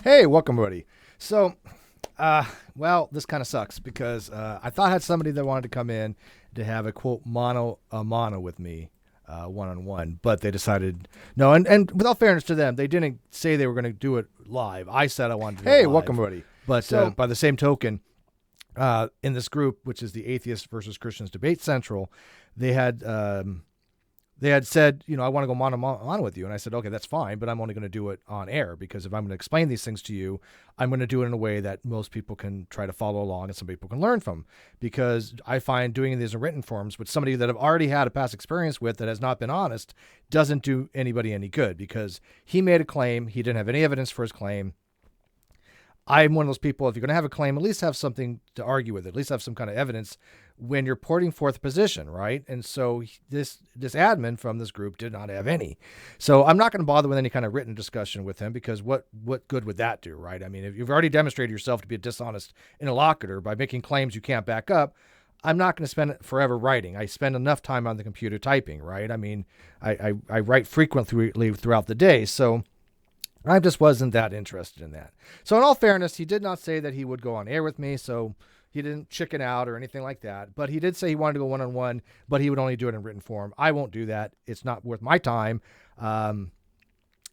Hey, welcome, everybody. So, this kind of sucks because I thought I had somebody that wanted to come in to have a quote mono a mono with me, one on one, but they decided no. And without fairness to them, they didn't say they were going to do it live. I said I wanted to do it Hey, live. welcome, everybody. But So- by the same token, in this group, which is the Atheist versus Chrstians Debate Central, they had said, I want to go mono with you. And I said, okay, that's fine, but I'm only going to do it on air because if I'm going to explain these things to you, I'm going to do it in a way that most people can try to follow along and some people can learn from. Because I find doing these in written forms with somebody that I've already had a past experience with that has not been honest doesn't do anybody any good because he made a claim. He didn't have any evidence for his claim. I'm one of those people, if you're going to have a claim, at least have something to argue with, at least have some kind of evidence when you're putting forth a position, right? And so this admin from this group did not have any. So I'm not going to bother with any kind of written discussion with him because what good would that do, right? I mean, if you've already demonstrated yourself to be a dishonest interlocutor by making claims you can't back up, I'm not going to spend forever writing. I spend enough time on the computer typing, right? I mean, I write frequently throughout the day, so I just wasn't that interested in that. So in all fairness, he did not say that he would go on air with me, so he didn't chicken out or anything like that. But he did say he wanted to go one-on-one, but he would only do it in written form. I won't do that. It's not worth my time. I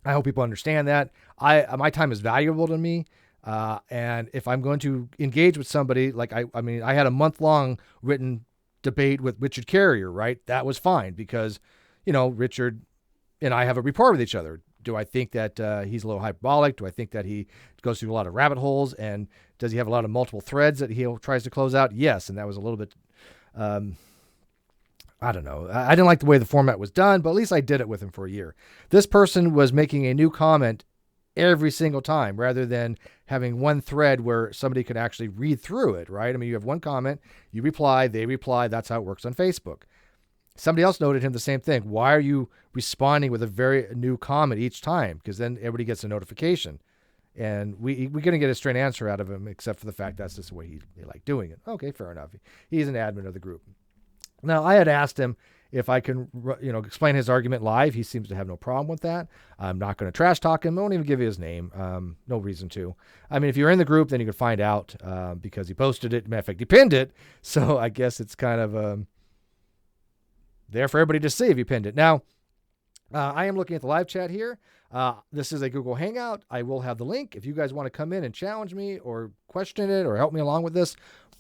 hope people understand that. My time is valuable to me. And if I'm going to engage with somebody, like I had a month-long written debate with Richard Carrier, right? That was fine because, Richard and I have a rapport with each other. Do I think that he's a little hyperbolic? Do I think that he goes through a lot of rabbit holes? And does he have a lot of multiple threads that he tries to close out? Yes. And that was a little bit, I don't know. I didn't like the way the format was done, but at least I did it with him for a year. This person was making a new comment every single time rather than having one thread where somebody could actually read through it, right? I mean, you have one comment, you reply, they reply. That's how it works on Facebook. Somebody else noted him the same thing. Why are you responding with a very new comment each time? Because then everybody gets a notification. And we're going to get a straight answer out of him, except for the fact that's just the way he liked doing it. Okay, fair enough. He's an admin of the group. Now, I had asked him if I can, explain his argument live. He seems to have no problem with that. I'm not going to trash talk him. I won't even give you his name. No reason to. I mean, if you're in the group, then you can find out because he posted it. Matter of fact, he pinned it. So I guess it's kind of there for everybody to see if you pinned it. Now, I am looking at the live chat here. This is a Google Hangout. I will have the link. If you guys want to come in and challenge me or question it or help me along with this,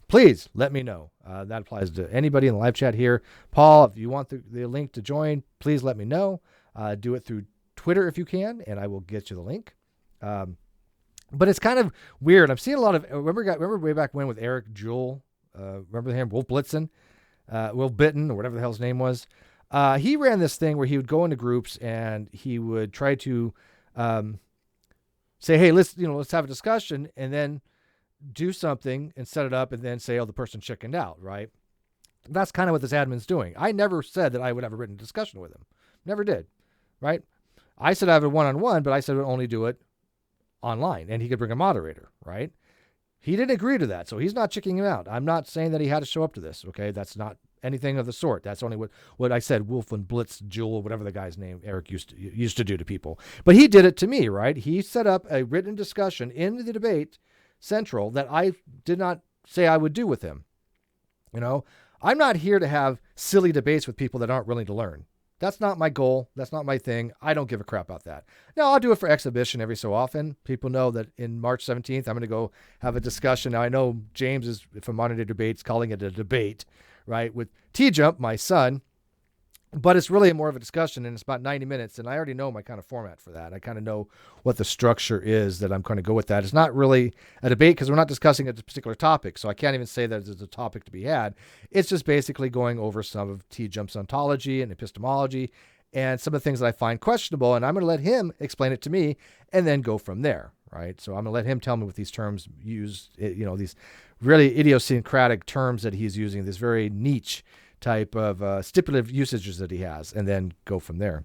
please let me know. That applies to anybody in the live chat here. Paul, if you want the link to join, please let me know. Do it through Twitter if you can, and I will get you the link. But it's kind of weird. I'm seeing a lot of, remember way back when with Eric Jewell, remember him, Wolf Blitzen? Will Bitten or whatever the hell his name was. He ran this thing where he would go into groups and he would try to say, hey, let's have a discussion and then do something and set it up and then say, oh, the person chickened out, right? That's kind of what this admin's doing. I never said that I would have a written discussion with him. Never did, right? I said I have a one-on-one, but I said I would only do it online and he could bring a moderator, right? He didn't agree to that, so he's not chicking him out. I'm not saying that he had to show up to this, okay? That's not anything of the sort. That's only what I said, Wolf and Blitz, Jewel, whatever the guy's name Eric used to do to people. But he did it to me, right? He set up a written discussion in the debate central that I did not say I would do with him. I'm not here to have silly debates with people that aren't willing to learn. That's not my goal. That's not my thing. I don't give a crap about that. Now, I'll do it for exhibition every so often. People know that in March 17th, I'm going to go have a discussion. Now, I know James is from Modern Day Debates calling it a debate, right, with T-Jump, my son. But it's really more of a discussion, and it's about 90 minutes, and I already know my kind of format for that. I kind of know what the structure is that I'm going to go with that. It's not really a debate because we're not discussing a particular topic, so I can't even say that there's a topic to be had. It's just basically going over some of T-Jump's ontology and epistemology and some of the things that I find questionable, and I'm going to let him explain it to me and then go from there, right? So I'm going to let him tell me what these terms use, these really idiosyncratic terms that he's using, this very niche type of stipulative usages that he has, and then go from there.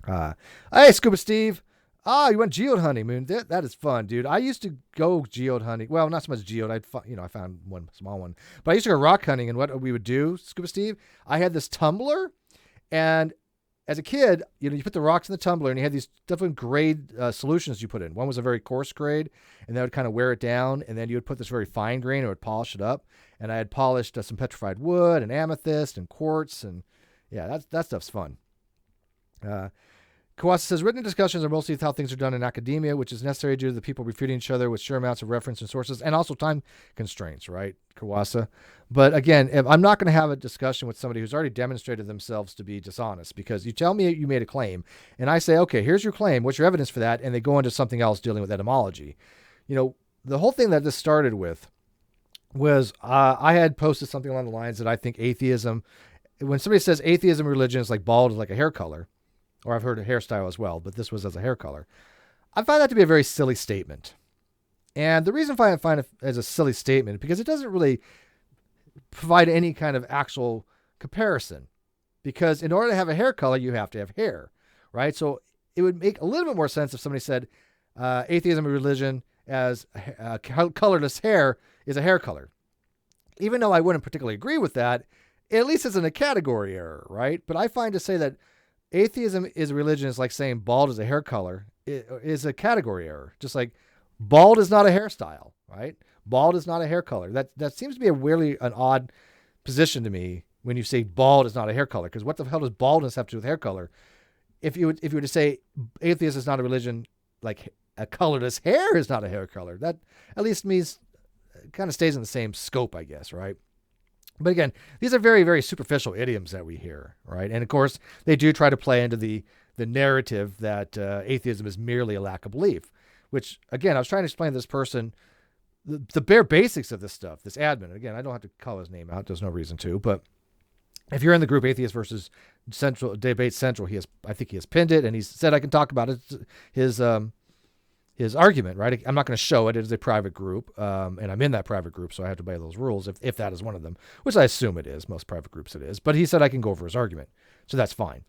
Hey, Scuba Steve. You went geode hunting, Moon. That is fun, dude. I used to go geode hunting. Well, not so much geode. I found one small one. But I used to go rock hunting, and what we would do, Scuba Steve, I had this tumbler, and as a kid, you put the rocks in the tumbler and you had these different grade solutions you put in. One was a very coarse grade, and that would kind of wear it down. And then you would put this very fine grain and it would polish it up. And I had polished some petrified wood and amethyst and quartz. And yeah, that stuff's fun. Kawasa says, written discussions are mostly how things are done in academia, which is necessary due to the people refuting each other with sheer amounts of reference and sources and also time constraints, right, Kawasa? But again, if I'm not going to have a discussion with somebody who's already demonstrated themselves to be dishonest, because you tell me you made a claim and I say, okay, here's your claim. What's your evidence for that? And they go into something else dealing with etymology. The whole thing that this started with was I had posted something along the lines that I think atheism, when somebody says atheism religion is like bald is like a hair color, or I've heard a hairstyle as well, but this was as a hair color. I find that to be a very silly statement. And the reason I find it as a silly statement, because it doesn't really provide any kind of actual comparison. Because in order to have a hair color, you have to have hair, right? So it would make a little bit more sense if somebody said atheism religion as colorless hair is a hair color. Even though I wouldn't particularly agree with that, at least it's in a category error, right? But I find to say that atheism is a religion is like saying bald is a hair color. It is a category error. Just like bald is not a hairstyle, right? Bald is not a hair color. That seems to be an odd position to me when you say bald is not a hair color. Because what the hell does baldness have to do with hair color? If you were to say atheist is not a religion, like a colorless hair is not a hair color, that at least means kind of stays in the same scope, I guess, right? But again, these are very, very superficial idioms that we hear, right? And of course, they do try to play into the narrative that atheism is merely a lack of belief, which, again, I was trying to explain to this person the bare basics of this stuff, this admin. Again, I don't have to call his name out. There's no reason to. But if you're in the group Atheist versus Central Debate Central, I think he has pinned it, and he's said I can talk about it, his argument, right? I'm not going to show it. It is a private group, and I'm in that private group, so I have to obey those rules if that is one of them, which I assume it is. Most private groups it is. But he said I can go over his argument, so that's fine,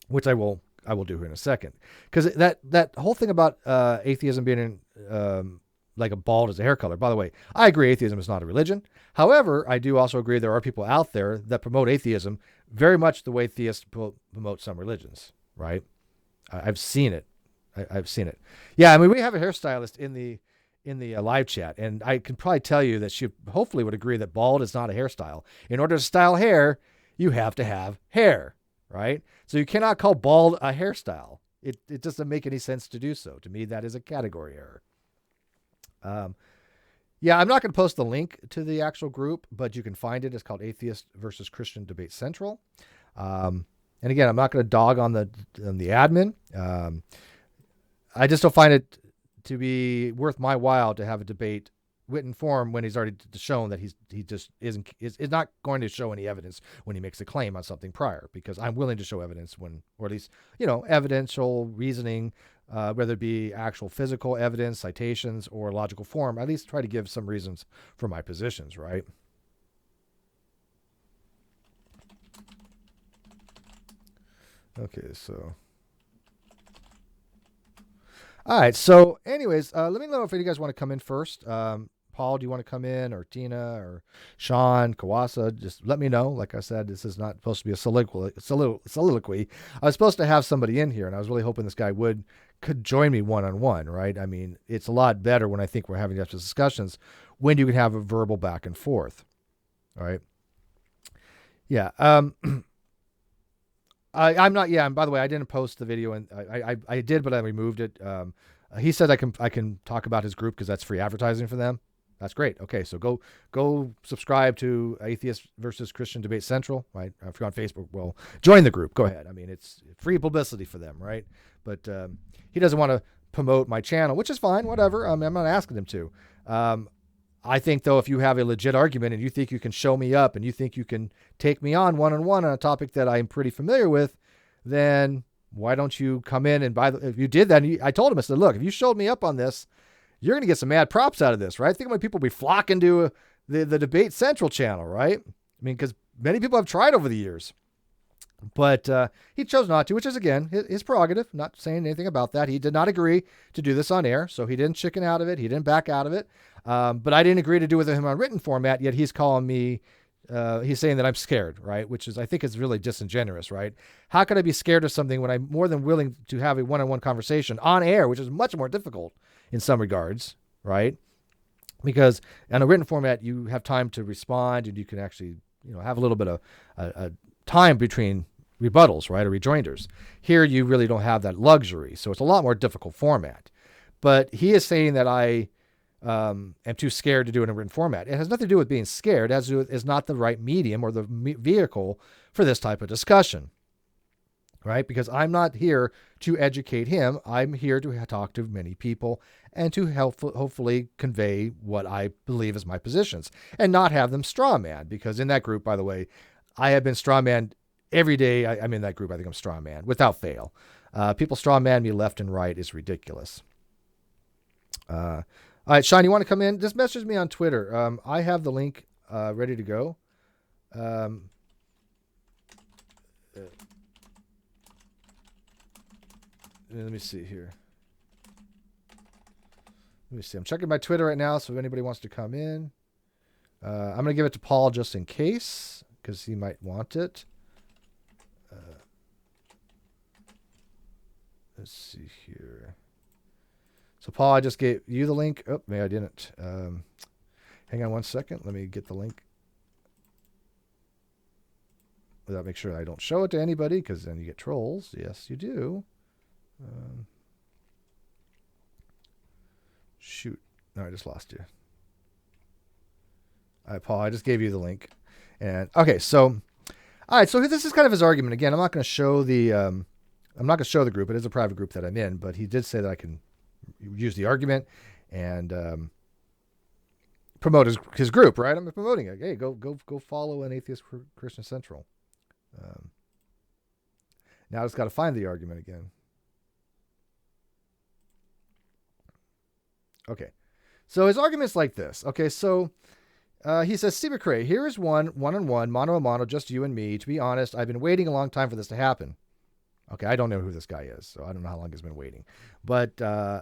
which I will do here in a second. Because that whole thing about atheism being like a bald as a hair color, by the way, I agree atheism is not a religion. However, I do also agree there are people out there that promote atheism very much the way theists promote some religions, right? I've seen it. I've seen it. Yeah, I mean, we have a hairstylist in the live chat, and I can probably tell you that she hopefully would agree that bald is not a hairstyle. In order to style hair, you have to have hair, right? So you cannot call bald a hairstyle. It doesn't make any sense to do so. To me, that is a category error. Yeah, I'm not going to post the link to the actual group, but you can find it. It's called Atheist versus Christian Debate Central. And again, I'm not going to dog on the admin. I just don't find it to be worth my while to have a debate written form when he's already shown that he just is not going to show any evidence when he makes a claim on something prior, because I'm willing to show evidence or at least, evidential reasoning, whether it be actual physical evidence, citations, or logical form. At least try to give some reasons for my positions, right? Okay, so... All right. So anyways, let me know if you guys want to come in first. Paul, do you want to come in, or Tina, or Sean, Kawasa? Just let me know. Like I said, this is not supposed to be a soliloquy. I was supposed to have somebody in here, and I was really hoping this guy could join me one-on-one, right? I mean, it's a lot better when I think we're having these discussions when you can have a verbal back and forth. All right. Yeah. I'm not. Yeah. And by the way, I didn't post the video, and I did, but I removed it. He said I can talk about his group because that's free advertising for them. That's great. Okay, so go subscribe to Atheist versus Christian Debate Central. Right? If you're on Facebook, well, join the group. Go ahead. I mean, it's free publicity for them, right? But he doesn't want to promote my channel, which is fine. Whatever. I mean, I'm not asking him to. I think, though, if you have a legit argument and you think you can show me up and you think you can take me on one-on-one on a topic that I'm pretty familiar with, then why don't you come in and if you did that, I told him, I said, look, if you showed me up on this, you're going to get some mad props out of this, right? Think how many people will be flocking to the Debate Central channel, right? I mean, because many people have tried over the years. But he chose not to, which is, again, his prerogative. Not saying anything about that. He did not agree to do this on air, so he didn't chicken out of it. He didn't back out of it. But I didn't agree to do it with him on written format, yet he's calling me he's saying that I'm scared, right? Which is, I think, is really disingenuous, right? How could I be scared of something when I'm more than willing to have a one-on-one conversation on air, which is much more difficult in some regards, right? Because in a written format, you have time to respond, and you can actually, have a little bit of a time between rebuttals, right, or rejoinders. Here, you really don't have that luxury, so it's a lot more difficult format. But he is saying that I am too scared to do it in a written format. It has nothing to do with being scared. It has to do with it's not the right medium or the vehicle for this type of discussion, right? Because I'm not here to educate him. I'm here to talk to many people and to hopefully convey what I believe is my positions and not have them straw man. Because in that group, by the way, I have been straw man every day. I'm in that group. I think I'm straw man without fail. People straw man me left and right is ridiculous. All right, Sean, you want to come in? Just message me on Twitter. I have the link ready to go. Let me see here. Let me see. I'm checking my Twitter right now, so if anybody wants to come in. I'm going to give it to Paul just in case, because he might want it. Let's see here. So, Paul, I just gave you the link. Oh, maybe I didn't. Hang on one second. Let me get the link. Without make sure I don't show it to anybody, because then you get trolls. Yes, you do. Shoot. No, I just lost you. All right, Paul, I just gave you the link. And okay, so, all right, so this is kind of his argument. Again, I'm not going to show the group. It is a private group that I'm in, but he did say that I can use the argument and promote his group, right? I'm promoting it. Hey, go follow an Atheist Chrstians Central. Now I just got to find the argument again. Okay, so his argument's like this. Okay, so he says, Steve McRae, here is one-on-one, mano-a-mano, just you and me. To be honest, I've been waiting a long time for this to happen. Okay, I don't know who this guy is, so I don't know how long he's been waiting. But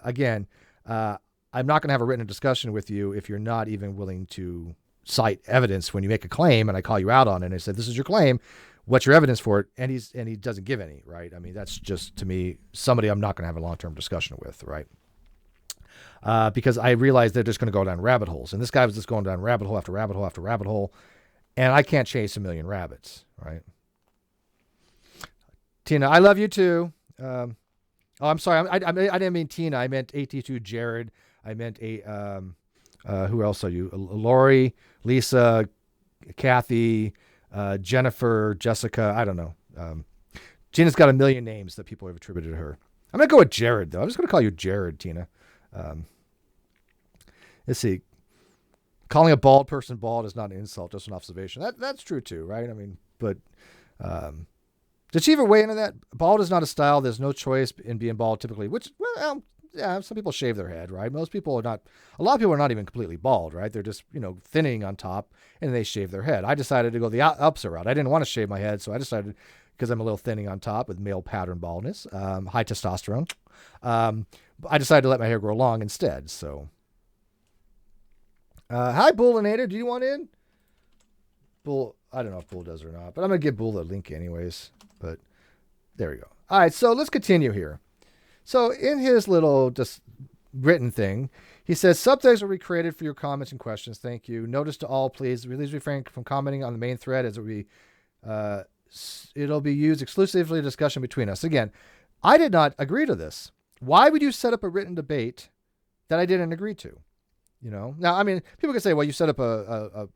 again, I'm not going to have a written discussion with you if you're not even willing to cite evidence when you make a claim and I call you out on it and I said, this is your claim. What's your evidence for it? And he doesn't give any, right? I mean, that's just, to me, somebody I'm not going to have a long-term discussion with, right? Because I realize they're just going to go down rabbit holes. And this guy was just going down rabbit hole after rabbit hole after rabbit hole. And I can't chase a million rabbits, right? Tina, I love you too. Oh, I'm sorry. I didn't mean Tina. I meant AT2 Jared. I meant who else are you? Lori, Lisa, Kathy, Jennifer, Jessica. I don't know. Tina's got a million names that people have attributed to her. I'm going to go with Jared, though. I'm just going to call you Jared, Tina. Let's see. Calling a bald person bald is not an insult, just an observation. That's true, too, right? I mean, but... Did she ever weigh into that? Bald is not a style. There's no choice in being bald typically, which, well, yeah, some people shave their head, right? Most people are not, a lot of people are not even completely bald, right? They're just, thinning on top and they shave their head. I decided to go the opposite route. I didn't want to shave my head, so I decided, because I'm a little thinning on top with male pattern baldness, high testosterone, I decided to let my hair grow long instead, so. Hi, Bullinator. Do you want in? Bull, I don't know if Bull does or not, but I'm going to give Bull the link anyways. But there we go. All right, so let's continue here. So in his little just written thing, he says, subtext will be created for your comments and questions. Thank you. Notice to all, please refrain from commenting on the main thread as it'll be used exclusively in discussion between us. Again, I did not agree to this. Why would you set up a written debate that I didn't agree to? Now, I mean, people can say, well, you set up a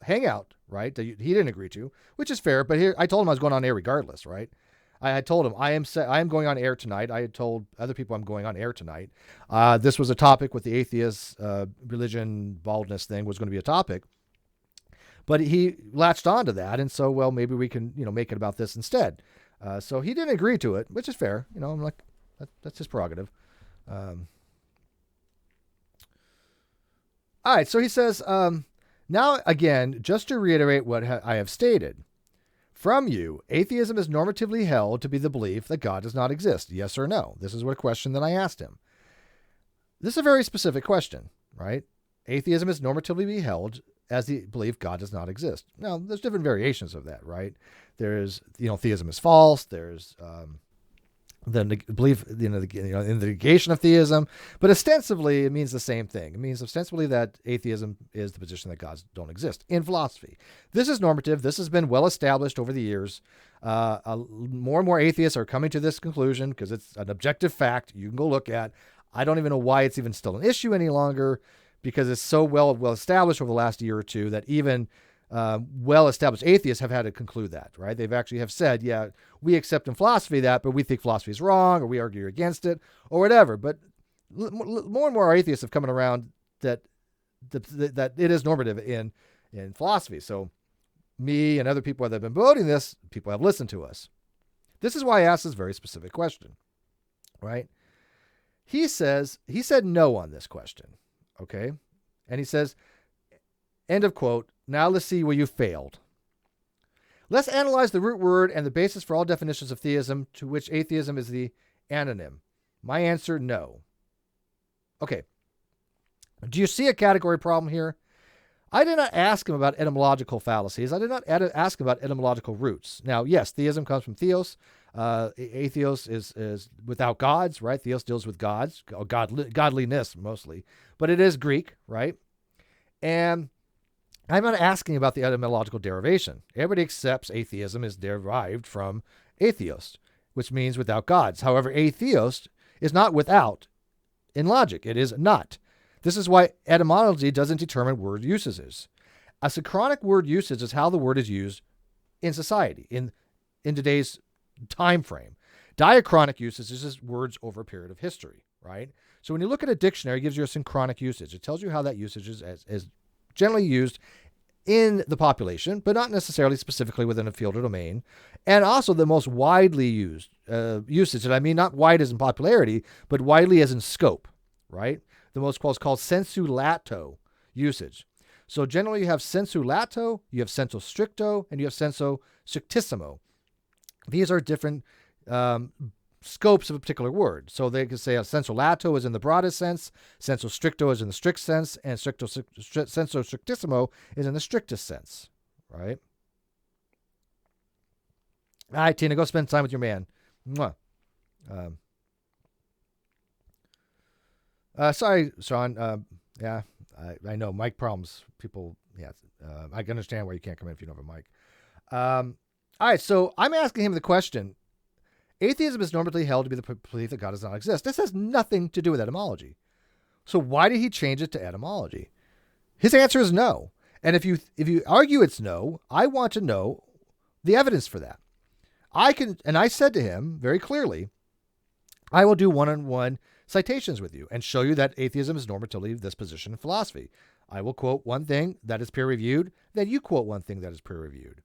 hangout, right, that he didn't agree to, which is fair. But here, I told him I was going on air regardless, right? I told him I am going on air tonight. I had told other people I'm going on air tonight. This was a topic with the atheist religion baldness thing was going to be a topic. But he latched onto that. And so, well, maybe we can, make it about this instead. So he didn't agree to it, which is fair. I'm like, that's his prerogative. All right, so he says, now, again, just to reiterate what I have stated, from you, atheism is normatively held to be the belief that God does not exist, yes or no? This is what a question that I asked him. This is a very specific question, right? Atheism is normatively held as the belief God does not exist. Now, there's different variations of that, right? There's, theism is false. There's the belief, in the negation of theism. But ostensibly, it means the same thing. It means ostensibly that atheism is the position that gods don't exist in philosophy. This is normative. This has been well established over the years. More and more atheists are coming to this conclusion because it's an objective fact you can go look at. I don't even know why it's even still an issue any longer, because it's so well established over the last year or two that even well-established atheists have had to conclude that, right? They've actually have said, yeah, we accept in philosophy that, but we think philosophy is wrong, or we argue against it, or whatever. But more and more atheists have come around that it is normative in philosophy. So me and other people that have been voting this, people have listened to us. This is why I asked this very specific question, right? He said no on this question, okay? And he says, end of quote, now let's see where you failed. Let's analyze the root word and the basis for all definitions of theism, to which atheism is the anonym. My answer, no. Okay. Do you see a category problem here? I did not ask him about etymological fallacies. I did not ask him about etymological roots. Now, yes, theism comes from theos. Atheos is without gods, right? Theos deals with gods, godliness mostly. But it is Greek, right? And I'm not asking about the etymological derivation. Everybody accepts atheism is derived from atheos, which means without gods. However, atheos is not without in logic. It is not. This is why etymology doesn't determine word usages. A synchronic word usage is how the word is used in society, in today's time frame. Diachronic usage is just words over a period of history, right? So when you look at a dictionary, it gives you a synchronic usage. It tells you how that usage is generally used in the population, but not necessarily specifically within a field or domain. And also the most widely used usage, and I mean not wide as in popularity, but widely as in scope, right? The most called sensu lato usage. So generally you have sensu lato, you have sensu stricto, and you have sensu strictissimo. These are different scopes of a particular word. So they could say a sensu lato is in the broadest sense, sensu stricto is in the strict sense, and sensu strictissimo is in the strictest sense, right? All right, Tina, go spend time with your man. Mwah. Sorry, Sean. Yeah, I know. Mic problems. People, yeah. I can understand why you can't come in if you don't have a mic. All right, so I'm asking him the question. Atheism is normally held to be the belief that God does not exist. This has nothing to do with etymology. So why did he change it to etymology? His answer is no. And if you argue it's no, I want to know the evidence for that. I said to him very clearly, I will do one-on-one citations with you and show you that atheism is normatively this position in philosophy. I will quote one thing that is peer-reviewed, then you quote one thing that is peer-reviewed.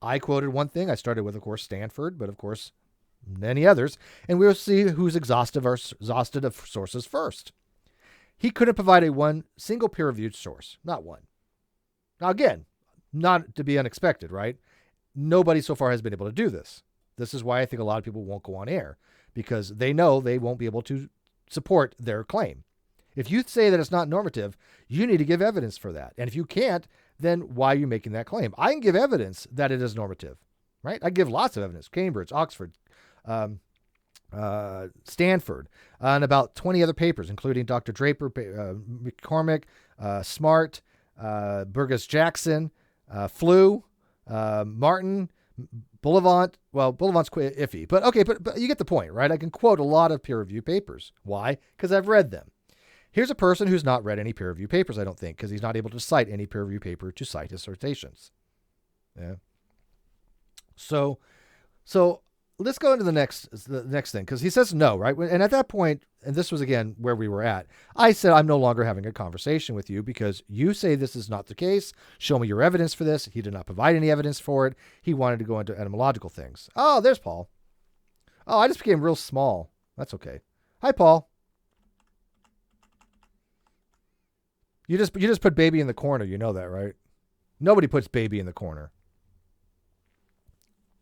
I quoted one thing. I started with, of course, Stanford, but of course, many others, and we'll see who's exhaustive of sources first. He couldn't provide one single peer-reviewed source, not one. Now, again, not to be unexpected, right? Nobody so far has been able to do this. This is why I think a lot of people won't go on air, because they know they won't be able to support their claim. If you say that it's not normative, you need to give evidence for that. And if you can't, then why are you making that claim? I can give evidence that it is normative, right? I give lots of evidence. Cambridge, Oxford, Stanford, and about 20 other papers, including Dr. Draper, McCormick, Smart, Burgess-Jackson, Flew, Martin, Bullivant. Well, Bullivant's quite iffy, but okay, but you get the point, right? I can quote a lot of peer-reviewed papers. Why? Because I've read them. Here's a person who's not read any peer-reviewed papers, I don't think, because he's not able to cite any peer-reviewed paper to cite his citations. Yeah. So let's go into the next thing, because he says no, right? And at that point, and this was again where we were at, I said, I'm no longer having a conversation with you because you say this is not the case. Show me your evidence for this. He did not provide any evidence for it. He wanted to go into etymological things. Oh, there's Paul. Oh, I just became real small. That's okay. Hi, Paul. You just put baby in the corner. You know that, right? Nobody puts baby in the corner.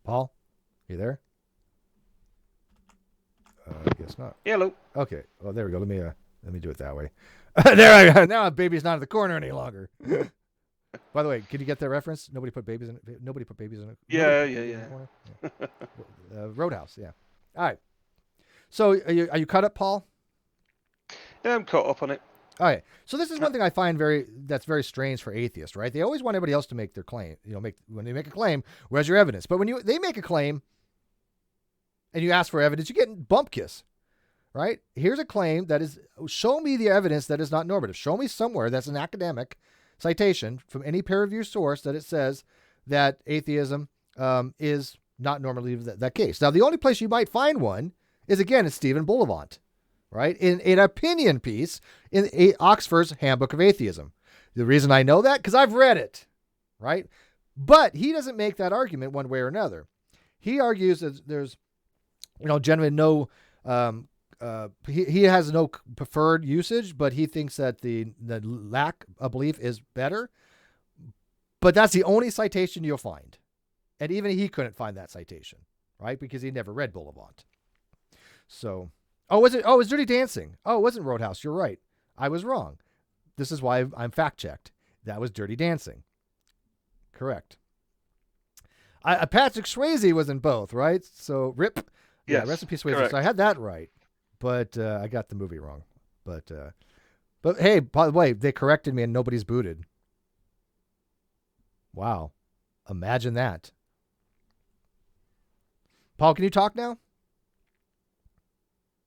Paul, you there? I guess not. Hello. Okay. Well, there we go. Let me do it that way. There I go. Now baby's not in the corner any longer. By the way, can you get that reference? Nobody put babies in. Nobody put babies in. Yeah, Nobody put yeah, babies in the yeah. corner. Yeah. Roadhouse. Yeah. All right. So are you caught up, Paul? Yeah, I'm caught up on it. All right. So this is one thing I find that's very strange for atheists, right? They always want everybody else to make their claim. When they make a claim, where's your evidence? But when they make a claim and you ask for evidence, you get bump kiss, right? Here's a claim that is, show me the evidence that is not normative. Show me somewhere that's an academic citation from any peer-reviewed source that it says that atheism is not normally that case. Now, the only place you might find one is, again, in Stephen Bullivant, right? In an opinion piece in Oxford's Handbook of Atheism. The reason I know that, because I've read it, right? But he doesn't make that argument one way or another. He argues that there's, generally no, he has no preferred usage, but he thinks that the lack of belief is better. But that's the only citation you'll find. And even he couldn't find that citation, right? Because he never read Bullivant. So, it was Dirty Dancing. Oh, it wasn't Roadhouse. You're right. I was wrong. This is why I'm fact-checked. That was Dirty Dancing. Correct. Patrick Swayze was in both, right? So, RIP. Yes, yeah, rest in peace, Swayze. correct. So I had that right. But I got the movie wrong. But hey, by the way, they corrected me and nobody's booted. Wow. Imagine that. Paul, can you talk now?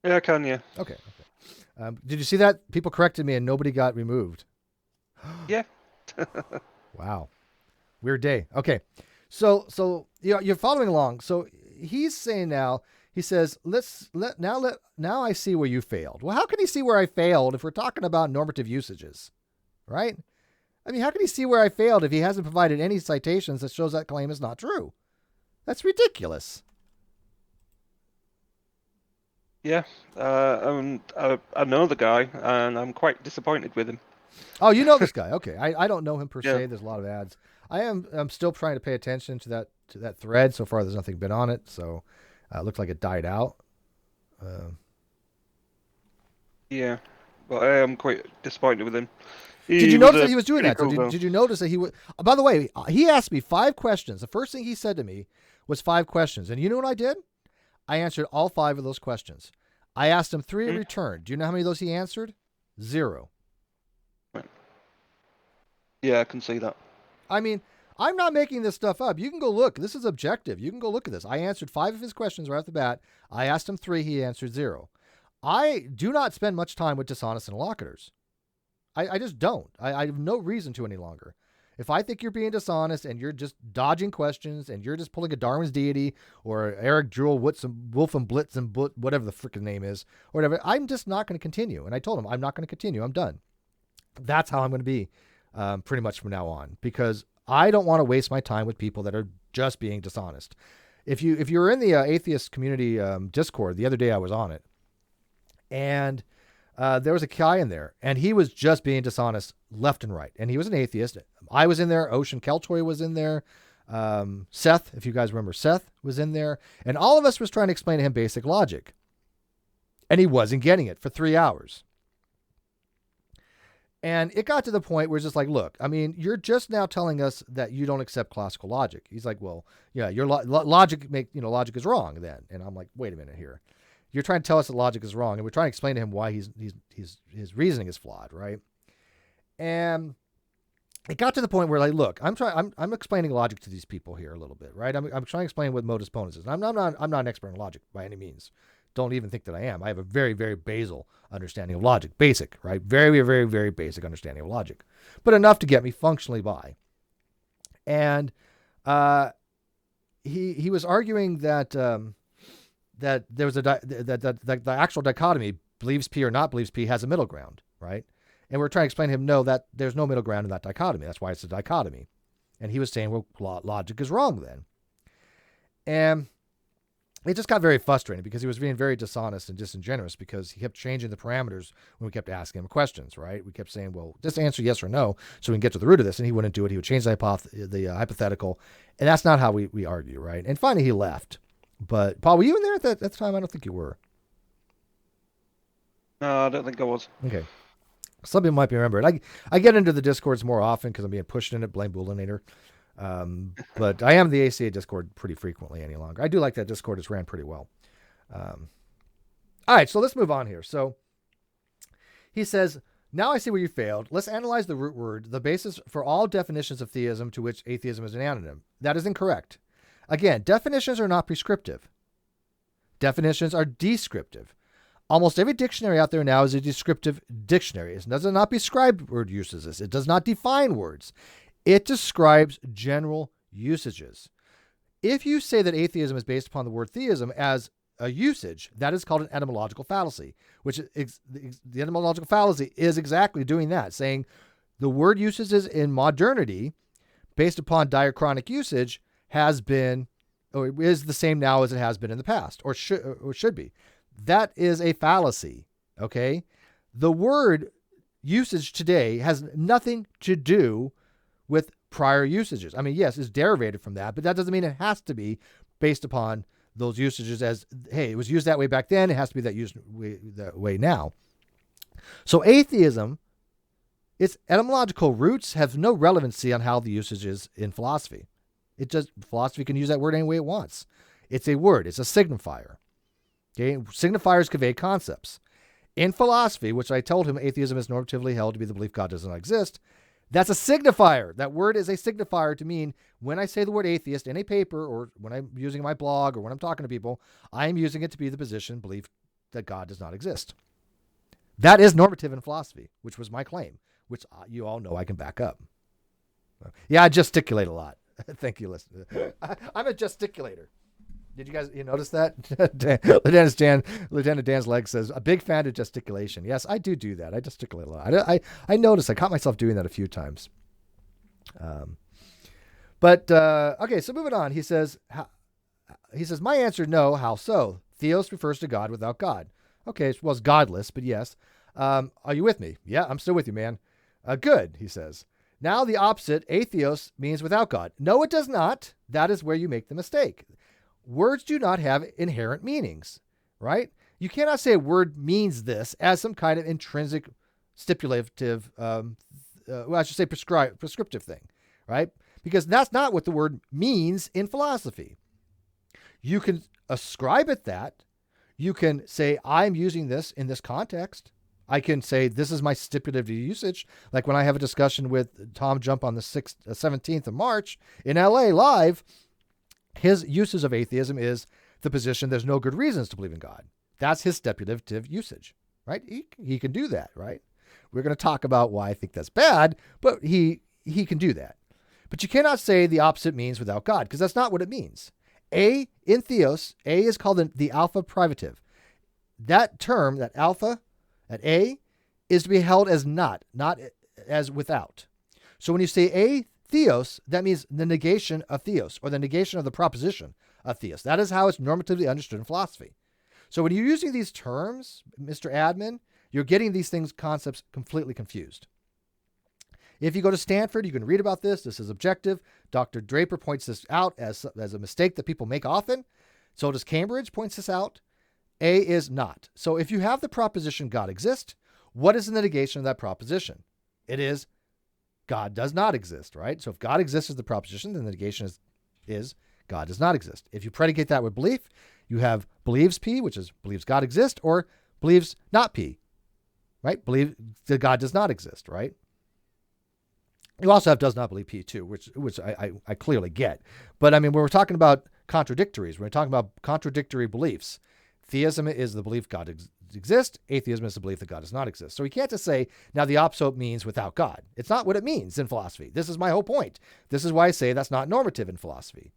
Yeah, I can, yeah. Okay. Did you see that? People corrected me and nobody got removed. Yeah. Wow. Weird day. Okay. So you're following along. So he's saying now, he says, now I see where you failed. Well, how can he see where I failed if we're talking about normative usages, right? I mean, how can he see where I failed if he hasn't provided any citations that shows that claim is not true? That's ridiculous. Yeah. I know the guy, and I'm quite disappointed with him. Oh, you know this guy. Okay. I don't know him per Yeah. se. There's a lot of ads. I'm still trying to pay attention to that thread. So far, there's nothing been on it. So it looks like it died out. Yeah. But I am quite disappointed with him. Did you was notice a that he was doing pretty that? So cool guy. did you notice that he was? By the way, he asked me 5 questions. The first thing he said to me was 5 questions, and you know what I did? I answered all 5 of those questions. I asked him 3 in return. Do you know how many of those he answered? 0. Yeah, I can see that. I mean, I'm not making this stuff up. You can go look. This is objective. You can go look at this. I answered 5 of his questions right off the bat. I asked him 3. He answered 0. I do not spend much time with dishonest interlocutors. I just don't. I have no reason to any longer. If I think you're being dishonest and you're just dodging questions and you're just pulling a Darwin's deity or Eric Jewell, Wolf and Blitz and whatever the freaking name is, or whatever, I'm just not going to continue. And I told him, I'm not going to continue. I'm done. That's how I'm going to be pretty much from now on, because I don't want to waste my time with people that are just being dishonest. If you were in the atheist community Discord, the other day I was on it, and there was a guy in there, and he was just being dishonest left and right. And he was an atheist. I was in there. Ocean Keltoy was in there. Seth, if you guys remember, Seth was in there. And all of us was trying to explain to him basic logic. And he wasn't getting it for 3 hours. And it got to the point where it's just like, look, I mean, you're just now telling us that you don't accept classical logic. He's like, well, yeah, your logic is wrong then. And I'm like, wait a minute here. You're trying to tell us that logic is wrong, and we're trying to explain to him why his reasoning is flawed, right? And it got to the point where, like, look, I'm explaining logic to these people here a little bit, right? I'm trying to explain what modus ponens is. I'm not an expert in logic by any means. Don't even think that I am. I have a very, very basal understanding of logic, basic, right? Very, very, very basic understanding of logic, but enough to get me functionally by. And he was arguing that. That there was the actual dichotomy, believes P or not believes P, has a middle ground, right? And we're trying to explain to him, no, that there's no middle ground in that dichotomy. That's why it's a dichotomy. And he was saying, well, logic is wrong then. And it just got very frustrating because he was being very dishonest and disingenuous because he kept changing the parameters when we kept asking him questions, right? We kept saying, well, just answer yes or no so we can get to the root of this. And he wouldn't do it. He would change the hypothetical. And that's not how we argue, right? And finally he left. But, Paul, were you in there at the time? I don't think you were. No, I don't think I was. Okay. Some people might be remembered. I get into the Discords more often because I'm being pushed in it, blame Bullinator. But I am the ACA Discord pretty frequently any longer. I do like that Discord. It's ran pretty well. All right, so let's move on here. So he says, now I see where you failed. Let's analyze the root word, the basis for all definitions of theism to which atheism is an anonym. That is incorrect. Again, definitions are not prescriptive. Definitions are descriptive. Almost every dictionary out there now is a descriptive dictionary. It does not prescribe word usages. It does not define words. It describes general usages. If you say that atheism is based upon the word theism as a usage, that is called an etymological fallacy, which is, the etymological fallacy is exactly doing that, saying the word usages in modernity based upon diachronic usage has been, or is the same now as it has been in the past, or should be. That is a fallacy, okay? The word usage today has nothing to do with prior usages. I mean, yes, it's derivated from that, but that doesn't mean it has to be based upon those usages as, hey, it was used that way back then, it has to be that way now. So atheism, its etymological roots have no relevancy on how the usage is in philosophy. Philosophy can use that word any way it wants. It's a word, it's a signifier. Okay? Signifiers convey concepts. In philosophy, which I told him atheism is normatively held to be the belief God does not exist, that's a signifier. That word is a signifier to mean when I say the word atheist in a paper or when I'm using my blog or when I'm talking to people, I'm using it to be the position, belief that God does not exist. That is normative in philosophy, which was my claim, which you all know I can back up. Yeah, I gesticulate a lot. Thank you, listener. I'm a gesticulator. Did you guys notice that? Lieutenant Dan's leg says, a big fan of gesticulation. Yes, I do that. I gesticulate a lot. I noticed I caught myself doing that a few times. Okay, so moving on. He says, my answer, no. How so? Theos refers to God without God. Okay, well, it's godless, but yes. Are you with me? Yeah, I'm still with you, man. Good, he says. Now the opposite, atheos, means without God. No, it does not. That is where you make the mistake. Words do not have inherent meanings, right? You cannot say a word means this as some kind of intrinsic stipulative, prescriptive thing, right? Because that's not what the word means in philosophy. You can ascribe it that. You can say, I'm using this in this context. I can say, this is my stipulative usage. Like when I have a discussion with Tom Jump on the 17th of March in LA live, his uses of atheism is the position there's no good reasons to believe in God. That's his stipulative usage, right? He can do that, right? We're going to talk about why I think that's bad, but he can do that. But you cannot say the opposite means without God, because that's not what it means. In theos, A is called the alpha privative. That term, that alpha, that A, is to be held as not as without. So when you say a theos, that means the negation of theos, or the negation of the proposition of theos. That is how it's normatively understood in philosophy. So when you're using these terms, Mr. Admin, you're getting these concepts completely confused. If you go to Stanford, you can read about this. This is objective. Dr. Draper points this out as a mistake that people make often. So does Cambridge, points this out. A is not. So if you have the proposition God exists, what is the negation of that proposition? It is God does not exist, right? So if God exists as the proposition, then the negation is God does not exist. If you predicate that with belief, you have believes P, which is believes God exists, or believes not P, right? Believe that God does not exist, right? You also have does not believe P too, which I clearly get. But I mean, when we're talking about contradictories, we're talking about contradictory beliefs. Theism is the belief God exists. Atheism is the belief that God does not exist. So we can't just say, now the opposite means without God. It's not what it means in philosophy. This is my whole point. This is why I say that's not normative in philosophy.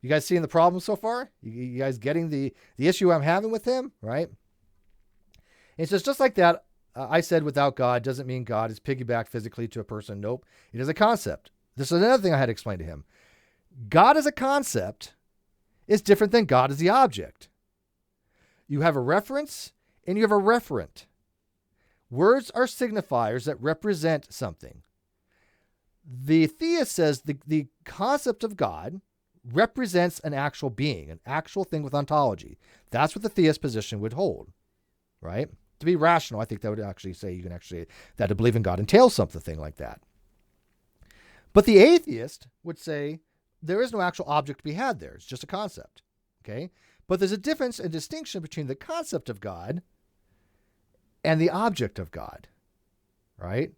You guys seeing the problem so far? You guys getting the issue I'm having with him, right? It's just like that. I said without God doesn't mean God is piggybacked physically to a person. Nope. It is a concept. This is another thing I had to explain to him. God as a concept is different than God as the object. You have a reference and you have a referent. Words are signifiers that represent something. The theist says the concept of God represents an actual being, an actual thing with ontology. That's what the theist position would hold, right? To be rational, I think that would actually say you can actually that to believe in God entails something like that. But the atheist would say there is no actual object to be had there. It's just a concept. Okay? But there's a difference and distinction between the concept of God and the object of God. Right?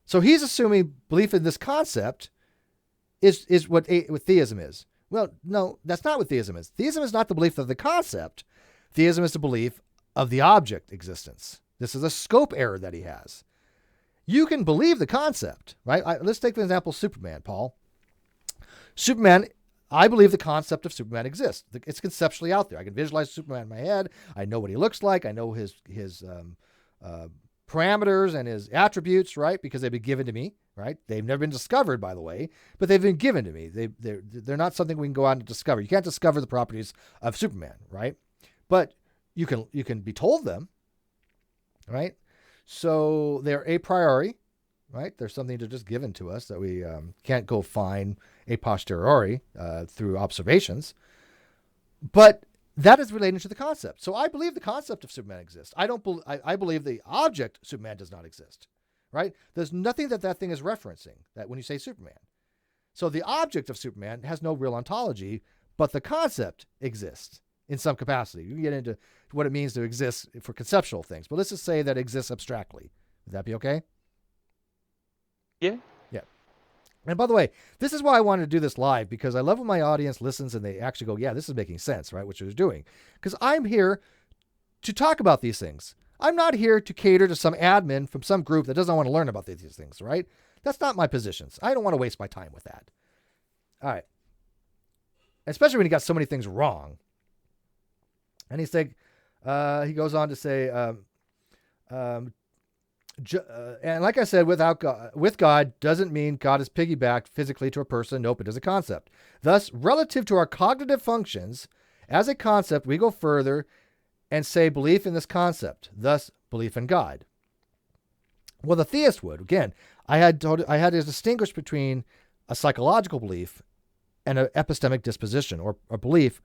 So he's assuming belief in this concept is what theism is. Well, no, that's not what theism is. Theism is not the belief of the concept. Theism is the belief of the object existence. This is a scope error that he has. You can believe the concept, right? Let's take for example Superman, Paul. Superman, I believe the concept of Superman exists. It's conceptually out there. I can visualize Superman in my head. I know what he looks like. I know his parameters and his attributes, right? Because they've been given to me, right? They've never been discovered, by the way, but they've been given to me. They're not something we can go out and discover. You can't discover the properties of Superman, right? But you can be told them, right? So they're a priori, right? They're something that are just given to us that we can't go find a posteriori through observations. But that is related to the concept. So I believe the concept of Superman exists. I believe the object Superman does not exist, right? There's nothing that thing is referencing that when you say Superman. So the object of Superman has no real ontology, but the concept exists in some capacity. You can get into what it means to exist for conceptual things, but let's just say that it exists abstractly. Would that be okay? Yeah. Yeah. And by the way, this is why I wanted to do this live, because I love when my audience listens and they actually go, yeah, this is making sense, right? What you're doing. Because I'm here to talk about these things. I'm not here to cater to some admin from some group that doesn't want to learn about these things, right? That's not my positions. I don't want to waste my time with that. All right. Especially when you got so many things wrong. And he's like, he goes on to say, and like I said, with God doesn't mean God is piggybacked physically to a person. Nope, it is a concept. Thus, relative to our cognitive functions, as a concept, we go further and say belief in this concept. Thus, belief in God. Well, the theist would. Again, I had to distinguish between a psychological belief and an epistemic disposition, or a belief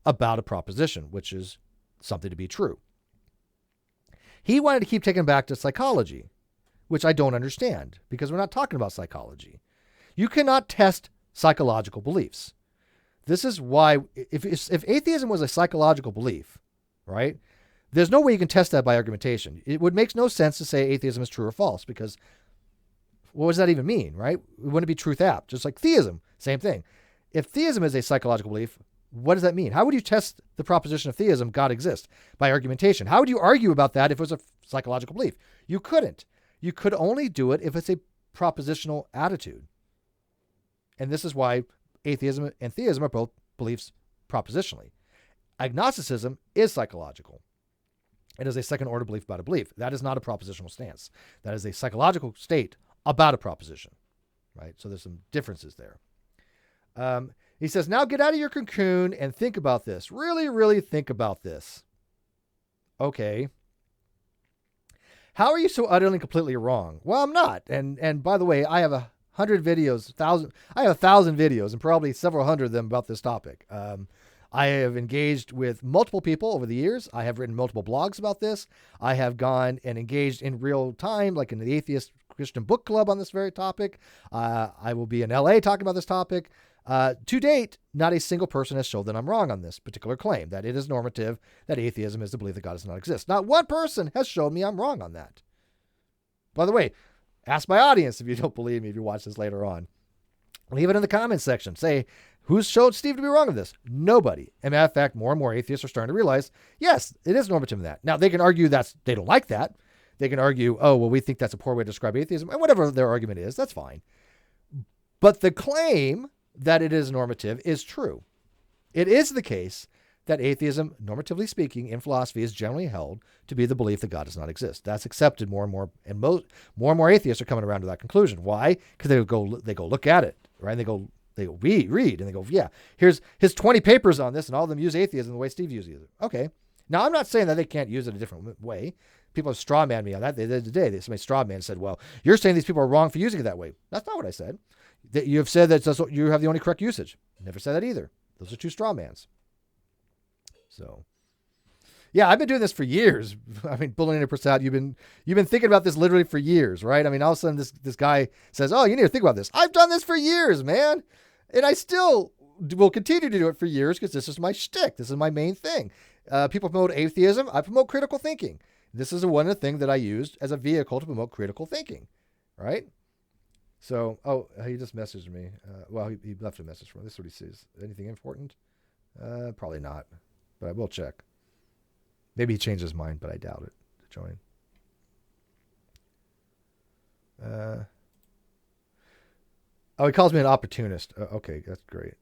about a proposition, which is something to be true. He wanted to keep taking back to psychology, which I don't understand, because we're not talking about psychology. You cannot test psychological beliefs. This is why, if atheism was a psychological belief, right, there's no way you can test that by argumentation. It would make no sense to say atheism is true or false, because what does that even mean, right? It wouldn't be truth apt. Just like theism, same thing. If theism is a psychological belief, what does that mean? How would you test the proposition of theism, God exists, by argumentation? How would you argue about that if it was a psychological belief? You couldn't. You could only do it if it's a propositional attitude. And this is why atheism and theism are both beliefs propositionally. Agnosticism is psychological. It is a second order belief about a belief. That is not a propositional stance. That is a psychological state about a proposition, right? So there's some differences there. He says, now get out of your cocoon and think about this. Really, really think about this. Okay. How are you so utterly completely wrong? Well, I'm not. And by the way, I have 100 videos, 1,000 videos, and probably several hundred of them about this topic. I have engaged with multiple people over the years. I have written multiple blogs about this. I have gone and engaged in real time, like in the Atheist Christian Book Club on this very topic. I will be in LA talking about this topic. To date, not a single person has shown that I'm wrong on this particular claim, that it is normative, that atheism is the belief that God does not exist. Not one person has shown me I'm wrong on that. By the way, ask my audience if you don't believe me, if you watch this later on. Leave it in the comments section. Say, who's showed Steve to be wrong on this? Nobody. As a matter of fact, more and more atheists are starting to realize, yes, it is normative in that. Now, they can argue that they don't like that. They can argue, oh, well, we think that's a poor way to describe atheism, and whatever their argument is, that's fine. But the claim that it is normative is true. It is the case that atheism, normatively speaking, in philosophy is generally held to be the belief that God does not exist. That's accepted more and more, and more and more atheists are coming around to that conclusion. Why? Because they go look at it, right? They go read, and they go, yeah, here's his 20 papers on this, and all of them use atheism the way Steve uses it. Okay. Now, I'm not saying that they can't use it a different way. People have straw man me on that. They did today. Somebody straw man said, well, you're saying these people are wrong for using it that way. That's not what I said. You have said that you have the only correct usage. Never said that either. Those are two straw mans. So, Yeah, I've been doing this for years. I mean, bullying a person out. You've been thinking about this literally for years, right? I mean, all of a sudden this guy says, "Oh, you need to think about this." I've done this for years, man, and I still will continue to do it for years because this is my shtick. This is my main thing. People promote atheism. I promote critical thinking. This is one of the things that I used as a vehicle to promote critical thinking, right? So, he just messaged me. Well, he left a message for me. This is what he says. Anything important? Probably not, but I will check. Maybe he changed his mind, but I doubt it to join. He calls me an opportunist. Okay, that's great.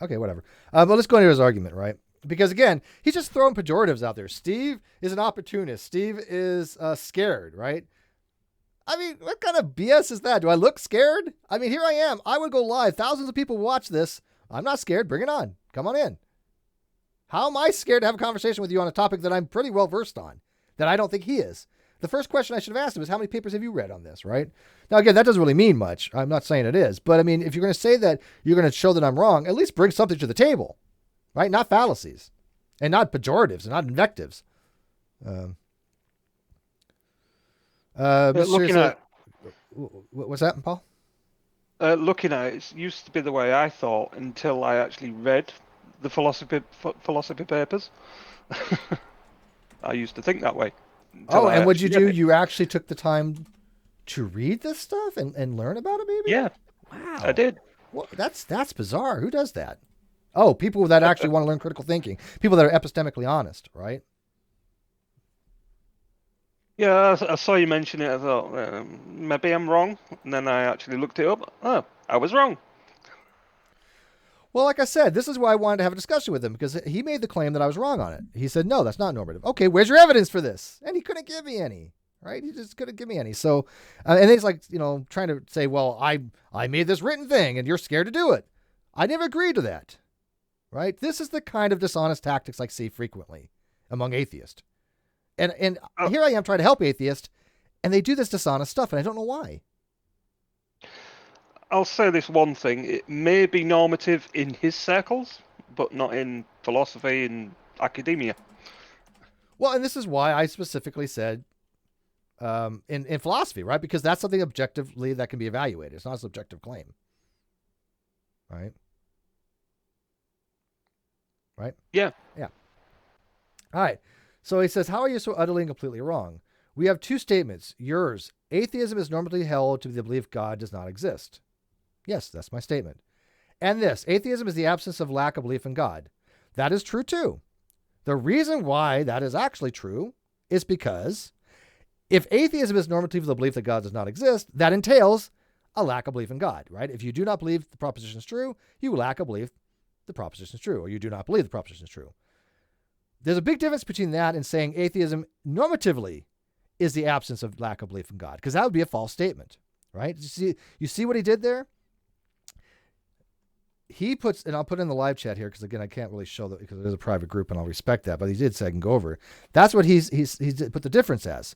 Okay, whatever. But let's go into his argument, right? Because again, he's just throwing pejoratives out there. Steve is an opportunist. Steve is scared, right? I mean, what kind of BS is that? Do I look scared? I mean, here I am. I would go live. Thousands of people watch this. I'm not scared. Bring it on. Come on in. How am I scared to have a conversation with you on a topic that I'm pretty well versed on, that I don't think he is? The first question I should have asked him is, how many papers have you read on this, right? Now, again, that doesn't really mean much. I'm not saying it is. But, I mean, if you're going to say that you're going to show that I'm wrong, at least bring something to the table, right? Not fallacies and not pejoratives and not invectives. Looking at what's that, Paul? looking at it used to be the way I thought until I actually read the philosophy papers. I used to think that way. And what'd you do? You actually took the time to read this stuff and learn about it, maybe? Yeah. Wow. I did. Well, that's bizarre. Who does that? Oh, people that actually want to learn critical thinking. People that are epistemically honest, right? Yeah, I saw you mention it. I thought, maybe I'm wrong. And then I actually looked it up. Oh, I was wrong. Well, like I said, this is why I wanted to have a discussion with him, because he made the claim that I was wrong on it. He said, no, that's not normative. Okay, where's your evidence for this? And he couldn't give me any, right? He just couldn't give me any. So, and he's like, trying to say, well, I made this written thing and you're scared to do it. I never agreed to that, right? This is the kind of dishonest tactics I see frequently among atheists. And here I am trying to help atheists, and they do this dishonest stuff, and I don't know why. I'll say this one thing. It may be normative in his circles, but not in philosophy and academia. Well, and this is why I specifically said in philosophy, right? Because that's something objectively that can be evaluated. It's not a subjective claim. Right? Right? Yeah. Yeah. All right. So he says, how are you so utterly and completely wrong? We have two statements. Yours, atheism is normally held to be the belief God does not exist. Yes, that's my statement. And this, atheism is the absence of lack of belief in God. That is true too. The reason why that is actually true is because if atheism is normative the belief that God does not exist, that entails a lack of belief in God, right? If you do not believe the proposition is true, you lack a belief the proposition is true, or you do not believe the proposition is true. There's a big difference between that and saying atheism normatively is the absence of lack of belief in God, because that would be a false statement, right? You see what he did there? He puts, and I'll put it in the live chat here because again I can't really show that because it is a private group and I'll respect that, but he did say I can go over. That's what he's put the difference as.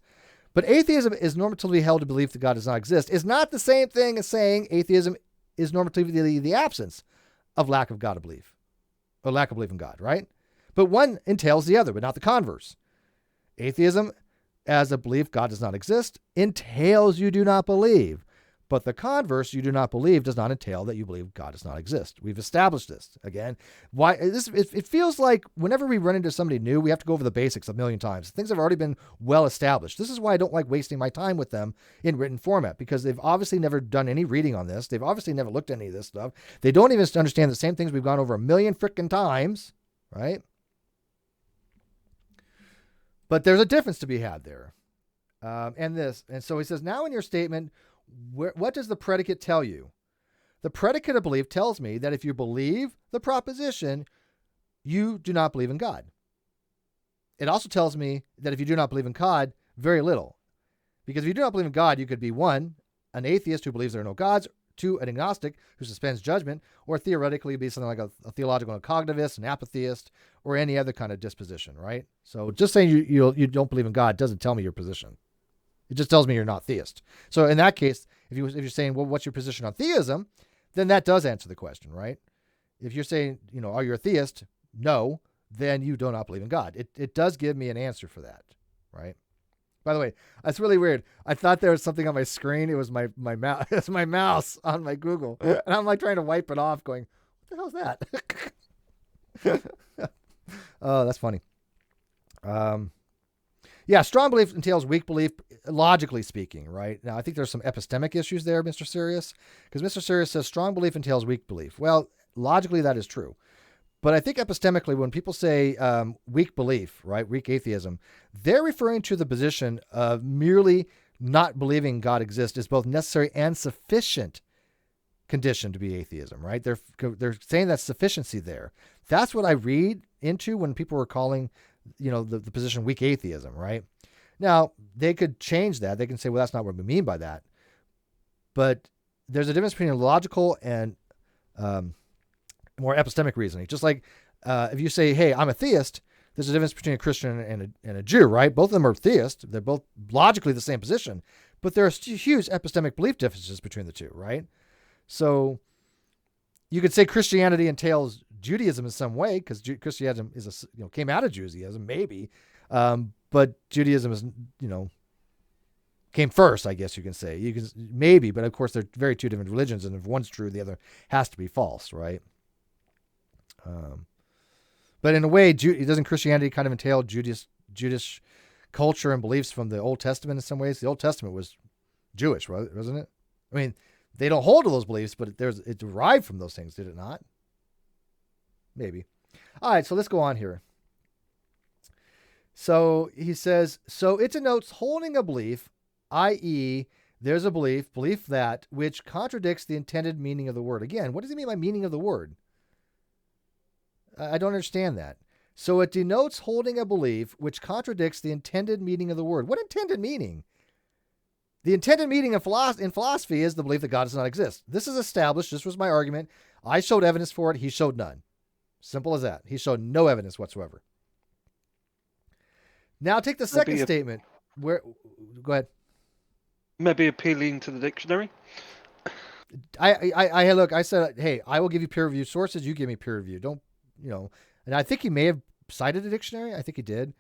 But atheism is normatively held to believe that God does not exist is not the same thing as saying atheism is normatively the absence of lack of God belief, or lack of belief in God, right? But one entails the other, but not the converse. Atheism, as a belief God does not exist, entails you do not believe. But the converse, you do not believe, does not entail that you believe God does not exist. We've established this. Again, why it feels like whenever we run into somebody new, we have to go over the basics a million times. Things have already been well established. This is why I don't like wasting my time with them in written format, because they've obviously never done any reading on this. They've obviously never looked at any of this stuff. They don't even understand the same things we've gone over a million freaking times, right? But there's a difference to be had there. And so he says, now in your statement, what does the predicate tell you? The predicate of belief tells me that if you believe the proposition, you do not believe in God. It also tells me that if you do not believe in God, very little. Because if you do not believe in God, you could be 1, an atheist who believes there are no gods, 2, an agnostic who suspends judgment, or theoretically be something like a theological cognitivist, an apatheist, or any other kind of disposition, right? So just saying you don't believe in God doesn't tell me your position. It just tells me you're not theist. So in that case, if you're saying, well, what's your position on theism? Then that does answer the question, right? If you're saying, are you a theist? No. then you do not believe in God. It does give me an answer for that, right? By the way, that's really weird. I thought there was something on my screen. It was my mouse. It's my mouse on my Google, and I'm like trying to wipe it off, going, "What the hell is that?" Oh, that's funny. Yeah, strong belief entails weak belief, logically speaking, right? Now, I think there's some epistemic issues there, Mr. Sirius, because Mr. Sirius says strong belief entails weak belief. Well, logically, that is true. But I think epistemically, when people say weak belief, right, weak atheism, they're referring to the position of merely not believing God exists is both necessary and sufficient condition to be atheism, right? They're saying that sufficiency there. That's what I read into when people are calling, the position weak atheism, right? Now, they could change that. They can say, well, that's not what we mean by that. But there's a difference between logical and more epistemic reasoning. Just like if you say, hey, I'm a theist, there's a difference between a Christian and a Jew, right? Both of them are theists. They're both logically the same position, but there are huge epistemic belief differences between the two, right? So you could say Christianity entails Judaism in some way, because Christianity is came out of Judaism, maybe, but Judaism is came first, I guess you can say. You can maybe, but of course they're very two different religions, and if one's true, the other has to be false, right? But in a way, doesn't Christianity kind of entail Jewish culture and beliefs from the Old Testament in some ways? The Old Testament was Jewish, wasn't it? I mean, they don't hold to those beliefs, but it derived from those things, did it not? Maybe. All right, so let's go on here. So he says, so it denotes holding a belief, i.e., there's a belief that which contradicts the intended meaning of the word. Again, what does he mean by meaning of the word? I don't understand that. So it denotes holding a belief which contradicts the intended meaning of the word. What intended meaning? The intended meaning in philosophy is the belief that God does not exist. This is established. This was my argument. I showed evidence for it. He showed none. Simple as that. He showed no evidence whatsoever. Now take the second statement. Go ahead. Maybe appealing to the dictionary. I said, hey, I will give you peer-reviewed sources. You give me peer-reviewed. Don't, and I think he may have cited a dictionary. I think he did.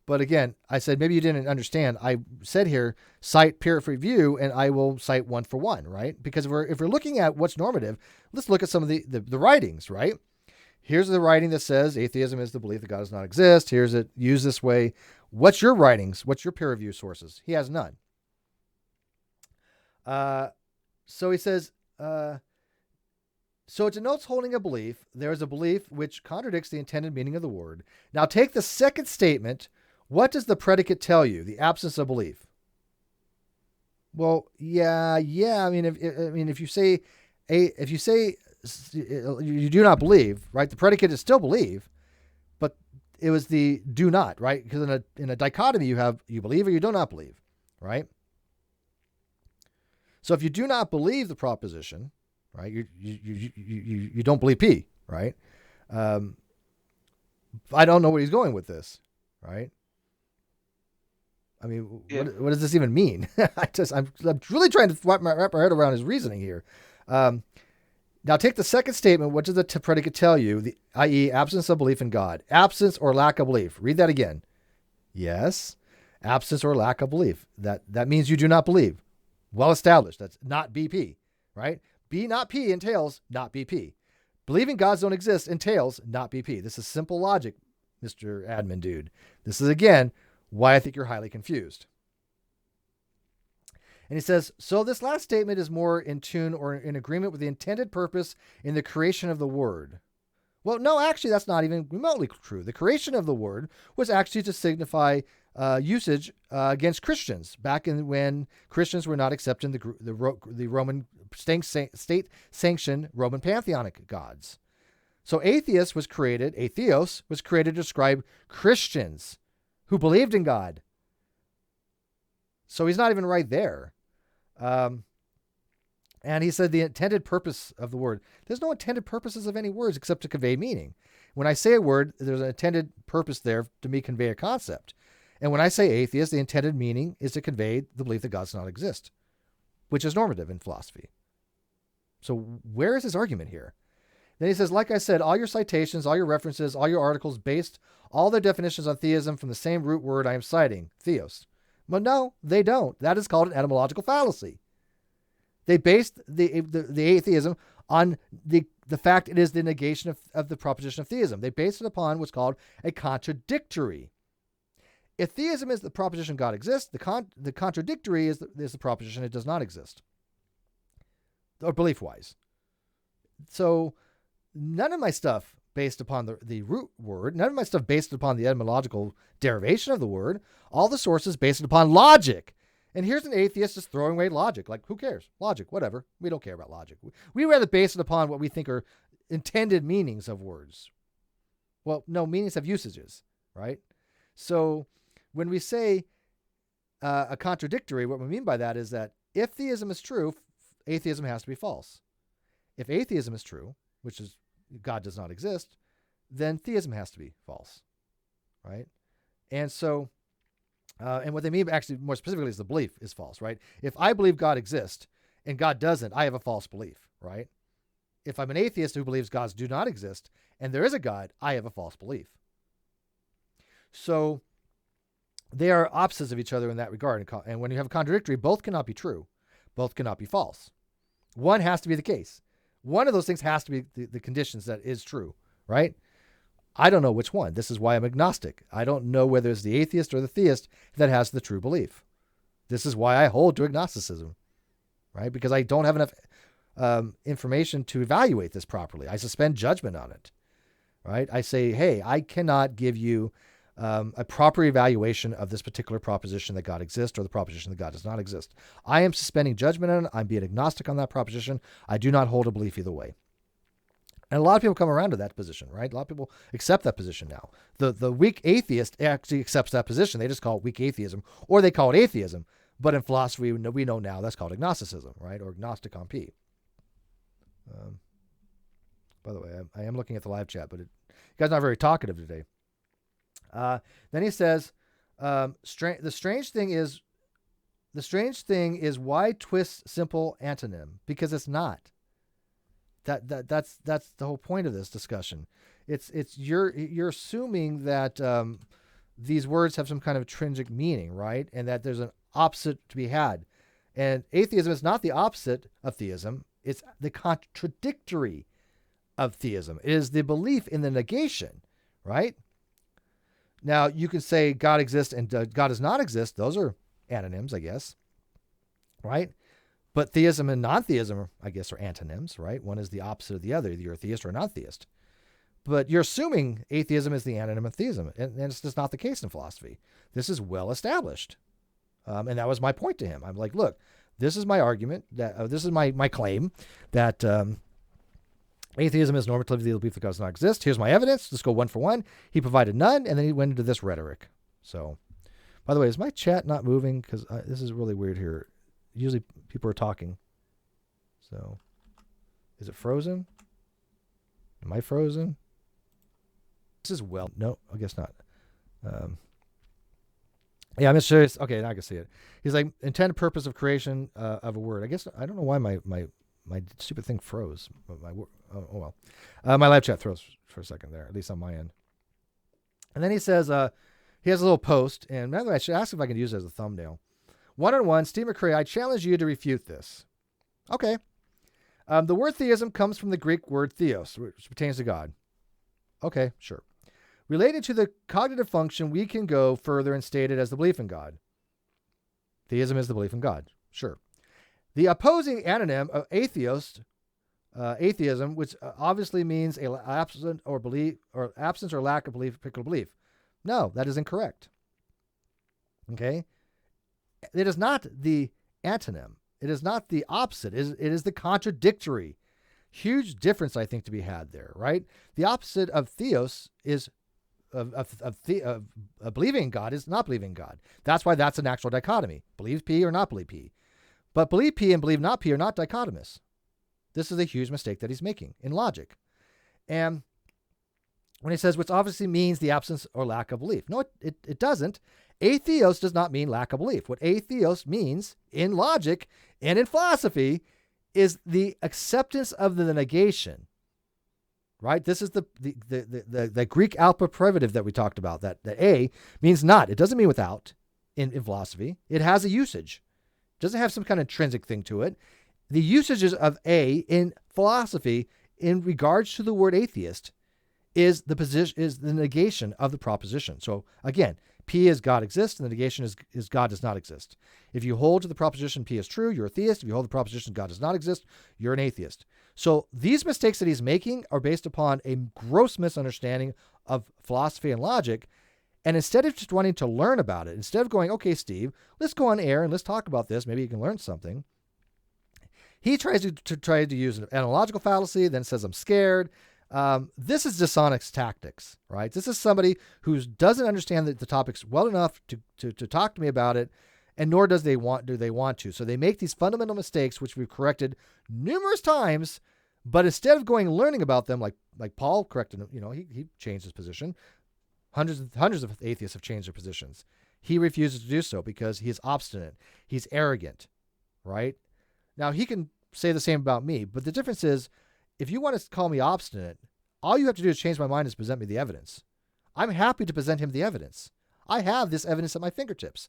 But again, I said, maybe you didn't understand. I said here, cite peer review, and I will cite one for one, right? Because if we're looking at what's normative, let's look at some of the writings, right? Here's the writing that says atheism is the belief that God does not exist. Here's it used this way. What's your writings? What's your peer review sources? He has none. So he says, so it denotes holding a belief. There is a belief which contradicts the intended meaning of the word. Now take the second statement. What does the predicate tell you? The absence of belief. Well, yeah. I mean, if you say you do not believe, right? The predicate is still believe, but it was the do not, right? Because in a dichotomy, you have you believe or you do not believe, right? So if you do not believe the proposition, right? You don't believe P, right? I don't know where he's going with this, right? I mean, yeah. What does this even mean? I'm really trying to wrap my head around his reasoning here. Now take the second statement. What does the predicate tell you? I.e., absence of belief in God. Absence or lack of belief. Read that again. Yes. Absence or lack of belief. That means you do not believe. Well established. That's not BP, right? B not P entails not BP. Believing gods don't exist entails not BP. This is simple logic, Mr. Admin Dude. This is, again, why I think you're highly confused. And he says, so this last statement is more in tune or in agreement with the intended purpose in the creation of the word. Well, no, actually, that's not even remotely true. The creation of the word was actually to signify usage against Christians back when Christians were not accepting the Roman state-sanctioned Roman pantheonic gods. So atheos was created to describe Christians who believed in God. So he's not even right there. And he said the intended purpose of the word. There's no intended purposes of any words except to convey meaning. When I say a word, there's an intended purpose there to me convey a concept. And when I say atheist, the intended meaning is to convey the belief that God does not exist, which is normative in philosophy. So where is his argument here? Then he says, like I said, all your citations, all your references, all your articles based all their definitions on theism from the same root word I am citing, theos. But no, they don't. That is called an etymological fallacy. They based the atheism on the fact it is the negation of the proposition of theism. They based it upon what's called a contradictory. If theism is the proposition God exists, the contradictory is the proposition it does not exist, or belief-wise. So none of my stuff based upon the root word, none of my stuff based upon the etymological derivation of the word, all the sources based upon logic. And here's an atheist just throwing away logic. Like, who cares? Logic, whatever. We don't care about logic. We rather base it upon what we think are intended meanings of words. Well, no, meanings have usages, right? So when we say a contradictory, what we mean by that is that if theism is true, atheism has to be false. If atheism is true, which is God does not exist, then theism has to be false, right? And so, and what they mean actually more specifically is the belief is false, right? If I believe God exists and God doesn't, I have a false belief, right? If I'm an atheist who believes gods do not exist and there is a God, I have a false belief. So they are opposites of each other in that regard. And when you have a contradictory, both cannot be true. Both cannot be false. One has to be the case. One of those things has to be the conditions that is true, right? I don't know which one. This is why I'm agnostic. I don't know whether it's the atheist or the theist that has the true belief. This is why I hold to agnosticism, right? Because I don't have enough information to evaluate this properly. I suspend judgment on it, right? I say, hey, I cannot give you a proper evaluation of this particular proposition that God exists or the proposition that God does not exist. I am suspending judgment on it. I'm being agnostic on that proposition. I do not hold a belief either way. And a lot of people come around to that position, right? A lot of people accept that position now. The weak atheist actually accepts that position. They just call it weak atheism, or they call it atheism. But in philosophy, we know now that's called agnosticism, right? Or agnostic on P. By the way, I am looking at the live chat, but you guys are not very talkative today. Then he says, the strange thing is why twist simple antonym? Because it's not. That's the whole point of this discussion. You're assuming that these words have some kind of intrinsic meaning, right? And that there's an opposite to be had. And atheism is not the opposite of theism. It's the contradictory of theism. It is the belief in the negation, right? Now, you can say God exists and God does not exist. Those are antonyms, I guess, right? But theism and non-theism, I guess, are antonyms, right? One is the opposite of the other. Either you're a theist or a non-theist. But you're assuming atheism is the antonym of theism, and it's just not the case in philosophy. This is well established. And that was my point to him. I'm like, look, this is my argument, that this is my claim that atheism is normatively the belief that God does not exist. Here's my evidence. Let's go one for one. He provided none, and then he went into this rhetoric. So, by the way, is my chat not moving? Because this is really weird here. Usually people are talking. So, is it frozen? Am I frozen? This is no, I guess not. Yeah, I'm just sure. Okay, now I can see it. He's like, intended purpose of creation of a word. I guess, I don't know why my stupid thing froze. Well. My live chat froze for a second there, at least on my end. And then he says, he has a little post, and by the way, I should ask if I can use it as a thumbnail. One-on-one, Steve McCrae, I challenge you to refute this. Okay. The word theism comes from the Greek word theos, which pertains to God. Okay, sure. Related to the cognitive function, we can go further and state it as the belief in God. Theism is the belief in God. Sure. The opposing antonym of atheism, which obviously means absence or lack of belief, particular belief. No, that is incorrect. Okay? It is not the antonym. It is not the opposite. It is the contradictory. Huge difference, I think, to be had there, right? The opposite of theos is of believing in God is not believing in God. That's why that's an actual dichotomy. Believe P or not believe P. But believe P and believe not P are not dichotomous. This is a huge mistake that he's making in logic. And when he says, which obviously means the absence or lack of belief. No, it doesn't. Atheos does not mean lack of belief. What atheos means in logic and in philosophy is the acceptance of the negation. right? This is the Greek alpha privative that we talked about, that a means not. It doesn't mean without in philosophy. It has a usage. It doesn't have some kind of intrinsic thing to it. The usages of a in philosophy in regards to the word atheist is the negation of the proposition. So again, P is God exists, and the negation is God does not exist. If you hold to the proposition P is true, you're a theist. If you hold the proposition God does not exist, you're an atheist. So these mistakes that he's making are based upon a gross misunderstanding of philosophy and logic. And instead of just wanting to learn about it, instead of going, okay, Steve, let's go on air and let's talk about this, maybe you can learn something, he tries to use an analogical fallacy, then says, I'm scared. This is dishonest tactics, right? This is somebody who doesn't understand the topics well enough to talk to me about it, and nor do they want to. So they make these fundamental mistakes, which we've corrected numerous times, but instead of going and learning about them, like Paul corrected him, he changed his position. Hundreds of atheists have changed their positions. He refuses to do so because he is obstinate. He's arrogant, right? Now, he can say the same about me, but the difference is, if you want to call me obstinate, all you have to do is change my mind and present me the evidence. I'm happy to present him the evidence. I have this evidence at my fingertips.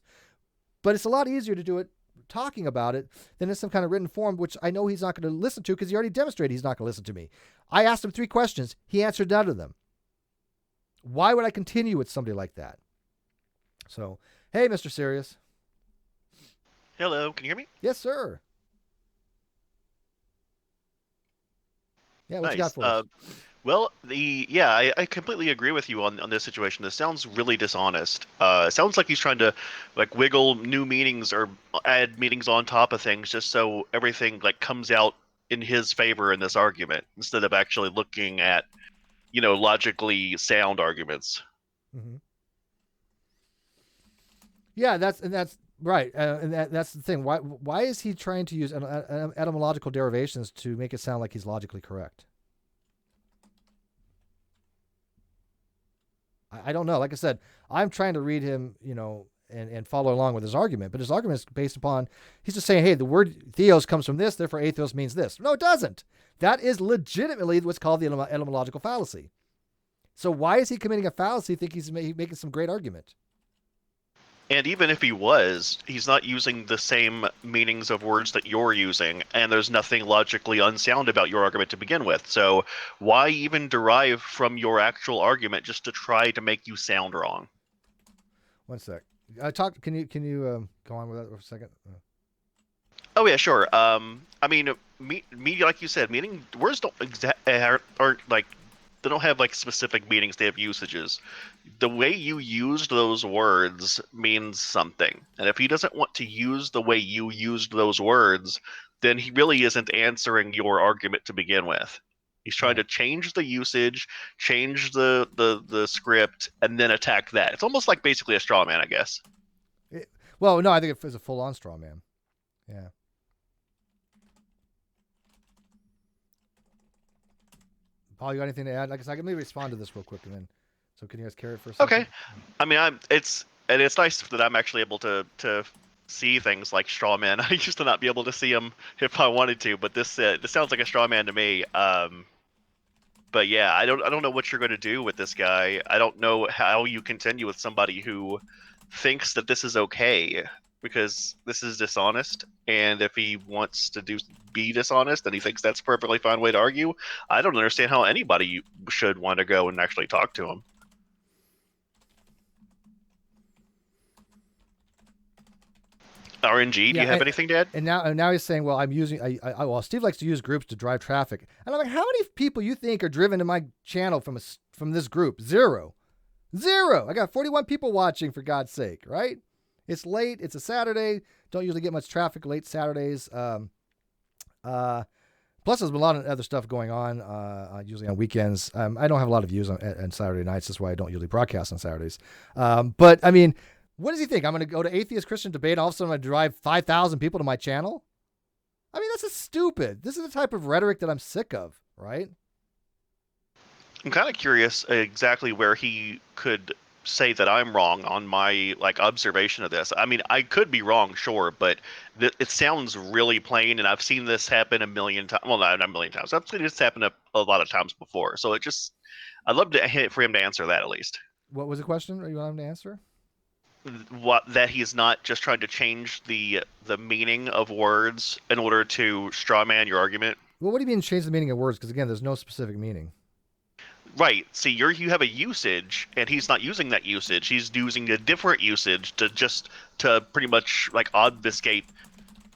But it's a lot easier to do it talking about it than in some kind of written form, which I know he's not going to listen to because he already demonstrated he's not going to listen to me. I asked him 3 questions. He answered none of them. Why would I continue with somebody like that? So, hey, Mr. Sirius. Hello, can you hear me? Yes, sir. Yeah, what Nice. you got for us? Well, I completely agree with you on this situation. This sounds really dishonest. It sounds like he's trying to wiggle new meanings or add meanings on top of things just so everything comes out in his favor in this argument instead of actually looking at logically sound arguments. Mm-hmm. Yeah, that's right, and that's the thing. Why is he trying to use etymological derivations to make it sound like he's logically correct? I don't know. Like I said, I'm trying to read him, and follow along with his argument, but his argument is based upon, he's just saying, hey, the word theos comes from this, therefore atheos means this. No, it doesn't. That is legitimately what's called the etymological fallacy. So why is he committing a fallacy? Think he's making some great argument? And even if he was, he's not using the same meanings of words that you're using, and there's nothing logically unsound about your argument to begin with. So why even derive from your actual argument just to try to make you sound wrong? One sec. Can you go on with that for a second? Oh yeah, sure. I mean, like you said, meaning words aren't they don't have specific meanings. They have usages. The way you used those words means something. And if he doesn't want to use the way you used those words, then he really isn't answering your argument to begin with. He's trying to change the usage, change the script, and then attack that. It's almost like basically a straw man, I guess. Well, no, I think it's a full-on straw man. Yeah. Paul, you got anything to add? Like I said, I can maybe respond to this real quick, and then, so can you guys carry it for a second? Okay. I mean, it's nice that I'm actually able to see things like straw man. I used to not be able to see them if I wanted to, but this sounds like a straw man to me. But yeah, I don't know what you're going to do with this guy. I don't know how you continue with somebody who thinks that this is okay, because this is dishonest, and if he wants to be dishonest and he thinks that's a perfectly fine way to argue, I don't understand how anybody should want to go and actually talk to him. RNG, do you have anything to add? And now he's saying, well, I'm using, well, Steve likes to use groups to drive traffic. And I'm like, how many people you think are driven to my channel from this group? Zero. I got 41 people watching, for God's sake, right? It's late. It's a Saturday. Don't usually get much traffic late Saturdays. Plus, there's a lot of other stuff going on, usually on weekends. I don't have a lot of views on Saturday nights. That's why I don't usually broadcast on Saturdays. But, I mean, what does he think? I'm going to go to Atheist Christian Debate, and all of a sudden I'm going to drive 5,000 people to my channel? I mean, that's just stupid. This is the type of rhetoric that I'm sick of, right? I'm kind of curious exactly where he could say that I'm wrong on my observation of this. I mean, I could be wrong, sure, but it sounds really plain, and I've seen this happen a million times. Well, not a million times. I've seen this happen a lot of times before. So I'd love for him to answer that at least. What was the question? You want him to answer? That he's not just trying to change the meaning of words in order to straw man your argument. Well, what do you mean change the meaning of words? Because again, there's no specific meaning. Right. See, you have a usage, and he's not using that usage. He's using a different usage to pretty much obfuscate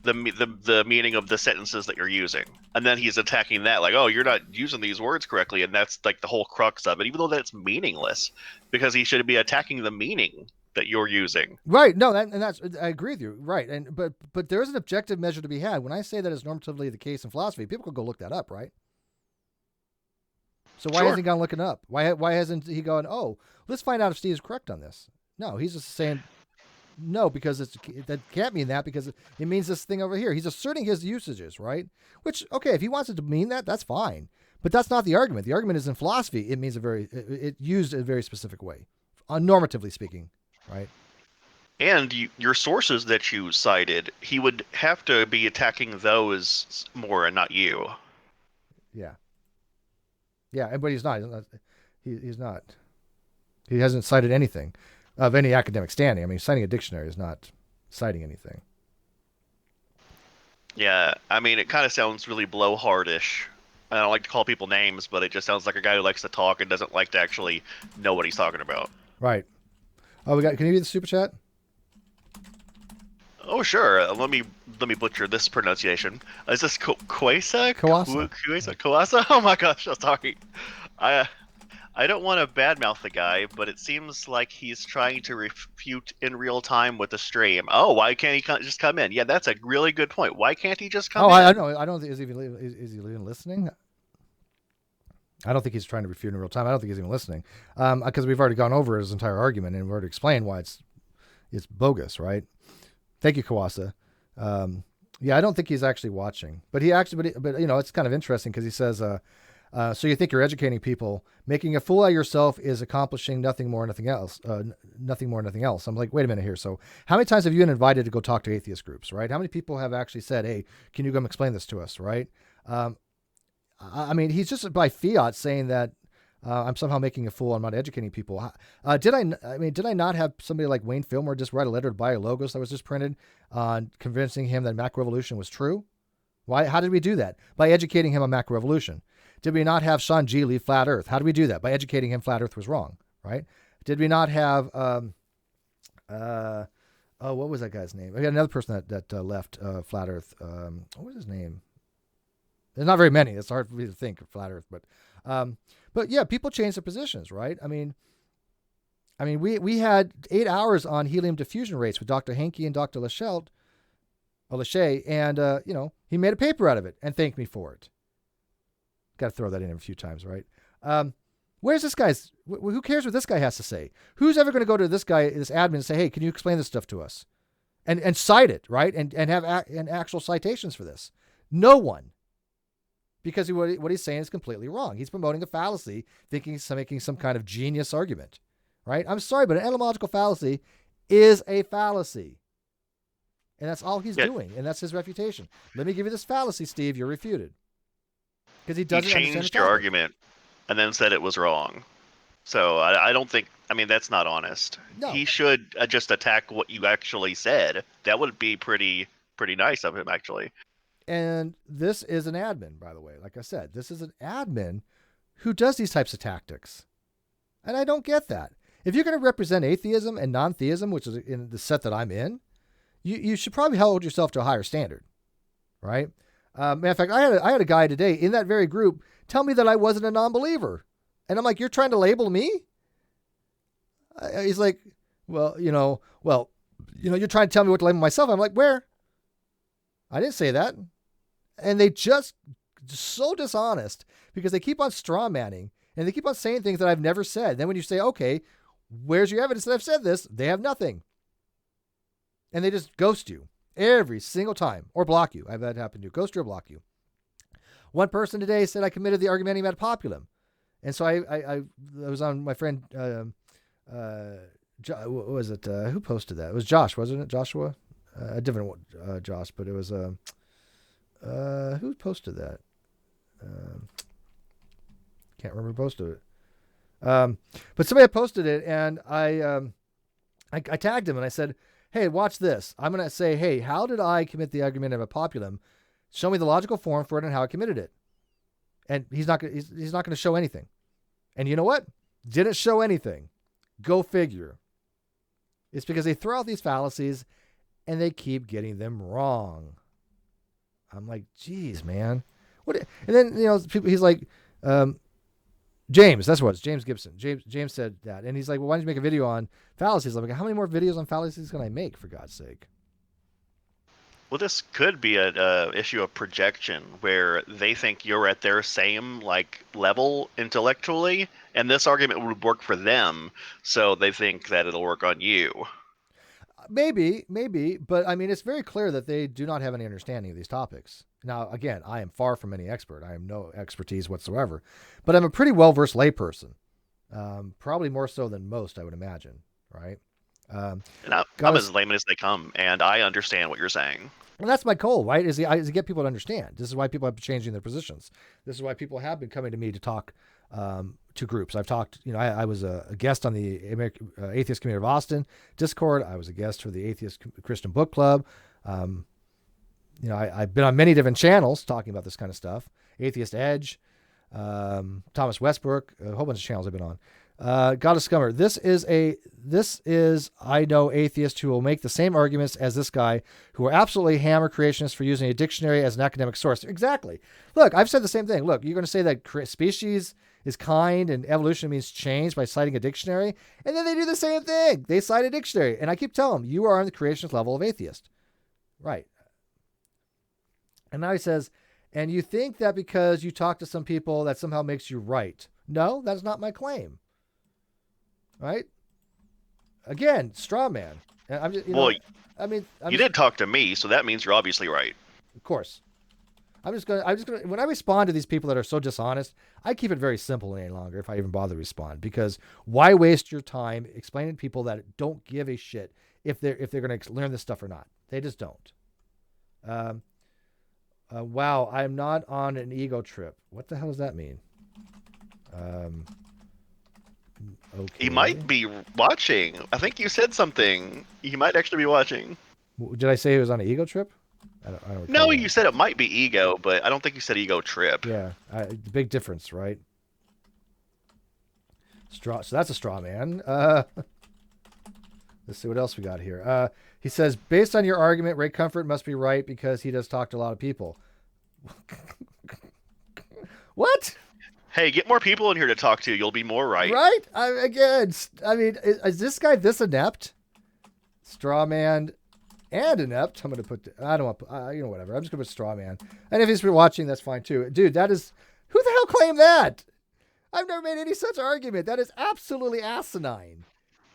the meaning of the sentences that you're using, and then he's attacking that oh, you're not using these words correctly, and that's the whole crux of it. Even though that's meaningless, because he should be attacking the meaning that you're using. Right. No, that's I agree with you. Right. And but there is an objective measure to be had. When I say that is normatively the case in philosophy, people can go look that up, right? So why hasn't he gone looking up? Why hasn't he gone, oh, let's find out if Steve's correct on this? No, he's just saying no, because that can't mean that, because it means this thing over here. He's asserting his usages, right? Which, okay, if he wants it to mean that, that's fine. But that's not the argument. The argument is in philosophy, it means it used a very specific way, normatively speaking. Right. And your sources that you cited, he would have to be attacking those more and not you. Yeah. Yeah, but he's not. He's not. He hasn't cited anything of any academic standing. I mean, citing a dictionary is not citing anything. Yeah, I mean, it kind of sounds really blowhardish. I don't like to call people names, but it just sounds like a guy who likes to talk and doesn't like to actually know what he's talking about. Right. Oh, can you read the super chat? Oh, sure. Let me butcher this pronunciation. Is this Kwasa? Kwasa? Oh my gosh, I'm sorry. I don't want to badmouth the guy, but it seems like he's trying to refute in real time with the stream. Oh, why can't he just come in? Yeah, that's a really good point. Why can't he just come in? I don't think is he even listening? I don't think he's trying to refute in real time. I don't think he's even listening, because we've already gone over his entire argument and we've already explained why it's bogus, right? Thank you, Kawasa. Yeah, I don't think he's actually watching, but it's kind of interesting because he says, so you think you're educating people, making a fool out of yourself is accomplishing nothing more, nothing else. Nothing more, nothing else. I'm like, wait a minute here. So how many times have you been invited to go talk to atheist groups, right? How many people have actually said, hey, can you come explain this to us, right? I mean, he's just by fiat saying that I'm somehow making a fool. I'm not educating people. Did I not have somebody like Wayne Fillmore just write a letter to BioLogos that was just printed on convincing him that macroevolution was true? Why? How did we do that? By educating him on macroevolution. Did we not have Sean G leave flat Earth? How did we do that? By educating him flat Earth was wrong, right? Did we not have what was that guy's name? I got another person that left flat Earth. What was his name? There's not very many. It's hard for me to think of flat Earth, but yeah, people change their positions, right? I mean, we had 8 hours on helium diffusion rates with Dr. Hankey and Dr. Lachey, and he made a paper out of it and thanked me for it. Got to throw that in a few times, right? Where's this guy's? Who cares what this guy has to say? Who's ever going to go to this guy, this admin, and say, "Hey, can you explain this stuff to us?" and cite it, right? And have actual citations for this? No one. Because what he's saying is completely wrong. He's promoting a fallacy, thinking he's making some kind of genius argument, right? I'm sorry, but an etymological fallacy is a fallacy. And that's all he's doing, and that's his refutation. Let me give you this fallacy, Steve. You're refuted. Because he doesn't understand the changed your argument and then said it was wrong. So I don't think, that's not honest. No. He should just attack what you actually said. That would be pretty nice of him, actually. And this is an admin, by the way. Like I said, this is an admin who does these types of tactics. And I don't get that. If you're going to represent atheism and non-theism, which is in the set that I'm in, you should probably hold yourself to a higher standard, right? Matter of fact, I had a guy today in that very group tell me that I wasn't a non-believer. And I'm like, you're trying to label me? He's like, well, you're trying to tell me what to label myself. I'm like, where? I didn't say that. And they just so dishonest because they keep on straw manning and they keep on saying things that I've never said. Then when you say, okay, where's your evidence that I've said this? They have nothing. And they just ghost you every single time or block you. I've had that happen to ghost you or block you. One person today said I committed the argumentum ad populum. And so I was on my friend what was it? Who posted that? It was Josh, wasn't it? Joshua, a different Josh, but it was who posted that? Can't remember who posted it. But somebody had posted it, and I tagged him and I said, "Hey, watch this. I'm gonna say, hey, how did I commit the argument of a populum? Show me the logical form for it and how I committed it." And he's not gonna show anything. And you know what? Didn't show anything. Go figure. It's because they throw out these fallacies and they keep getting them wrong. I'm like, geez, man. What? And then, he's like, James, that's what it was, James Gibson. James said that. And he's like, well, why don't you make a video on fallacies? I'm like, how many more videos on fallacies can I make, for God's sake? Well, this could be an issue of projection where they think you're at their same level intellectually, and this argument would work for them, so they think that it'll work on you. Maybe, but I mean, it's very clear that they do not have any understanding of these topics. Now, again, I am far from any expert. I have no expertise whatsoever, but I'm a pretty well-versed layperson, probably more so than most, I would imagine, right? And I'm as layman as they come, and I understand what you're saying. And that's my goal, right? Is to get people to understand. This is why people have been changing their positions. This is why people have been coming to me to talk to groups. I've talked, I was a guest on the American Atheist Community of Austin Discord. I was a guest for the Atheist Christian Book Club. I've been on many different channels talking about this kind of stuff. Atheist Edge, Thomas Westbrook, a whole bunch of channels I've been on. God of Scummer. This is I know atheists who will make the same arguments as this guy, who are absolutely hammer creationists for using a dictionary as an academic source. Exactly. Look, I've said the same thing. Look, you're going to say that species is kind and evolution means change by citing a dictionary, and then they do the same thing. They cite a dictionary, and I keep telling them, you are on the creationist level of atheist. Right. And now he says, and you think that because you talk to some people that somehow makes you right. No, that's not my claim. Right? Again, straw man. I'm just, you did talk to me, so that means you're obviously right. Of course. I'm just gonna when I respond to these people that are so dishonest, I keep it very simple any longer if I even bother to respond, because why waste your time explaining to people that don't give a shit if they're going to learn this stuff or not? They just don't. Wow, I'm not on an ego trip. What the hell does that mean? Okay. He might be watching. I think you said something. He might actually be watching. Did I say he was on an ego trip? I don't no, you said it might be ego, but I don't think you said ego trip. Yeah, the big difference, right? So that's a straw man. Let's see what else we got here. He says, based on your argument, Ray Comfort must be right because he does talk to a lot of people. What? Hey, get more people in here to talk to. You'll be more right. Right? Is this guy this inept? Straw man and inept. I'm going to put, I don't want, whatever. I'm just going to put straw man. And if he's watching, that's fine too. Dude, who the hell claimed that? I've never made any such argument. That is absolutely asinine.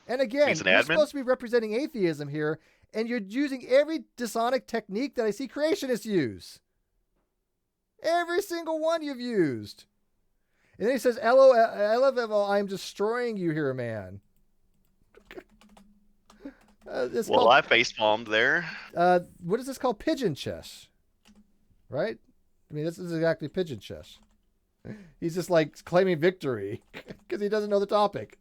And again, you're supposed to be representing atheism here, and you're using every dishonest technique that I see creationists use. Every single one you've used. And then he says, LFO, I'm destroying you here, man. I face-palmed there. What is this called? Pigeon chess. Right? I mean, this is exactly pigeon chess. He's just like claiming victory because he doesn't know the topic.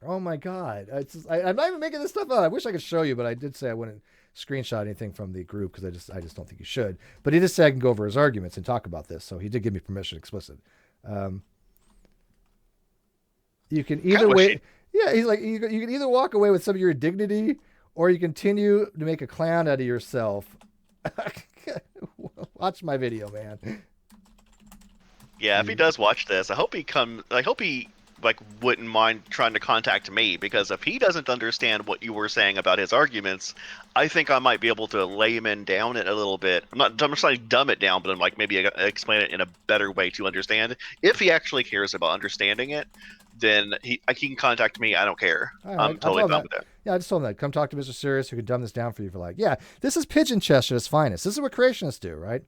Oh my God. I'm not even making this stuff up. I wish I could show you, but I did say I wouldn't screenshot anything from the group because I just don't think you should. But he just said I can go over his arguments and talk about this. So he did give me permission explicit. You can either way. Yeah, he's like, you can either walk away with some of your dignity or you continue to make a clown out of yourself. Watch my video, man. Yeah, if he does watch this, I hope he wouldn't mind trying to contact me, because if he doesn't understand what you were saying about his arguments, I think I might be able to layman down it a little bit. I'm just trying to dumb it down, but I'm like, maybe explain it in a better way to understand. If he actually cares about understanding it, then he can contact me. I don't care. Right, I'm totally fine with that. Yeah, I just told him that. Come talk to Mr. Sirius who can dumb this down for you for this is pigeon chess at its finest. This is what creationists do, right?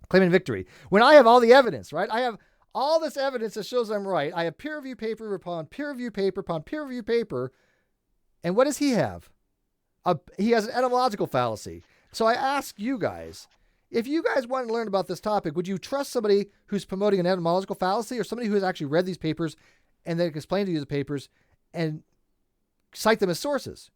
Claiming victory. When I have all the evidence, right? I have all this evidence that shows I'm right. I have peer review paper upon peer review paper upon peer review paper. And what does he have? He has an etymological fallacy. So I ask you guys, if you guys want to learn about this topic, would you trust somebody who's promoting an etymological fallacy or somebody who has actually read these papers and then explain to you the papers and cite them as sources?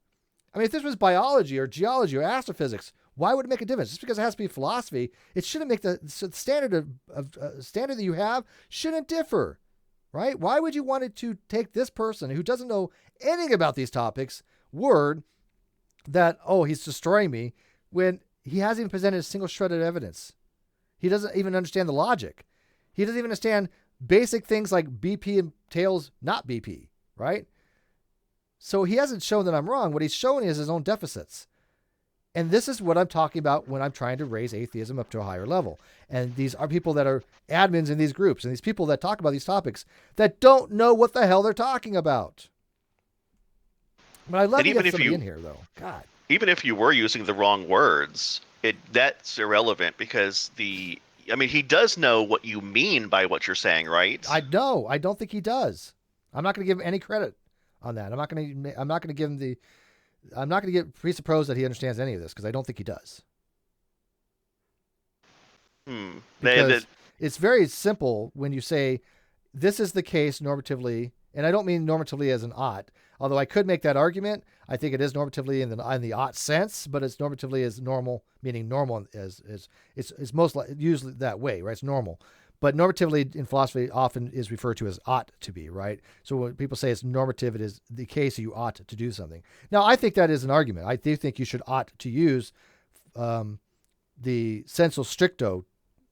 I mean, if this was biology or geology or astrophysics, why would it make a difference? Just because it has to be philosophy, it shouldn't make the standard standard that you have shouldn't differ, right? Why would you want to take this person who doesn't know anything about these topics word that, oh, he's destroying me, when he hasn't even presented a single shred of evidence? He doesn't even understand the logic. He doesn't even understand basic things like BP entails not BP, right? So he hasn't shown that I'm wrong. What he's showing is his own deficits. And this is what I'm talking about when I'm trying to raise atheism up to a higher level. And these are people that are admins in these groups and these people that talk about these topics that don't know what the hell they're talking about. But I'd love to get somebody in here, though. God. Even if you were using the wrong words, that's irrelevant because he does know what you mean by what you're saying, right? I know. I don't think he does. I'm not going to give him any credit on that. I'm not going to give him I'm not going to presuppose that he understands any of this because I don't think he does. Because it's very simple when you say this is the case normatively, and I don't mean normatively as an ought, although I could make that argument. I think it is normatively in the ought sense, but it's normatively as normal, meaning normal as it's most usually that way, right? It's normal. But normatively in philosophy often is referred to as ought to be, right? So when people say it's normative, it is the case you ought to do something. Now, I think that is an argument. I do think you should ought to use the sensu stricto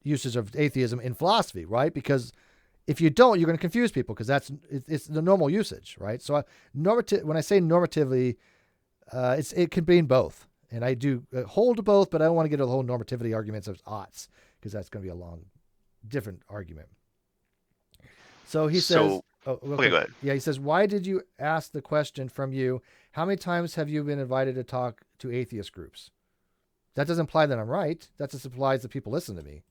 usage of atheism in philosophy, right? Because if you don't, you're going to confuse people because it's the normal usage, right? So when I say normatively, it can mean both. And I do hold to both, but I don't want to get into the whole normativity arguments of oughts because that's going to be a long different argument. So he says, okay, go ahead. Yeah, he says, why did you ask the question from you? How many times have you been invited to talk to atheist groups? That doesn't imply that I'm right. That just implies that people listen to me.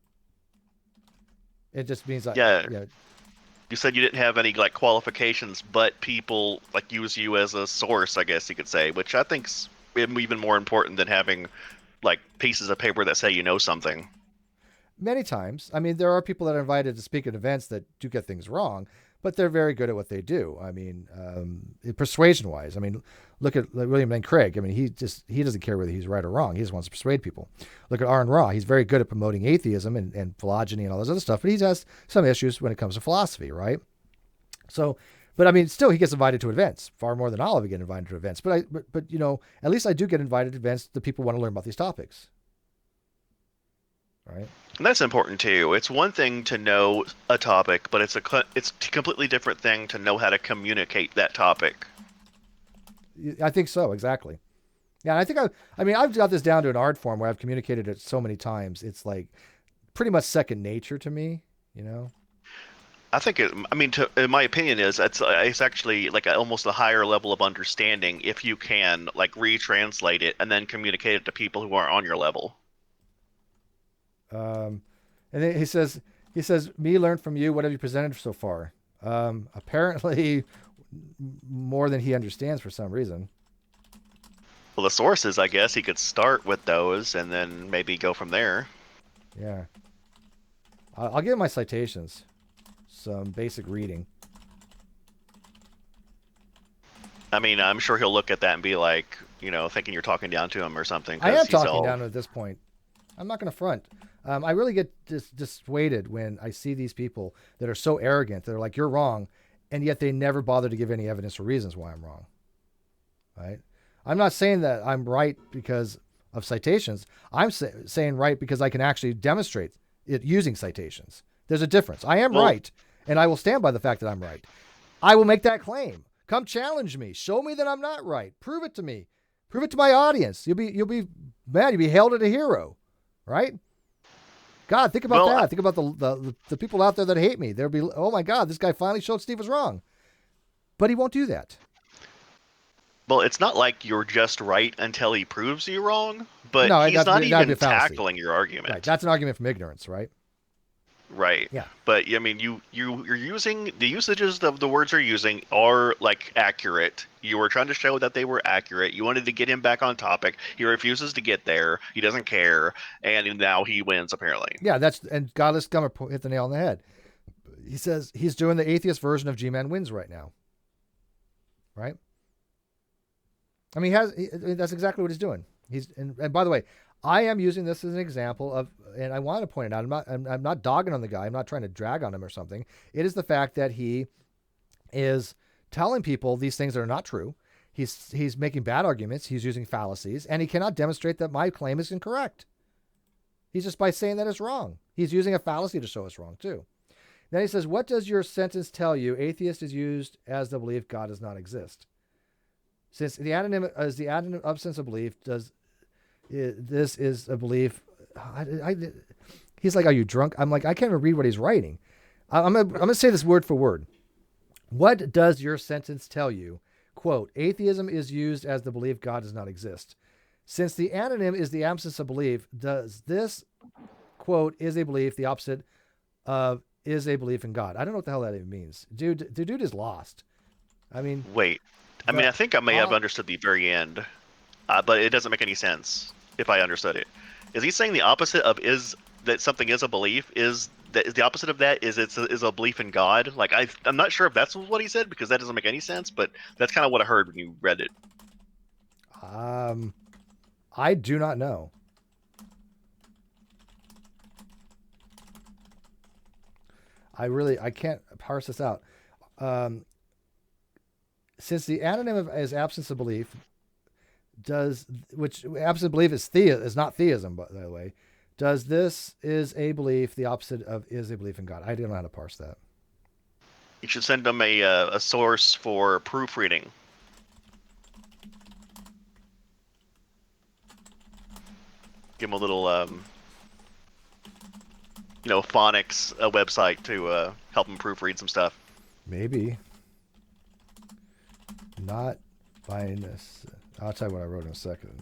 It just means you said you didn't have any qualifications, but people use you as a source, I guess you could say, which I think's even more important than having pieces of paper that say you know something. Many times. I mean, there are people that are invited to speak at events that do get things wrong, but they're very good at what they do. I mean, persuasion-wise, I mean, look at William Lane Craig. I mean, he doesn't care whether he's right or wrong. He just wants to persuade people. Look at Aaron Ra. He's very good at promoting atheism and phylogeny and all this other stuff, but he has some issues when it comes to philosophy, right? So, but I mean, still, he gets invited to events far more than I'll ever get invited to events. But at least I do get invited to events that people want to learn about these topics. Right. And that's important too. It's one thing to know a topic, but it's a completely different thing to know how to communicate that topic. I think so, exactly. Yeah, I think I've got this down to an art form where I've communicated it so many times. It's pretty much second nature to me, you know. I think in my opinion, it's actually almost a higher level of understanding if you can retranslate it and then communicate it to people who aren't on your level. And then he says, me learn from you. What have you presented so far? Apparently more than he understands for some reason. Well, the sources, I guess he could start with those and then maybe go from there. Yeah. I'll give him my citations. Some basic reading. I mean, I'm sure he'll look at that and be thinking you're talking down to him or something. I am talking down to him at this point. I'm not going to front. I really get dissuaded when I see these people that are so arrogant. They're like, you're wrong. And yet they never bother to give any evidence or reasons why I'm wrong. Right? I'm not saying that I'm right because of citations. I'm saying right because I can actually demonstrate it using citations. There's a difference. I am right. And I will stand by the fact that I'm right. I will make that claim. Come challenge me. Show me that I'm not right. Prove it to me. Prove it to my audience. You'll be mad. You'll be hailed as a hero. Right? God, think about that. Think about the people out there that hate me. They'll be, oh my God, this guy finally showed Steve was wrong. But he won't do that. Well, it's not like you're just right until he proves you wrong, but no, he's not even tackling your argument. Right. That's an argument from ignorance, right? Right. Yeah. But I mean, you're using the usages of the words you're using are like accurate. You were trying to show that they were accurate. You wanted to get him back on topic. He refuses to get there. He doesn't care, and now he wins apparently. Yeah, and Godless Gummer hit the nail on the head. He says he's doing the atheist version of G-Man Wins right now. Right? I mean, that's exactly what he's doing. And by the way, I am using this as an example of, and I want to point it out. I'm not dogging on the guy. I'm not trying to drag on him or something. It is the fact that he is telling people these things that are not true. He's making bad arguments. He's using fallacies, and he cannot demonstrate that my claim is incorrect. He's just by saying that it's wrong. He's using a fallacy to show us wrong too. Then he says, "What does your sentence tell you? Atheist is used as the belief God does not exist. Since the anonym is the anonym absence of belief, this is a belief." He's like, "Are you drunk?" I'm like, I can't even read what he's writing. I'm gonna say this word for word. What does your sentence tell you? Quote, atheism is used as the belief God does not exist. Since the anonym is the absence of belief, does this, quote, is a belief the opposite of is a belief in God? I don't know what the hell that even means. Dude, the dude is lost. I mean... Wait. I mean, I think I may have understood the very end, but it doesn't make any sense if I understood it. Is he saying the opposite of is that something is a belief? Is the opposite of that is is a belief in God? Like I'm not sure if that's what he said because that doesn't make any sense. But that's kind of what I heard when you read it. I do not know. I can't parse this out. Since the anonym is absence of belief, which absence of belief is not theism, by the way. Does this is a belief the opposite of is a belief in God? I don't know how to parse that. You should send them a source for proofreading. Give them a little phonics website to help them proofread some stuff. Maybe. Not by this. I'll tell you what I wrote in a second.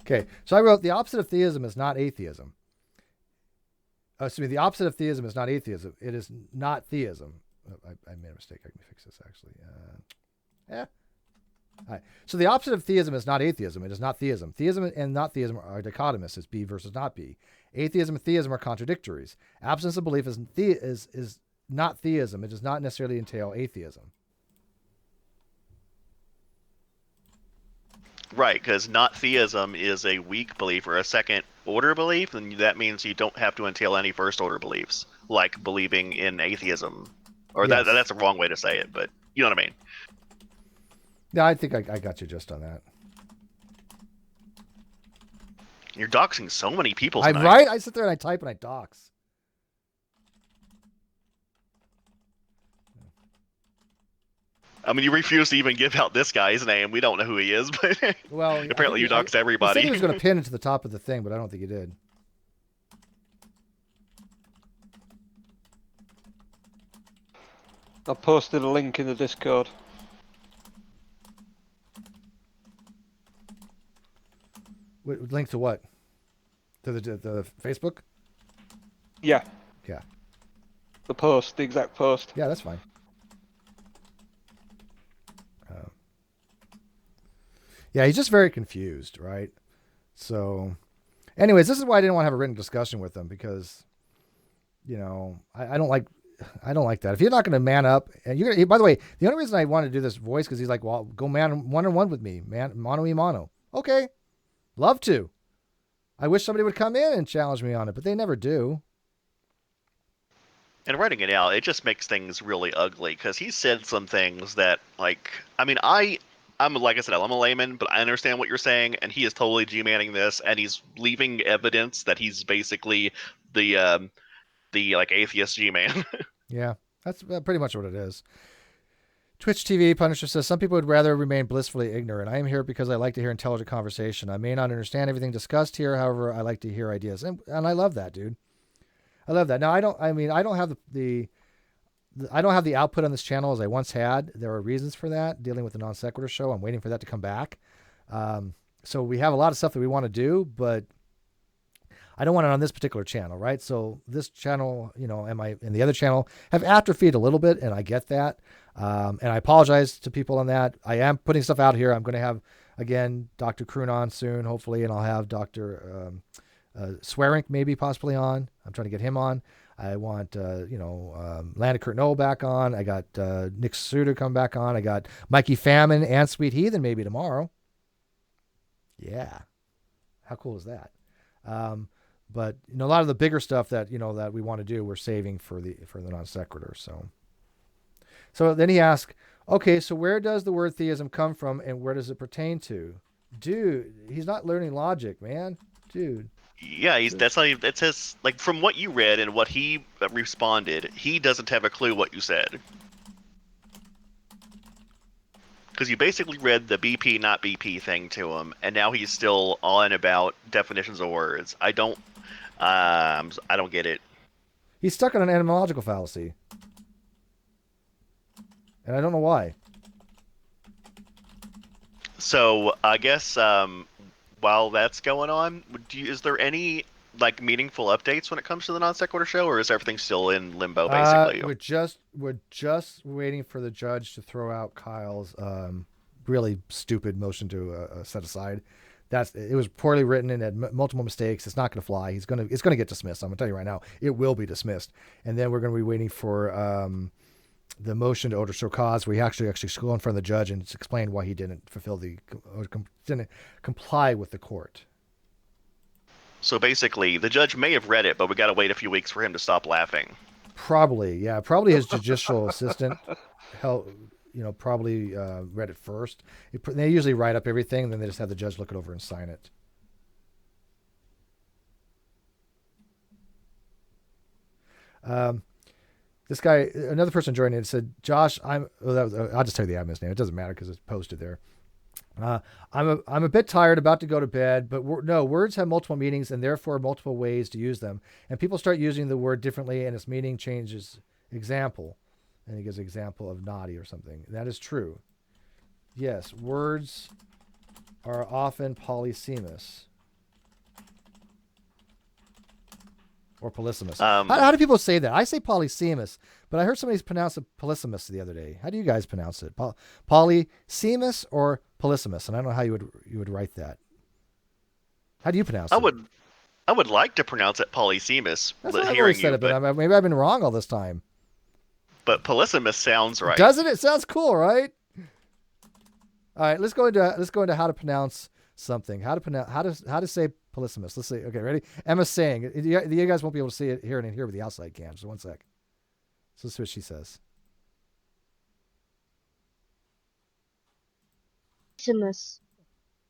Okay, so I wrote the opposite of theism is not atheism. The opposite of theism is not atheism. It is not theism. I made a mistake. I can fix this actually. All right. So the opposite of theism is not atheism. It is not theism. Theism and not theism are dichotomous. It's be versus not be. Atheism and theism are contradictories. Absence of belief is not theism. It does not necessarily entail atheism. Right, because not theism is a weak belief or a second order belief, and that means you don't have to entail any first order beliefs, like believing in atheism. Or yes. that's the wrong way to say it, but you know what I mean. Yeah, I think I got you just on that. You're doxing so many people I'm tonight. right. I sit there and I type and I dox. I mean, you refuse to even give out this guy's name. We don't know who he is, but well, apparently you doxed He everybody. said he was going to pin it to the top of the thing, but I don't think he did. I posted a link in the Discord. Link to what? To the Facebook? Yeah. Yeah. The exact post. Yeah, that's fine. Yeah, he's just very confused, right? So, anyways, this is why I didn't want to have a written discussion with him because, I don't like that. If you're not going to man up, and you're gonna, by the way, the only reason I wanted to do this voice because he's like, well, go man one-on-one with me, man, mano y mano. Okay, love to. I wish somebody would come in and challenge me on it, but they never do. And writing it out, it just makes things really ugly because he said some things that, I'm like I said, I'm a layman, but I understand what you're saying, and he is totally G-manning this, and he's leaving evidence that he's basically the atheist G-man. Yeah, that's pretty much what it is. Twitch TV Punisher says, some people would rather remain blissfully ignorant. I am here because I like to hear intelligent conversation. I may not understand everything discussed here. However, I like to hear ideas. And I love that, dude. I love that. Now, I don't have I don't have the output on this channel as I once had. There are reasons for that, dealing with the Non Sequitur show. I'm waiting for that to come back. So we have a lot of stuff that we want to do, but I don't want it on this particular channel, right? So this channel, and the other channel have atrophied a little bit, and I get that. And I apologize to people on that. I am putting stuff out here. I'm going to have, again, Dr. Kroon on soon, hopefully, and I'll have Dr. Swearink maybe possibly on. I'm trying to get him on. I want, Landa Kurt back on. I got Nick Suter come back on. I got Mikey Famine and Sweet Heathen maybe tomorrow. Yeah. How cool is that? But a lot of the bigger stuff that, that we want to do, we're saving for the non sequitur. So then he asked, okay, so where does the word theism come from and where does it pertain to? Dude, he's not learning logic, man. Dude. Yeah, that's how it says, like, from what you read and what he responded, he doesn't have a clue what you said. Because you basically read the BP, not BP thing to him, and now he's still on about definitions of words. I don't get it. He's stuck on an etymological fallacy. And I don't know why. So, I guess, while that's going on, is there any meaningful updates when it comes to the non sequitur show, or is everything still in limbo basically? We're just waiting for the judge to throw out Kyle's really stupid motion to set aside. It was poorly written and had multiple mistakes. It's not going to fly. It's going to get dismissed. I'm going to tell you right now, it will be dismissed. And then we're going to be waiting for the motion to order show cause. We actually go in front of the judge and explain why he didn't didn't comply with the court. So basically, the judge may have read it, but we got to wait a few weeks for him to stop laughing. Probably, yeah. Probably his judicial assistant probably read it first. They usually write up everything, and then they just have the judge look it over and sign it. This guy, another person joined in, said, Josh, I'll just tell you the admin's name. It doesn't matter because it's posted there. I'm a bit tired, about to go to bed, but words have multiple meanings and therefore multiple ways to use them. And people start using the word differently and its meaning changes. Example. And he gives an example of naughty or something. That is true. Yes, words are often polysemous. Or polysemous. How do people say that? I say polysemous, but I heard somebody pronounce it polysemous the other day. How do you guys pronounce it? Polysemous or polysemous? And I don't know how you would write that. How do you pronounce it? I would like to pronounce it polysemous. That's what I've always said it, but maybe I've been wrong all this time. But polysemous sounds right. Doesn't it? Sounds cool, right? All right, let's go into how to pronounce something. How to say polysemous. Let's see. Okay, ready? Emma's saying it. You guys won't be able to see it here and here with the outside cam. So one sec. So let's see what she says. Polysemous.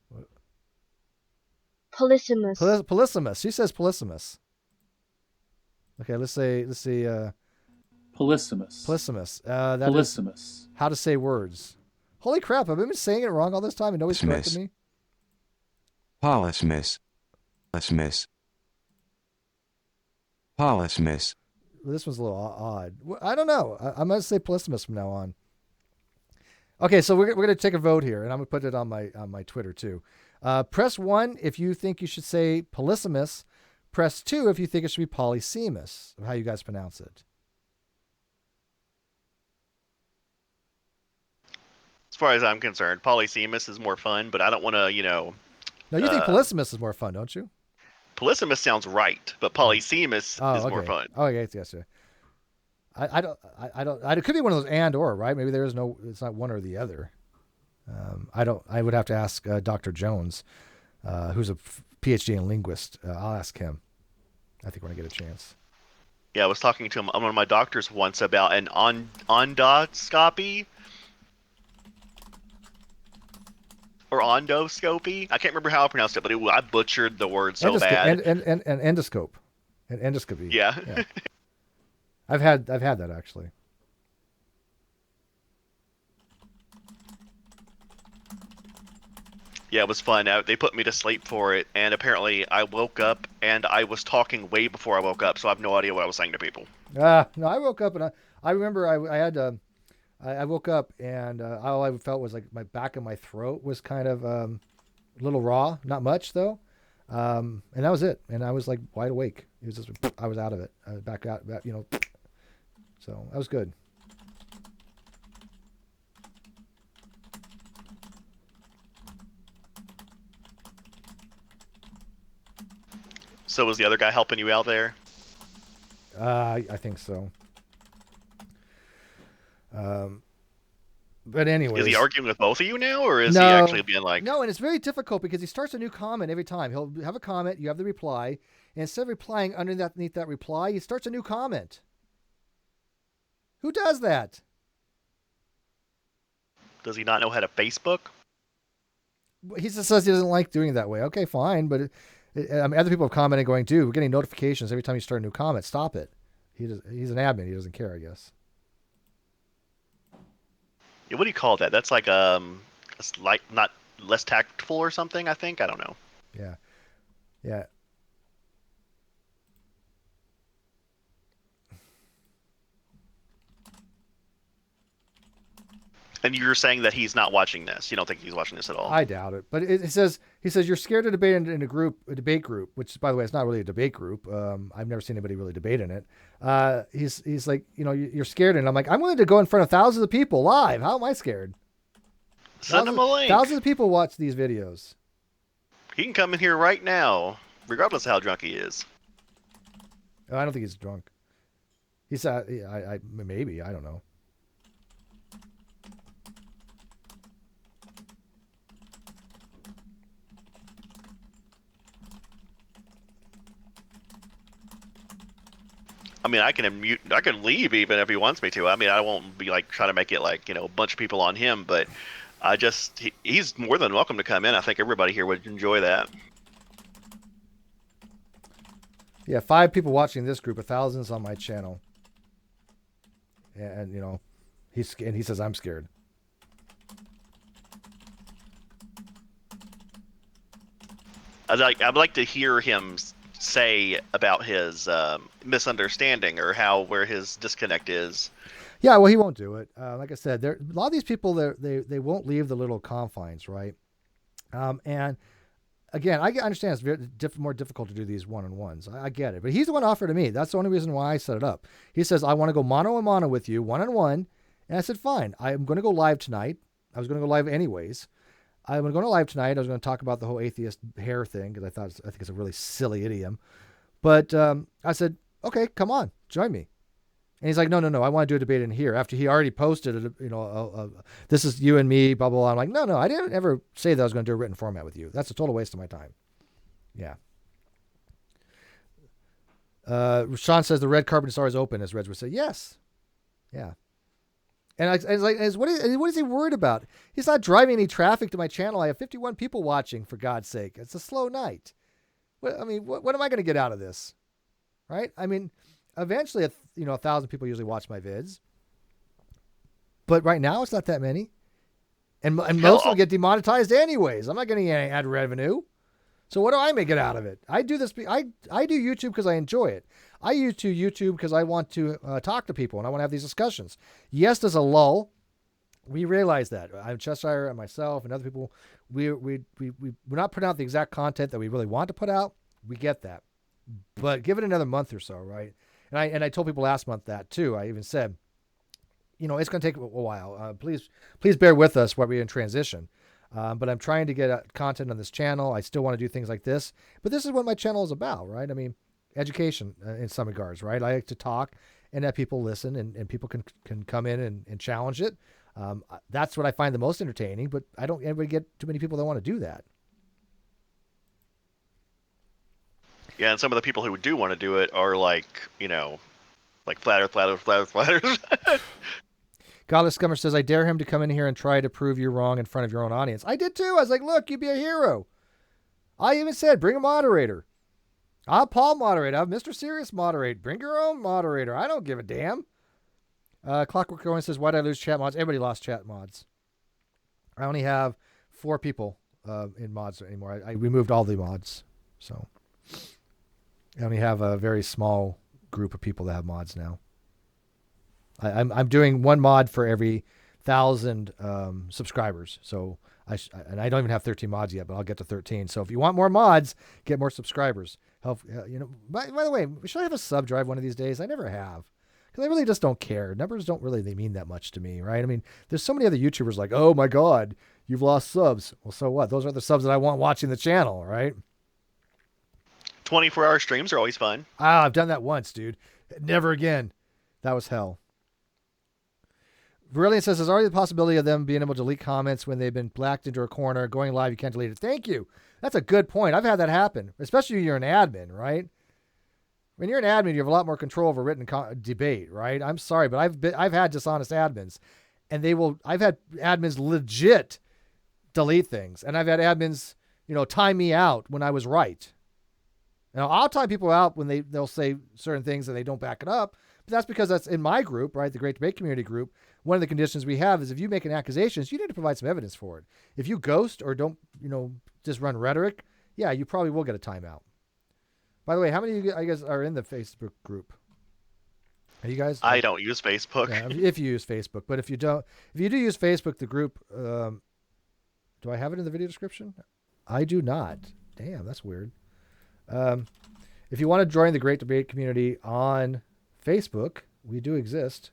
What? Polysemous. Polysemous. She says polysemous. Okay, let's see. Polysemous. Polysemous. Polysemous. Is how to say words. Holy crap! I've been saying it wrong all this time, and nobody's corrected me. Polysemous. Polysemous. This one's a little odd. I don't know. I'm going to say polysemous from now on. Okay, so we're going to take a vote here, and I'm going to put it on my Twitter too. Press 1 if you think you should say polysemous. Press 2 if you think it should be polysemous, how you guys pronounce it. As far as I'm concerned, polysemous is more fun, but I don't want to, No, you think polysemous is more fun, don't you? Polysemous sounds right, but polysemous is more fun. Oh, yes. I don't. It could be one of those and or, right? Maybe there is no. It's not one or the other. I don't. I would have to ask Dr. Jones, who's a PhD in linguist. I'll ask him. I think when I get a chance. Yeah, I was talking to him one of my doctors once about an endoscopy. Or endoscopy. I can't remember how I pronounced it, but I butchered the word so bad. And endoscope. An endoscopy. Yeah. I've had that actually. Yeah, it was fun. They put me to sleep for it, and apparently I woke up, and I was talking way before I woke up, so I have no idea what I was saying to people. No, I woke up, and I remember I had I woke up, and all I felt was like my back of my throat was kind of a little raw. Not much, though. And that was it. And I was like wide awake. It was just, I was out of it. I was back out, so that was good. So was the other guy helping you out there? I think so. But anyway, Is he arguing with both of you now, or is No. he actually being like? No, and it's very difficult because he starts a new comment every time. He'll have a comment, you have the reply, and instead of replying underneath that reply, he starts a new comment. Who does that? Does he not know how to Facebook? He just says he doesn't like doing it that way. Okay, fine, but I mean, other people have commented going, dude, we're getting notifications every time you start a new comment. Stop it. He's an admin. He doesn't care, I guess. Yeah, what do you call that? That's like it's like not less tactful or something. I think, I don't know. Yeah. Yeah. And you're saying that he's not watching this. You don't think he's watching this at all? I doubt it. But he says you're scared to debate in a debate group, which, by the way, it's not really a debate group. I've never seen anybody really debate in it. He's like, you're scared, and I'm like, I'm willing to go in front of thousands of people live. How am I scared? Send him a link. Thousands of people watch these videos. He can come in here right now, regardless of how drunk he is. Oh, I don't think he's drunk. He said, maybe, I don't know. I mean, I can mute. I can leave even if he wants me to. I mean, I won't be like trying to make it like a bunch of people on him, but he's more than welcome to come in. I think everybody here would enjoy that. Yeah, 5 people watching this group, 1,000 on my channel, and he says I'm scared. I'd like to hear him say about his misunderstanding or where his disconnect is. Yeah, well, he won't do it. Like I said, a lot of these people, they won't leave the little confines, right? And again, I understand it's very more difficult to do these one-on-ones. I get it, but he's the one who offered to me. That's the only reason why I set it up. He says, I want to go mano-a-mano with you, one-on-one. And I said, fine. I'm going to go live tonight. I was going to go live anyways. I'm going to go live tonight. I was going to talk about the whole atheist hair thing because I think it's a really silly idiom. But I said, okay, come on, join me. And he's like, no, I want to do a debate in here. After he already posted, this is you and me, blah, blah, blah. I'm like, no, I didn't ever say that I was going to do a written format with you. That's a total waste of my time. Yeah. Sean says the red carpet is always open, as Reg would say. Yes. Yeah. And I was like, what is he worried about? He's not driving any traffic to my channel. I have 51 people watching, for God's sake. It's a slow night. What am I going to get out of this? Right? I mean, eventually, 1,000 people usually watch my vids. But right now, it's not that many. And most will get demonetized anyways. I'm not getting any ad revenue. So what do I make it out of it? I do this. I do YouTube because I enjoy it. I use YouTube because I want to talk to people and I want to have these discussions. Yes, there's a lull. We realize that. I'm Cheshire and myself and other people. We're not putting out the exact content that we really want to put out. We get that, but give it another month or so, right? And I told people last month that too. I even said, it's going to take a while. Please bear with us while we're in transition. But I'm trying to get content on this channel. I still want to do things like this, but this is what my channel is about, right? I mean, education in some regards, right? I like to talk and have people listen and people can come in and challenge it. That's what I find the most entertaining, but I don't ever get too many people that want to do that. Yeah, and some of the people who do want to do it are like flatter. Godless Scummer says, I dare him to come in here and try to prove you wrong in front of your own audience. I did too. I was like, look, you'd be a hero. I even said, bring a moderator. I'll Paul moderate. I'll Mr. Serious moderate. Bring your own moderator. I don't give a damn. Clockwork Owen says, why did I lose chat mods? Everybody lost chat mods. I only have 4 people in mods anymore. I removed all the mods. So I only have a very small group of people that have mods now. I'm doing 1 mod for every 1,000 subscribers. So And I don't even have 13 mods yet, but I'll get to 13. So if you want more mods, get more subscribers. Help, by the way, should I have a sub drive one of these days? I never have. Because I really just don't care. Numbers don't really mean that much to me, right? I mean, there's so many other YouTubers like, oh my God, you've lost subs. Well, so what? Those are the subs that I want watching the channel, right? 24-hour streams are always fun. I've done that once, dude. Never again. That was hell. Brilliant says there's already the possibility of them being able to delete comments when they've been blacked into a corner. Going live, you can't delete it. Thank you. That's a good point. I've had that happen, especially when you're an admin, right? When you're an admin, you have a lot more control over written debate, right? I'm sorry, but I've had dishonest admins, and I've had admins legit delete things, and I've had admins, time me out when I was right. Now I'll time people out when they'll say certain things and they don't back it up, but that's because that's in my group, right? The Great Debate Community group. One of the conditions we have is if you make an accusation, you need to provide some evidence for it. If you ghost or don't, just run rhetoric, yeah, you probably will get a timeout. By the way, how many of you guys are in the Facebook group? Are you guys? I don't use Facebook. Yeah, if you use Facebook, but if you do use Facebook, the group, do I have it in the video description? I do not. Damn, that's weird. If you want to join the Great Debate Community on Facebook, we do exist.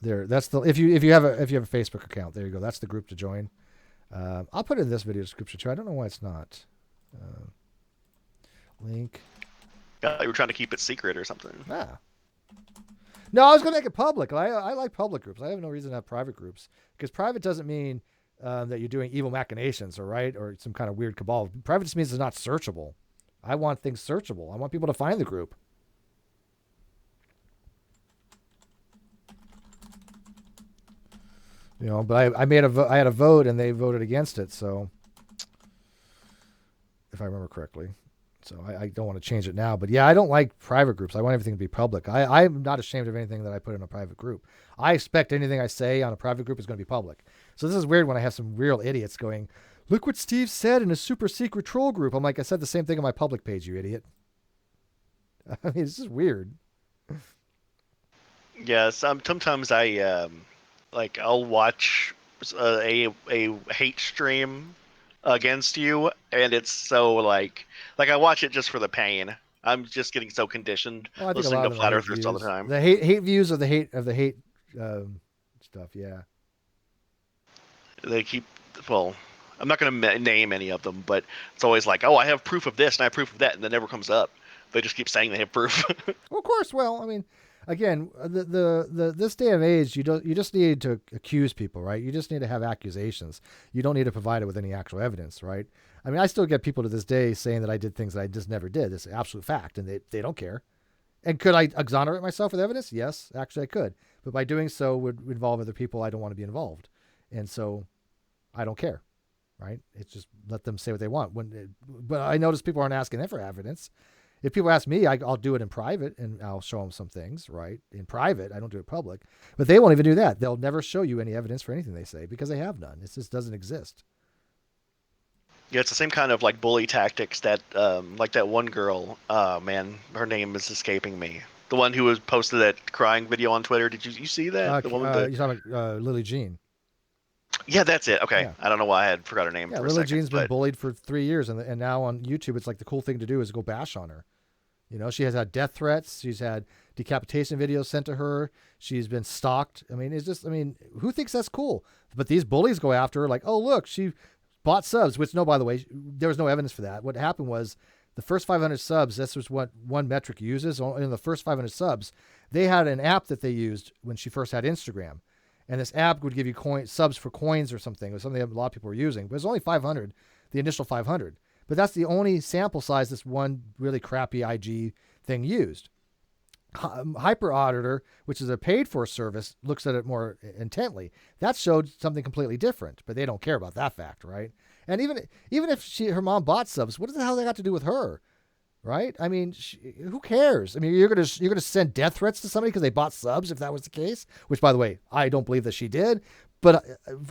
If you have a Facebook account, there you go. That's the group to join. I'll put it in this video description too. I don't know why it's not. Link. Yeah, you were trying to keep it secret or something. No, I was going to make it public. I like public groups. I have no reason to have private groups because private doesn't mean that you're doing evil machinations, or some kind of weird cabal. Private just means it's not searchable. I want things searchable. I want people to find the group. But I had a vote and they voted against it. So if I remember correctly, so I don't want to change it now, but yeah, I don't like private groups. I want everything to be public. I'm not ashamed of anything that I put in a private group. I expect anything I say on a private group is going to be public. So this is weird when I have some real idiots going, look what Steve said in a super secret troll group. I'm like, I said the same thing on my public page, you idiot. I mean, it's just weird. Yeah, sometimes I'll watch a hate stream against you, and it's so like I watch it just for the pain. I'm just getting so conditioned listening to flat earthers all the time. The hate views of the hate stuff. Yeah. They keep I'm not going to name any of them, but it's always like, oh, I have proof of this and I have proof of that, and that never comes up. They just keep saying they have proof. Well, of course. Well, I mean, again, this day and age, you just need to accuse people, right? You just need to have accusations. You don't need to provide it with any actual evidence, right? I mean, I still get people to this day saying that I did things that I just never did. It's an absolute fact, and they don't care. And could I exonerate myself with evidence? Yes, actually I could. But by doing so would involve other people I don't want to be involved. And so I don't care, right? It's just let them say what they want. But I notice people aren't asking them for evidence. If people ask me, I'll do it in private and I'll show them some things, right? In private, I don't do it public. But they won't even do that. They'll never show you any evidence for anything they say because they have none. It just doesn't exist. Yeah, it's the same kind of like bully tactics that like that one girl, man, her name is escaping me. The one who was posted that crying video on Twitter. Did you see that? The woman you're talking about Lily Jean. Yeah, that's it. Okay. Yeah. I don't know why I had forgot her name for a Lily second. Jean's been bullied for 3 years, and now on YouTube, it's like the cool thing to do is go bash on her. She has had death threats. She's had decapitation videos sent to her. She's been stalked. I mean, who thinks that's cool? But these bullies go after her like, oh, look, she bought subs, which, no, by the way, there was no evidence for that. What happened was the first 500 subs, this was what one metric uses. In the first 500 subs, they had an app that they used when she first had Instagram. And this app would give you subs for coins or something. It was something that a lot of people were using. But it was only 500, the initial 500. But that's the only sample size this one really crappy IG thing used. Hyper Auditor, which is a paid-for service, looks at it more intently. That showed something completely different, but they don't care about that fact, right? And even if her mom bought subs, what the hell they got to do with her, right? I mean, who cares? I mean, you're gonna send death threats to somebody because they bought subs, if that was the case. Which, by the way, I don't believe that she did. But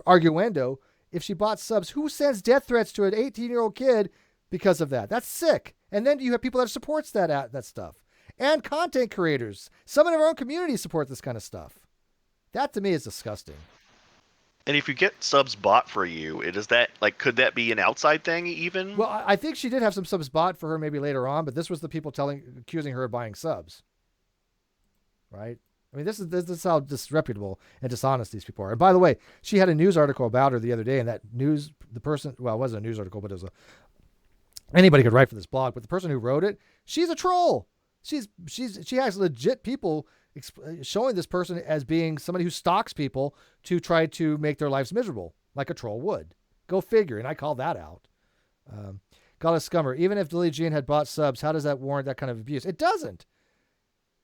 arguendo, if she bought subs, who sends death threats to an 18-year-old kid because of that? That's sick. And then you have people that supports that stuff. And content creators. Some in our own community support this kind of stuff. That to me is disgusting. And if you get subs bought for you, is that like could that be an outside thing even? Well, I think she did have some subs bought for her maybe later on, but this was the people accusing her of buying subs. Right? I mean, this is how disreputable and dishonest these people are. And by the way, she had a news article about her the other day, and that news, the person, well, it wasn't a news article, but it was anybody could write for this blog, but the person who wrote it, she's a troll. She has legit people showing this person as being somebody who stalks people to try to make their lives miserable, like a troll would. Go figure. And I call that out. Goddess Scummer, even if Lily Jean had bought subs, how does that warrant that kind of abuse? It doesn't.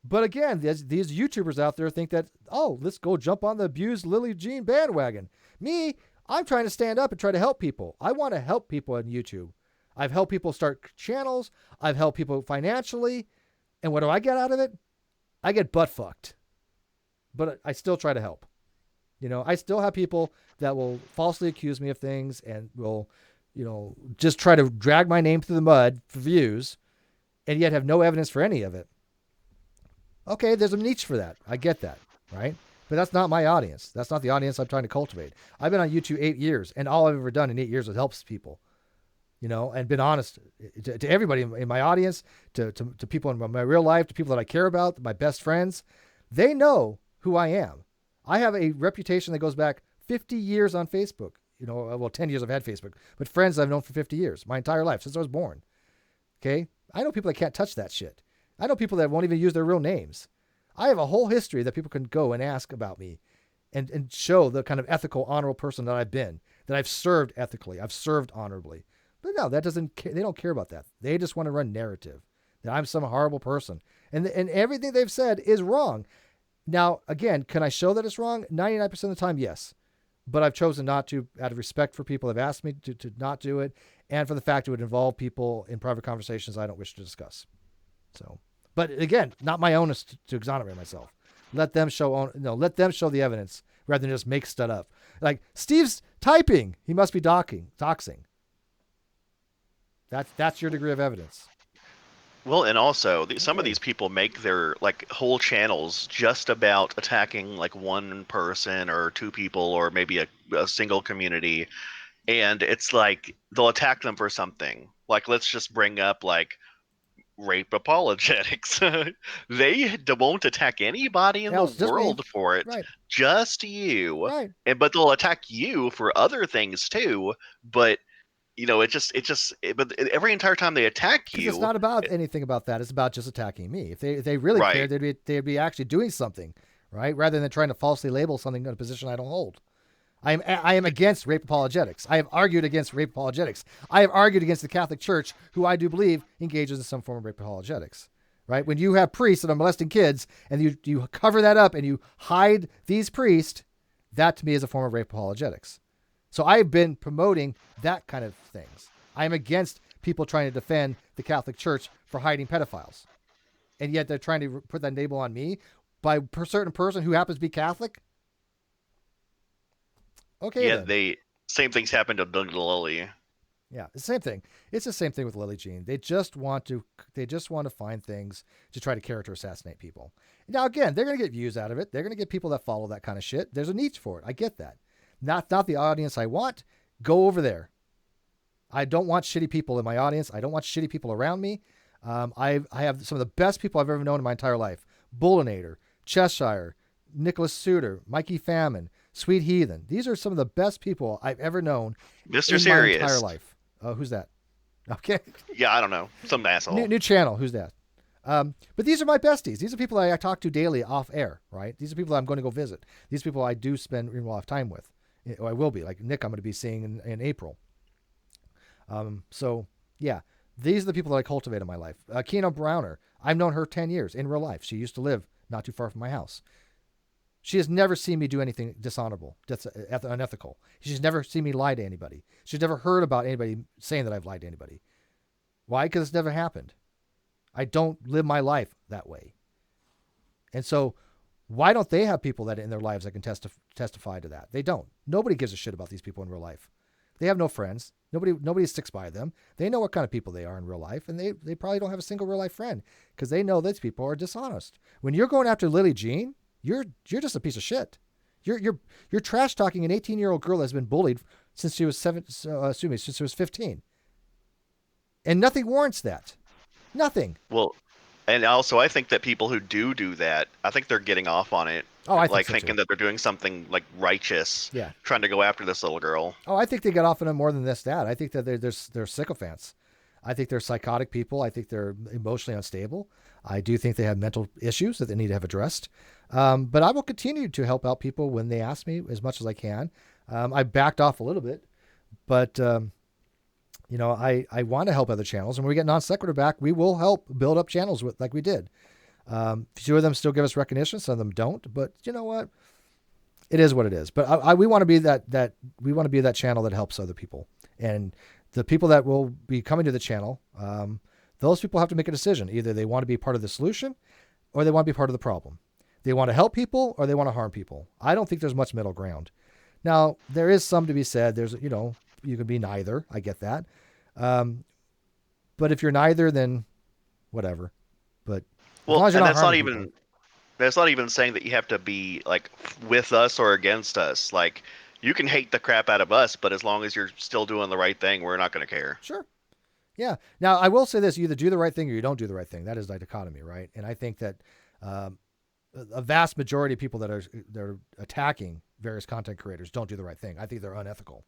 But again, these YouTubers out there think that, oh, let's go jump on the abused Lily Jean bandwagon. Me, I'm trying to stand up and try to help people. I want to help people on YouTube. I've helped people start channels. I've helped people financially. And what do I get out of it? I get butt fucked. But I still try to help. You know, I still have people that will falsely accuse me of things and will, you know, just try to drag my name through the mud for views and yet have no evidence for any of it. Okay, there's a niche for that. I get that, right? But that's not my audience. That's not the audience I'm trying to cultivate. I've been on YouTube 8 years, and all I've ever done in 8 years is help people, you know, and been honest to everybody in my audience, to people in my real life, to people that I care about, my best friends. They know who I am. I have a reputation that goes back 50 years on Facebook. You know, well, 10 years I've had Facebook, but friends I've known for 50 years, my entire life, since I was born. Okay? I know people that can't touch that shit. I know people that won't even use their real names. I have a whole history that people can go and ask about me and show the kind of ethical, honorable person that I've been, that I've served ethically, I've served honorably. But no, that doesn't. They don't care about that. They just want to run narrative that I'm some horrible person, and everything they've said is wrong. Now, again, can I show that it's wrong? 99% of the time, yes. But I've chosen not to, out of respect for people that have asked me to not do it, and for the fact it would involve people in private conversations I don't wish to discuss. So, but again, not my onus to exonerate myself. Let them show the evidence rather than just make stuff up. Like, Steve's typing. He must be doxing. That's your degree of evidence. Well, and also some of these people make their like whole channels just about attacking like one person or two people or maybe a single community, and it's like they'll attack them for something. Like, let's just bring up like rape apologetics. They won't attack anybody in the world for it, right. Just you. Right. But they'll attack you for other things too. But you know, but every entire time they attack you, it's not about anything about that. It's about just attacking me. If they really right. cared, they'd be actually doing something, right? Rather than trying to falsely label something in a position I don't hold. I am against rape apologetics. I have argued against rape apologetics. I have argued against the Catholic Church, who I do believe engages in some form of rape apologetics, right? When you have priests that are molesting kids and you cover that up and you hide these priests, that to me is a form of rape apologetics. So I've been promoting that kind of things. I am against people trying to defend the Catholic Church for hiding pedophiles. And yet they're trying to put that label on me by a certain person who happens to be Catholic. Okay. Yeah, then. Same things happened to Doug Lily. Yeah, the same thing. It's the same thing with Lily Jean. They just want to find things to try to character assassinate people. Now, again, they're going to get views out of it. They're going to get people that follow that kind of shit. There's a niche for it. I get that. Not the audience I want. Go over there. I don't want shitty people in my audience. I don't want shitty people around me. I have some of the best people I've ever known in my entire life. Bullinator, Cheshire, Nicholas Suter, Mikey Famine, Sweet Heathen. These are some of the best people I've ever known Mr. in Serious. my entire life. Who's that? Okay. Yeah, I don't know. Some asshole. New channel. Who's that? But these are my besties. These are people I talk to daily off air, right? These are people I'm going to go visit. These people I do spend a lot of time with. Or I will be. Like Nick, I'm going to be seeing in April. So, yeah. These are the people that I cultivate in my life. Keno Browner. I've known her 10 years in real life. She used to live not too far from my house. She has never seen me do anything dishonorable, unethical. She's never seen me lie to anybody. She's never heard about anybody saying that I've lied to anybody. Why? Because it's never happened. I don't live my life that way. And so why don't they have people that in their lives that can testify to that? They don't. Nobody gives a shit about these people in real life. They have no friends. Nobody sticks by them. They know what kind of people they are in real life, and they probably don't have a single real life friend because they know these people are dishonest. When you're going after Lily Jean, you're just a piece of shit. You're trash talking an 18-year-old girl that's been bullied since she was since she was 15, and nothing warrants that. Nothing. Well, and also I think that people who do that, I think they're getting off on it. Oh, I think Like so thinking too. that they're doing something like righteous, Yeah. trying to go after this little girl. Oh, I think they get off on it more than that. I think that they're sycophants. I think they're psychotic people. I think they're emotionally unstable. I do think they have mental issues that they need to have addressed. But I will continue to help out people when they ask me as much as I can. I backed off a little bit, but I want to help other channels. And when we get Non Sequitur back, we will help build up channels like we did. A few of them still give us recognition. Some of them don't. But you know what? It is what it is. But we want to be that channel that helps other people. And the people that will be coming to the channel, those people have to make a decision. Either they want to be part of the solution or they want to be part of the problem. They want to help people or they want to harm people. I don't think there's much middle ground. Now, there is some to be said. There's, you can be neither. I get that. But if you're neither, then whatever. But well, and that's not even saying that you have to be like with us or against us. Like you can hate the crap out of us, but as long as you're still doing the right thing, we're not going to care. Sure. Yeah. Now, I will say this: you either do the right thing or you don't do the right thing. That is the dichotomy, right? And I think that a vast majority of people that are attacking various content creators don't do the right thing. I think they're unethical.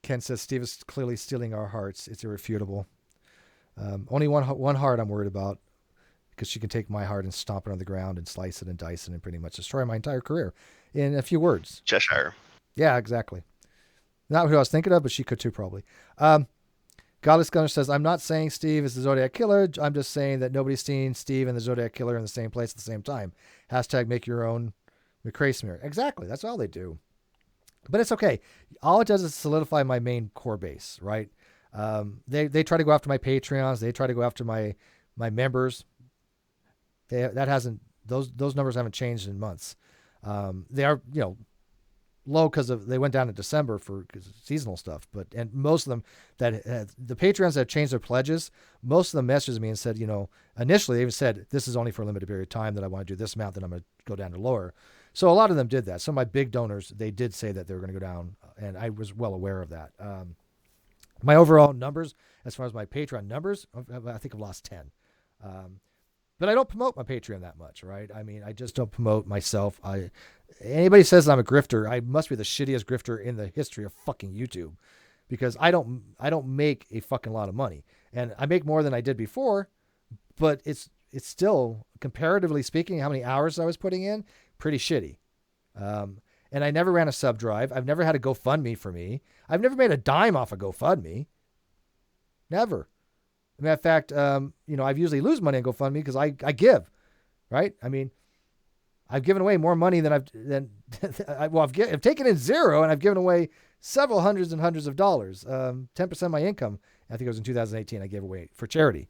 Ken says Steve is clearly stealing our hearts. It's irrefutable. Only one heart I'm worried about, because she can take my heart and stomp it on the ground and slice it and dice it and pretty much destroy my entire career in a few words. Cheshire. Yeah, exactly. Not who I was thinking of, but she could too, probably. Godless Gunner says, I'm not saying Steve is the Zodiac Killer. I'm just saying that nobody's seen Steve and the Zodiac Killer in the same place at the same time. # make your own McCrae smear. Exactly. That's all they do. But it's okay. All it does is solidify my main core base, right? They try to go after my Patreons. They try to go after my members. Those numbers haven't changed in months. They are, low because they went down in December for seasonal stuff. And most of them the Patreons that have changed their pledges, most of them messaged me and said, initially they even said, this is only for a limited period of time that I want to do this amount, then I'm going to go down to lower. So a lot of them did that. Some of my big donors, they did say that they were going to go down, and I was well aware of that. My overall numbers, as far as my Patreon numbers, I think I've lost 10. But I don't promote my Patreon that much, right? I mean, I just don't promote myself. Anybody says I'm a grifter, I must be the shittiest grifter in the history of fucking YouTube, because I don't make a fucking lot of money, and I make more than I did before, but it's still, comparatively speaking, how many hours I was putting in, pretty shitty. And I never ran a sub drive. I've never had a GoFundMe for me. I've never made a dime off of GoFundMe. Never. As a matter of fact, I usually lose money on GoFundMe because I give, right? I mean, I've given away more money than I've taken in zero, and I've given away several hundreds and hundreds of dollars. 10% of my income, I think it was in 2018, I gave away for charity.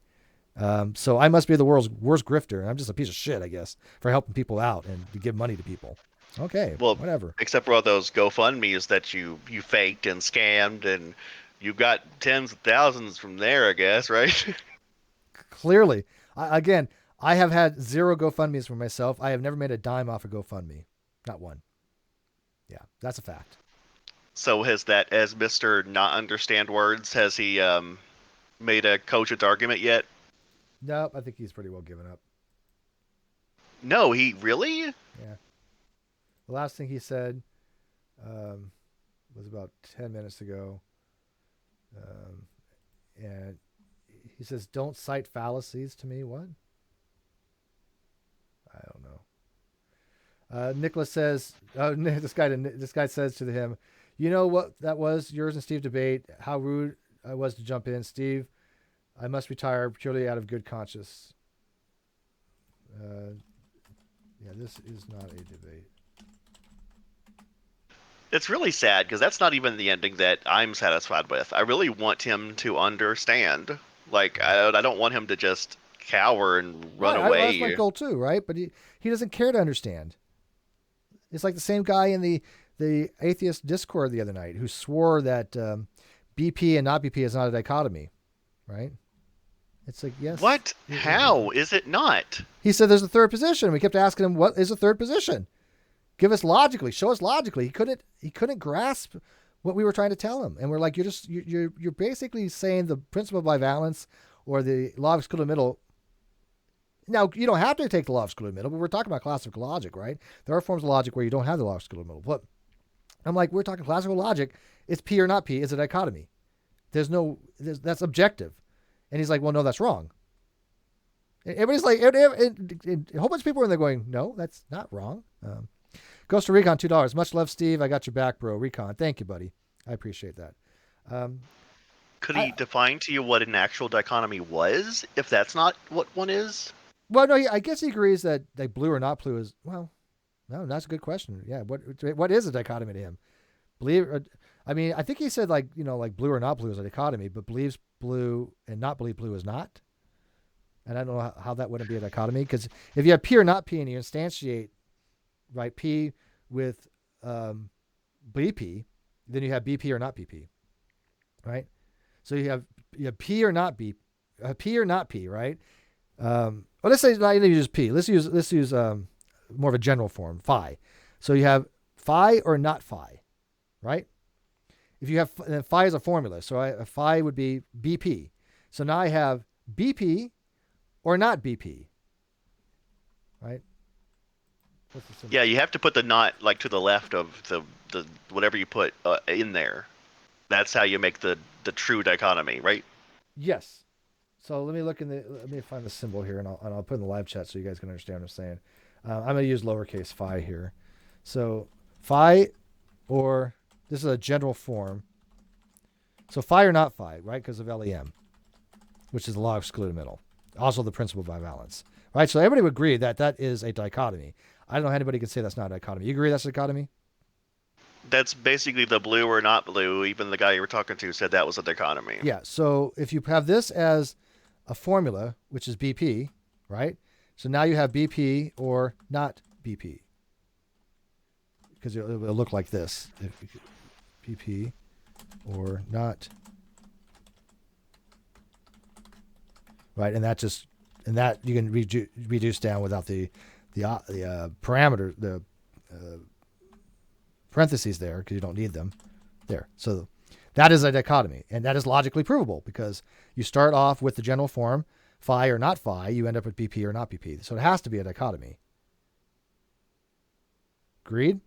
So I must be the world's worst grifter, and I'm just a piece of shit, I guess, for helping people out and to give money to people. Okay, well, whatever. Except for all those GoFundMes that you faked and scammed, and you got tens of thousands from there, I guess, right? Clearly. I have had zero GoFundMes for myself. I have never made a dime off of GoFundMe. Not one. Yeah, that's a fact. So as Mr. Not Understand Words, has he made a cogent argument yet? No, I think he's pretty well given up. No, he really? Yeah. The last thing he said was about 10 minutes ago. And he says, don't cite fallacies to me. What? I don't know. Nicholas says, this guy says to him, you know what that was? Yours and Steve debate. How rude I was to jump in. Steve, I must retire purely out of good conscience. Yeah, this is not a debate. It's really sad because that's not even the ending that I'm satisfied with. I really want him to understand. Like, I don't want him to just cower and run away. That's my goal too, right? But he doesn't care to understand. It's like the same guy in the Atheist Discord the other night who swore that BP and not BP is not a dichotomy, right? It's like, yes. What? How is it not? He said there's a third position. We kept asking him, what is a third position? Give us logically. Show us logically. He couldn't grasp what we were trying to tell him. And we're like, you're basically saying the principle of bivalence or the law of excluded middle. Now, you don't have to take the law of excluded middle, but we're talking about classical logic, right? There are forms of logic where you don't have the law of excluded middle. But I'm like, we're talking classical logic. It's P or not P. It's a dichotomy. That's objective. And he's like, well, no, that's wrong. Everybody's like, a whole bunch of people are in there going, no, that's not wrong. Goes to Recon, $2. Much love, Steve. I got your back, bro. Recon. Thank you, buddy. I appreciate that. Could he define to you what an actual dichotomy was, if that's not what one is? Well, no, I guess he agrees that like blue or not blue is, well, no, that's a good question. Yeah. What is a dichotomy to him? I think he said like blue or not blue is a dichotomy, but believes blue and not believe blue is not. And I don't know how that wouldn't be a dichotomy, because if you have P or not P and you instantiate, right, P with BP, then you have BP or not BP, right? So you have P or not B, P or not P, right? Well, let's say not even use P. Let's use more of a general form, phi. So you have phi or not phi, right? If you have, then phi is a formula. So phi would be BP. So now I have BP or not BP, right? Yeah, you have to put the not like to the left of the whatever you put in there. That's how you make the true dichotomy, right? Yes. So let me find the symbol here, and I'll put in the live chat so you guys can understand what I'm saying. I'm going to use lowercase phi here. So phi, or this is a general form. So phi or not phi, right? Because of LEM, which is the law of excluded middle. Also the principle of bivalence, right? So everybody would agree that that is a dichotomy. I don't know how anybody can say that's not a dichotomy. You agree that's a dichotomy? That's basically the blue or not blue. Even the guy you were talking to said that was a dichotomy. Yeah. So if you have this as a formula, which is BP, right? So now you have BP or not BP, because it will look like this: BP or not, right? And that you can reduce down without the parameter, the parentheses there, because you don't need them there. So that is a dichotomy, and that is logically provable, because you start off with the general form, phi or not phi, you end up with BP or not BP. So it has to be a dichotomy. Agreed?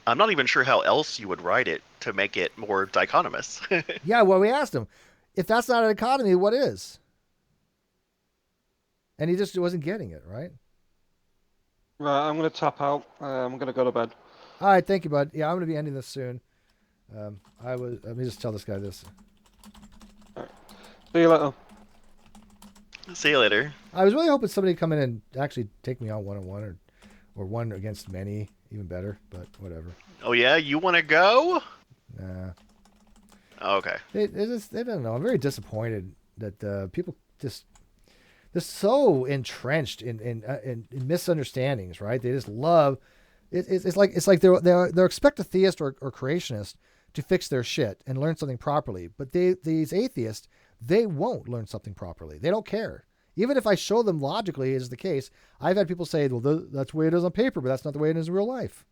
I'm not even sure how else you would write it to make it more dichotomous. Yeah, well, we asked him, if that's not a dichotomy, what is? And he just wasn't getting it, right? Right, I'm going to tap out. I'm going to go to bed. All right, thank you, bud. Yeah, I'm going to be ending this soon. Let me just tell this guy this. Right. See you later. See you later. I was really hoping somebody would come in and actually take me on one-on-one, or one against many, even better, but whatever. Oh yeah, you want to go? Nah. Okay. They don't know. I'm very disappointed that people they're so entrenched in misunderstandings, right? They just love it's like they're expect a theist or creationist to fix their shit and learn something properly, but these atheists, they won't learn something properly. They don't care. Even if I show them logically is the case, I've had people say, well, that's the way it is on paper, but that's not the way it is in real life.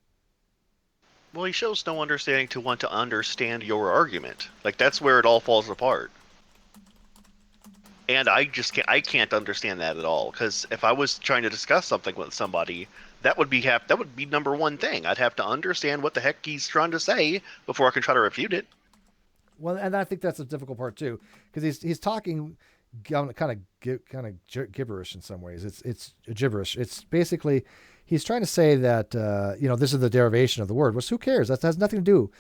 Well, he shows no understanding to want to understand your argument. Like, that's where it all falls apart. And I can't understand that at all, because if I was trying to discuss something with somebody, that would be number one thing. I'd have to understand what the heck he's trying to say before I can try to refute it. Well, and I think that's a difficult part too, because he's talking kind of gibberish in some ways. It's gibberish. It's basically he's trying to say that this is the derivation of the word. Well, who cares? That has nothing to do.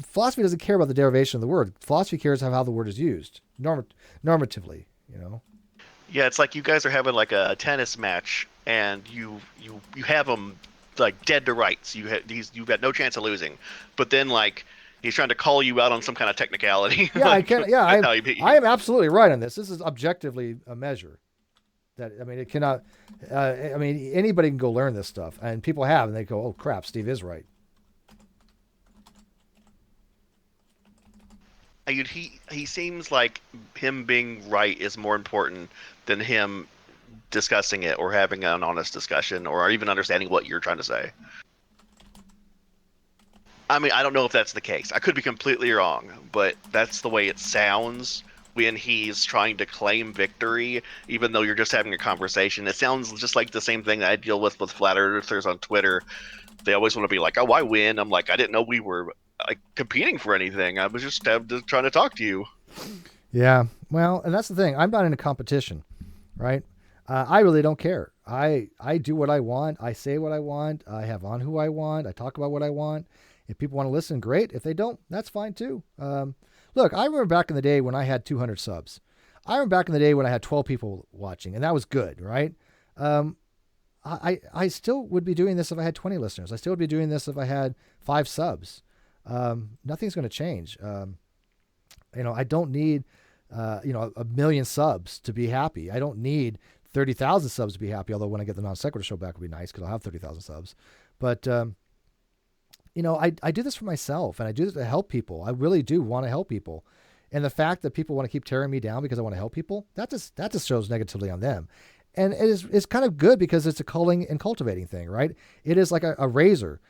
Philosophy doesn't care about the derivation of the word. Philosophy cares how the word is used normatively. Yeah, it's like you guys are having like a tennis match, and you have them like dead to rights. You've got no chance of losing, but then like he's trying to call you out on some kind of technicality. Yeah, I can. Yeah, I am absolutely right on this. This is objectively a measure. It cannot. Anybody can go learn this stuff, and people have, and they go, "Oh crap, Steve is right." he seems like him being right is more important than him discussing it or having an honest discussion or even understanding what you're trying to say. I mean, I don't know if that's the case. I could be completely wrong, but that's the way it sounds when he's trying to claim victory, even though you're just having a conversation. It sounds just like the same thing that I deal with flat earthers on Twitter. They always want to be like, "Oh, I win." I'm like, I didn't know we were like competing for anything. I was just trying to talk to you. Yeah. Well, and that's the thing. I'm not in a competition, right? I really don't care. I do what I want. I say what I want. I have on who I want. I talk about what I want. If people want to listen, great. If they don't, that's fine too. Look, I remember back in the day when I had 200 subs. I remember back in the day when I had 12 people watching, and that was good, right? I still would be doing this if I had 20 listeners. I still would be doing this if I had 5 subs. Nothing's going to change. I don't need, 1 million subs to be happy. I don't need 30,000 subs to be happy. Although when I get the non sequitur show back, it'll be nice because I'll have 30,000 subs. But I do this for myself, and I do this to help people. I really do want to help people. And the fact that people want to keep tearing me down because I want to help people, that just shows negatively on them. And it's kind of good because it's a culling and cultivating thing, right? It is like a razor.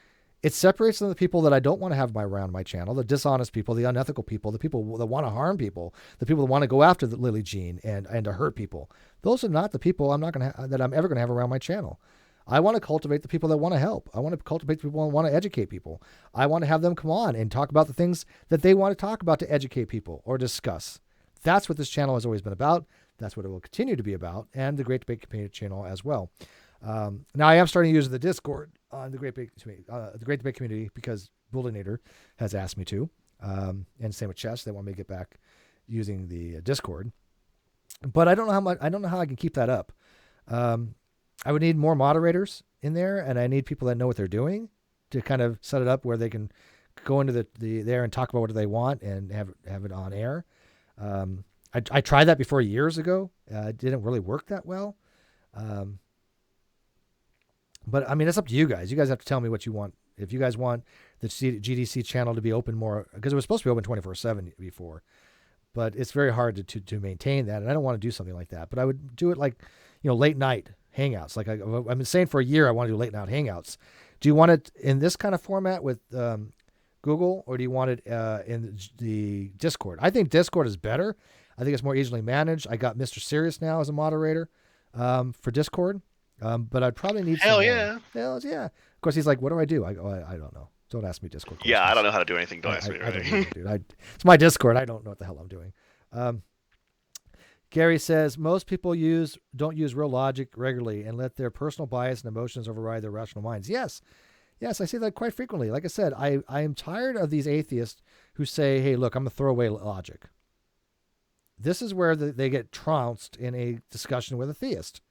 It separates the people that I don't want to have around my channel, the dishonest people, the unethical people, the people that want to harm people, the people that want to go after the Lily Jean and to hurt people. Those are not the people that I'm ever going to have around my channel. I want to cultivate the people that want to help. I want to cultivate people that want to educate people. I want to have them come on and talk about the things that they want to talk about to educate people or discuss. That's what this channel has always been about. That's what it will continue to be about, and the Great Debate Community channel as well. Now I am starting to use the Discord on the Great Debate Community because Bullinator has asked me to, and same with Chess. They want me to get back using the Discord, but I don't know how I can keep that up. I would need more moderators in there, and I need people that know what they're doing to kind of set it up where they can go into the there and talk about what they want and have it on air. I tried that before years ago. It didn't really work that well. But I mean, it's up to you guys. You guys have to tell me what you want. If you guys want the GDC channel to be open more, because it was supposed to be open 24/7 before, but it's very hard to maintain that. And I don't want to do something like that, but I would do it like, late night hangouts. Like I've been saying for a year, I want to do late night hangouts. Do you want it in this kind of format with Google, or do you want it in the Discord? I think Discord is better. I think it's more easily managed. I got Mr. Serious now as a moderator for Discord, but I'd probably need Hell some yeah. Hell yeah. Of course, he's like, what do I do? I go, I don't know. Don't ask me Discord questions. Yeah, I don't know how to do anything. Don't ask me. I don't know, dude. It's my Discord. I don't know what the hell I'm doing. Gary says, most people don't use real logic regularly and let their personal bias and emotions override their rational minds. Yes, I see that quite frequently. Like I said, I am tired of these atheists who say, hey, look, I'm going to throw away logic. This is where they get trounced in a discussion with a theist.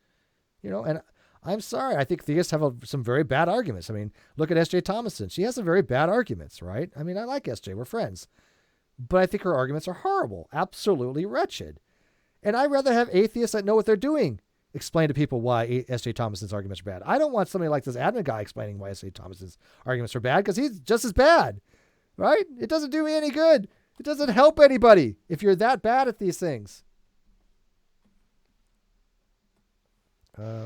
And I'm sorry. I think theists have some very bad arguments. I mean, look at S.J. Thomason. She has some very bad arguments, right? I mean, I like S.J. We're friends. But I think her arguments are horrible, absolutely wretched. And I'd rather have atheists that know what they're doing explain to people why S.J. Thomason's arguments are bad. I don't want somebody like this admin guy explaining why S.J. Thomason's arguments are bad because he's just as bad, right? It doesn't do me any good. It doesn't help anybody if you're that bad at these things.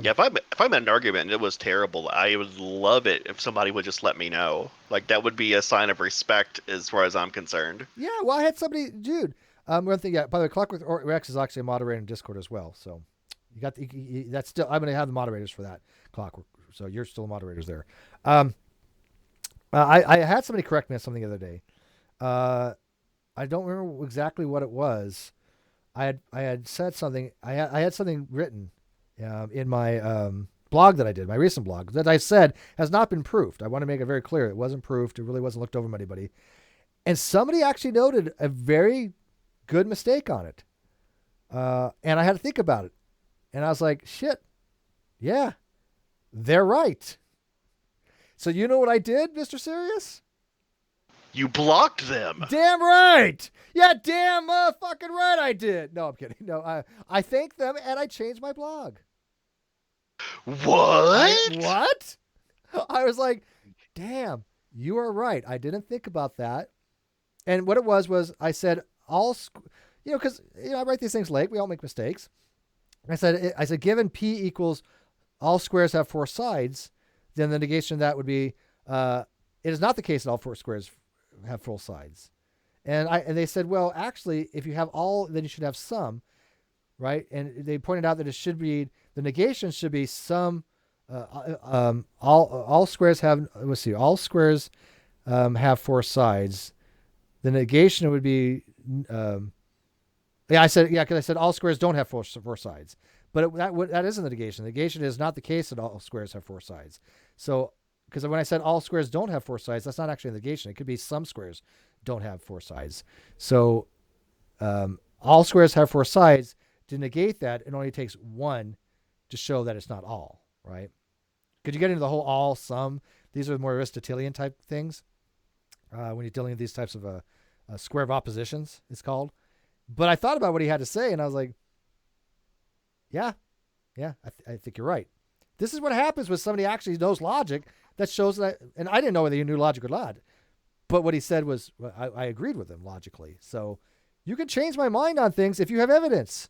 Yeah, if I'm in an argument and it was terrible, I would love it if somebody would just let me know. Like, that would be a sign of respect as far as I'm concerned. Yeah, well, I had somebody, dude. One thing, yeah. By the way, Clockwork Rex is actually a moderator in Discord as well. So you got that's still. I'm going to have the moderators for that, Clockwork. So you're still moderators there. I had somebody correct me on something the other day. I don't remember exactly what it was. I had said something. I had something written in my blog that I did, my recent blog, that I said has not been proofed. I want to make it very clear. It wasn't proofed. It really wasn't looked over by anybody. And somebody actually noted a very good mistake on it. And I had to think about it. And I was like, shit, yeah, they're right. So you know what I did, Mr. Serious? You blocked them. Damn right. Yeah, damn fucking right I did. No, I'm kidding. No, I thanked them and I changed my blog. What? What? I was like, damn, you are right. I didn't think about that. And what it was I said, because I write these things late. We all make mistakes. I said given P equals all squares have 4 sides, then the negation of that would be it is not the case that all 4 squares have 4 sides. And they said, well, actually, if you have all, then you should have some, right? And they pointed out that it should be the negation should be some. All squares have. Let's see. All squares have 4 sides. The negation would be. Because I said all squares don't have four sides, but that isn't the negation. The negation is not the case that all squares have 4 sides. So, because when I said all squares don't have 4 sides, that's not actually a negation. It could be some squares don't have 4 sides. So, all squares have 4 sides. To negate that, it only takes one to show that it's not all, right? Could you get into the whole all, some? These are more Aristotelian type things. When you're dealing with these types of a square of oppositions, it's called. But I thought about what he had to say, and I was like, yeah, I think you're right. This is what happens when somebody actually knows logic that shows that, and I didn't know whether he knew logic or not, but what he said was, I agreed with him logically. So you can change my mind on things if you have evidence,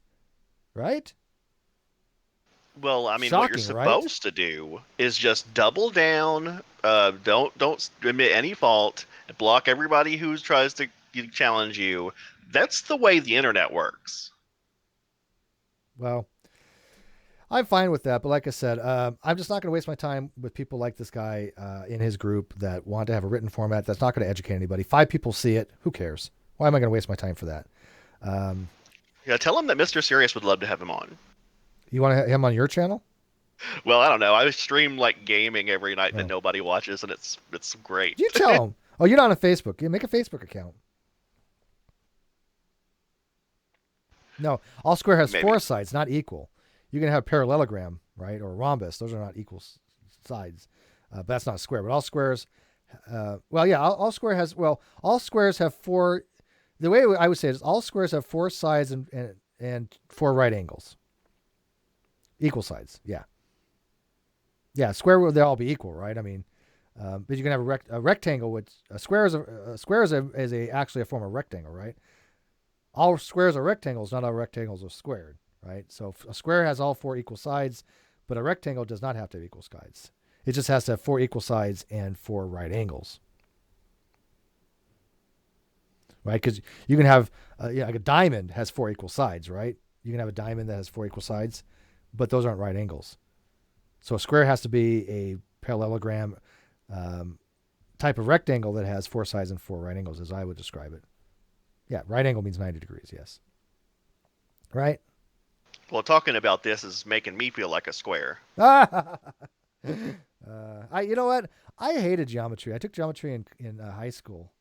right? Well, I mean, Shocking, what you're supposed to do is just double down. Don't admit any fault. Block everybody who tries to challenge you. That's the way the internet works. Well, I'm fine with that, but like I said, I'm just not going to waste my time with people like this guy in his group that want to have a written format that's not going to educate anybody. 5 people see it. Who cares? Why am I going to waste my time for that? Yeah, tell him that Mr. Serious would love to have him on. You want to have him on your channel? Well, I don't know. I stream like gaming every night that nobody watches, and it's great. You tell him. Oh, you're not on Facebook. You make a Facebook account. No, all square has Maybe 4 sides, not equal. You can have parallelogram, right, or rhombus. Those are not equal sides, but that's not a square. But all squares, all squares have 4. The way I would say it is all squares have 4 sides and 4 right angles. Equal sides, yeah. Yeah, square will they all be equal, right? I mean, but you can have a rectangle. Which a square is actually a form of rectangle, right? All squares are rectangles, not all rectangles are squared, right? So a square has all 4 equal sides, but a rectangle does not have to have equal sides. It just has to have 4 equal sides and 4 right angles, right? Because you can have like a diamond has 4 equal sides, right? You can have a diamond that has 4 equal sides, but those aren't right angles. So a square has to be a parallelogram type of rectangle that has 4 sides and 4 right angles, as I would describe it. Yeah, right angle means 90 degrees, yes. Right? Well, talking about this is making me feel like a square. You know what? I hated geometry. I took geometry in high school.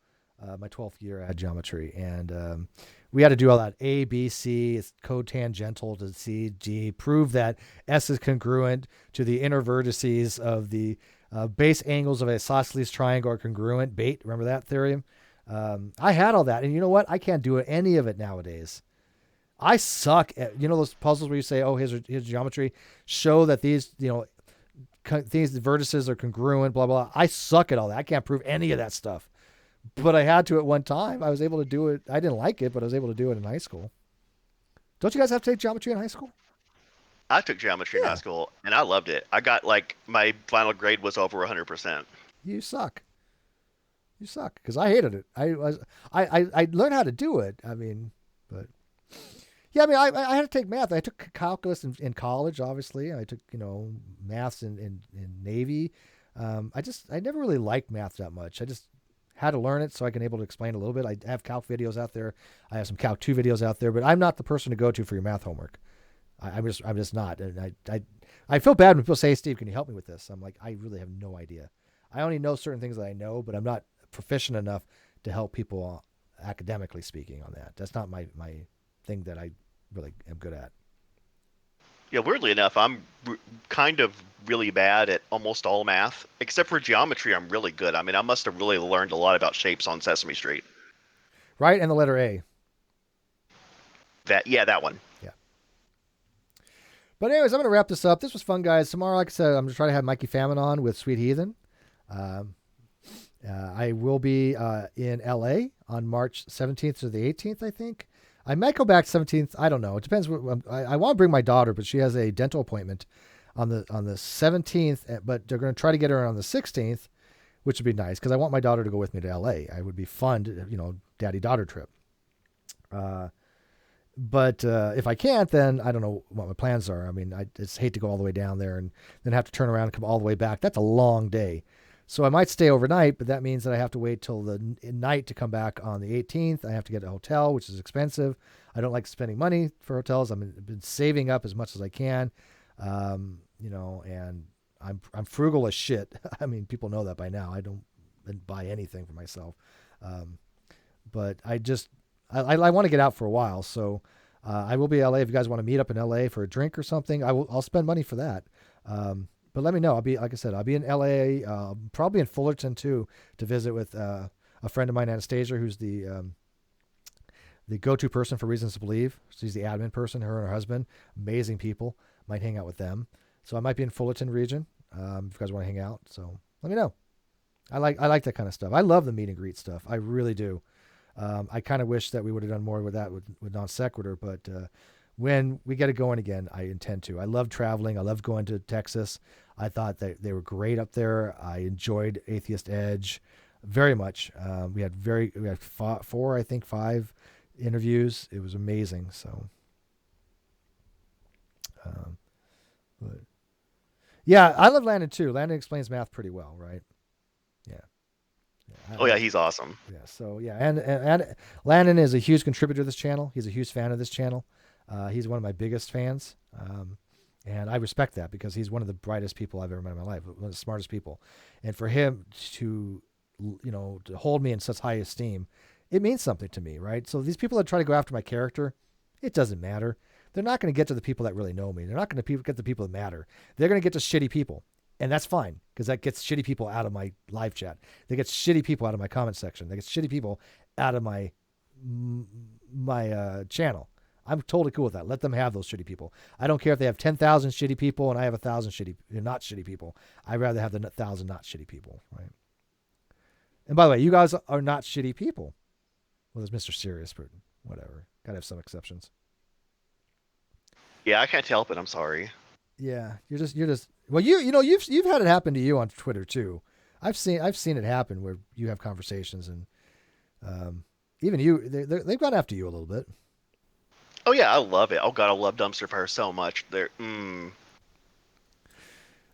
My 12th year I had geometry, and we had to do all that A, B, C, it's cotangential to C, G, prove that S is congruent to the inner vertices of the base angles of an isosceles triangle are congruent. Bate, remember that theorem? I had all that, and you know what? I can't do any of it nowadays. I suck at, those puzzles where you say, oh, here's geometry, show that these vertices are congruent, blah, blah. I suck at all that. I can't prove any of that stuff. But I had to at one time. I was able to do it. I didn't like it, but I was able to do it in high school. Don't you guys have to take geometry in high school? I took geometry in high school, and I loved it. I got, my final grade was over 100%. You suck. You suck, because I hated it. I learned how to do it. I mean, but... Yeah, I mean, I had to take math. I took calculus in college, obviously. I took, maths in Navy. I never really liked math that much. I just had to learn it so I can able to explain a little bit. I have Calc videos out there. I have some Calc 2 videos out there, but I'm not the person to go to for your math homework. I'm just not. And I feel bad when people say, hey, Steve, can you help me with this? I'm like, I really have no idea. I only know certain things that I know, but I'm not proficient enough to help people academically speaking on that. That's not my thing that I really am good at. Yeah, weirdly enough, I'm kind of really bad at almost all math, except for geometry. I'm really good. I mean, I must have really learned a lot about shapes on Sesame Street. Right, and the letter A. That one. Yeah. But anyways, I'm going to wrap this up. This was fun, guys. Tomorrow, like I said, I'm going to try to have Mikey Famine on with Sweet Heathen. I will be in LA on March 17th to the 18th, I think. I might go back 17th. I don't know. It depends. I want to bring my daughter, but she has a dental appointment on the 17th, but they're going to try to get her on the 16th, which would be nice because I want my daughter to go with me to LA. It would be fun, daddy-daughter trip. But if I can't, then I don't know what my plans are. I mean, I just hate to go all the way down there and then have to turn around and come all the way back. That's a long day. So I might stay overnight, but that means that I have to wait till the night to come back on the 18th. I have to get a hotel, which is expensive. I don't like spending money for hotels. I've been saving up as much as I can, and I'm frugal as shit. I mean, people know that by now. I don't buy anything for myself, but I want to get out for a while. So I will be in LA. If you guys want to meet up in LA for a drink or something, I'll spend money for that. But let me know. I'll be in LA, probably in Fullerton too, to visit with a friend of mine, Anastasia, who's the go-to person for Reasons to Believe. She's the admin person, her and her husband, amazing people. Might hang out with them. So I might be in Fullerton region, if you guys want to hang out. So let me know. I like that kind of stuff. I love the meet and greet stuff. I really do. I kind of wish that we would have done more with that with Non Sequitur, but when we get it going again, I intend to. I love traveling. I love going to Texas. I thought that they were great up there. I enjoyed Atheist Edge very much. We had five interviews. It was amazing. So, but yeah, I love Landon too. Landon explains math pretty well, right? Yeah. He's awesome. Yeah. So yeah, and Landon is a huge contributor to this channel. He's a huge fan of this channel. He's one of my biggest fans, and I respect that because he's one of the brightest people I've ever met in my life, one of the smartest people. And for him to hold me in such high esteem, it means something to me, right? So these people that try to go after my character, it doesn't matter. They're not going to get to the people that really know me. They're not going to get the people that matter. They're going to get to shitty people. And that's fine because that gets shitty people out of my live chat. They get shitty people out of my comment section. They get shitty people out of my channel. I'm totally cool with that. Let them have those shitty people. I don't care if they have 10,000 shitty people and I have 1,000 not shitty people. I'd rather have the 1,000 not shitty people, right? And by the way, you guys are not shitty people. Well, there's Mr. Serious, but whatever. Gotta have some exceptions. Yeah, I can't help it. I'm sorry. Yeah, you're just. Well, you've had it happen to you on Twitter too. I've seen it happen where you have conversations and even they've gone after you a little bit. Oh yeah, I love it. Oh god, I love Dumpster Fire so much. Godless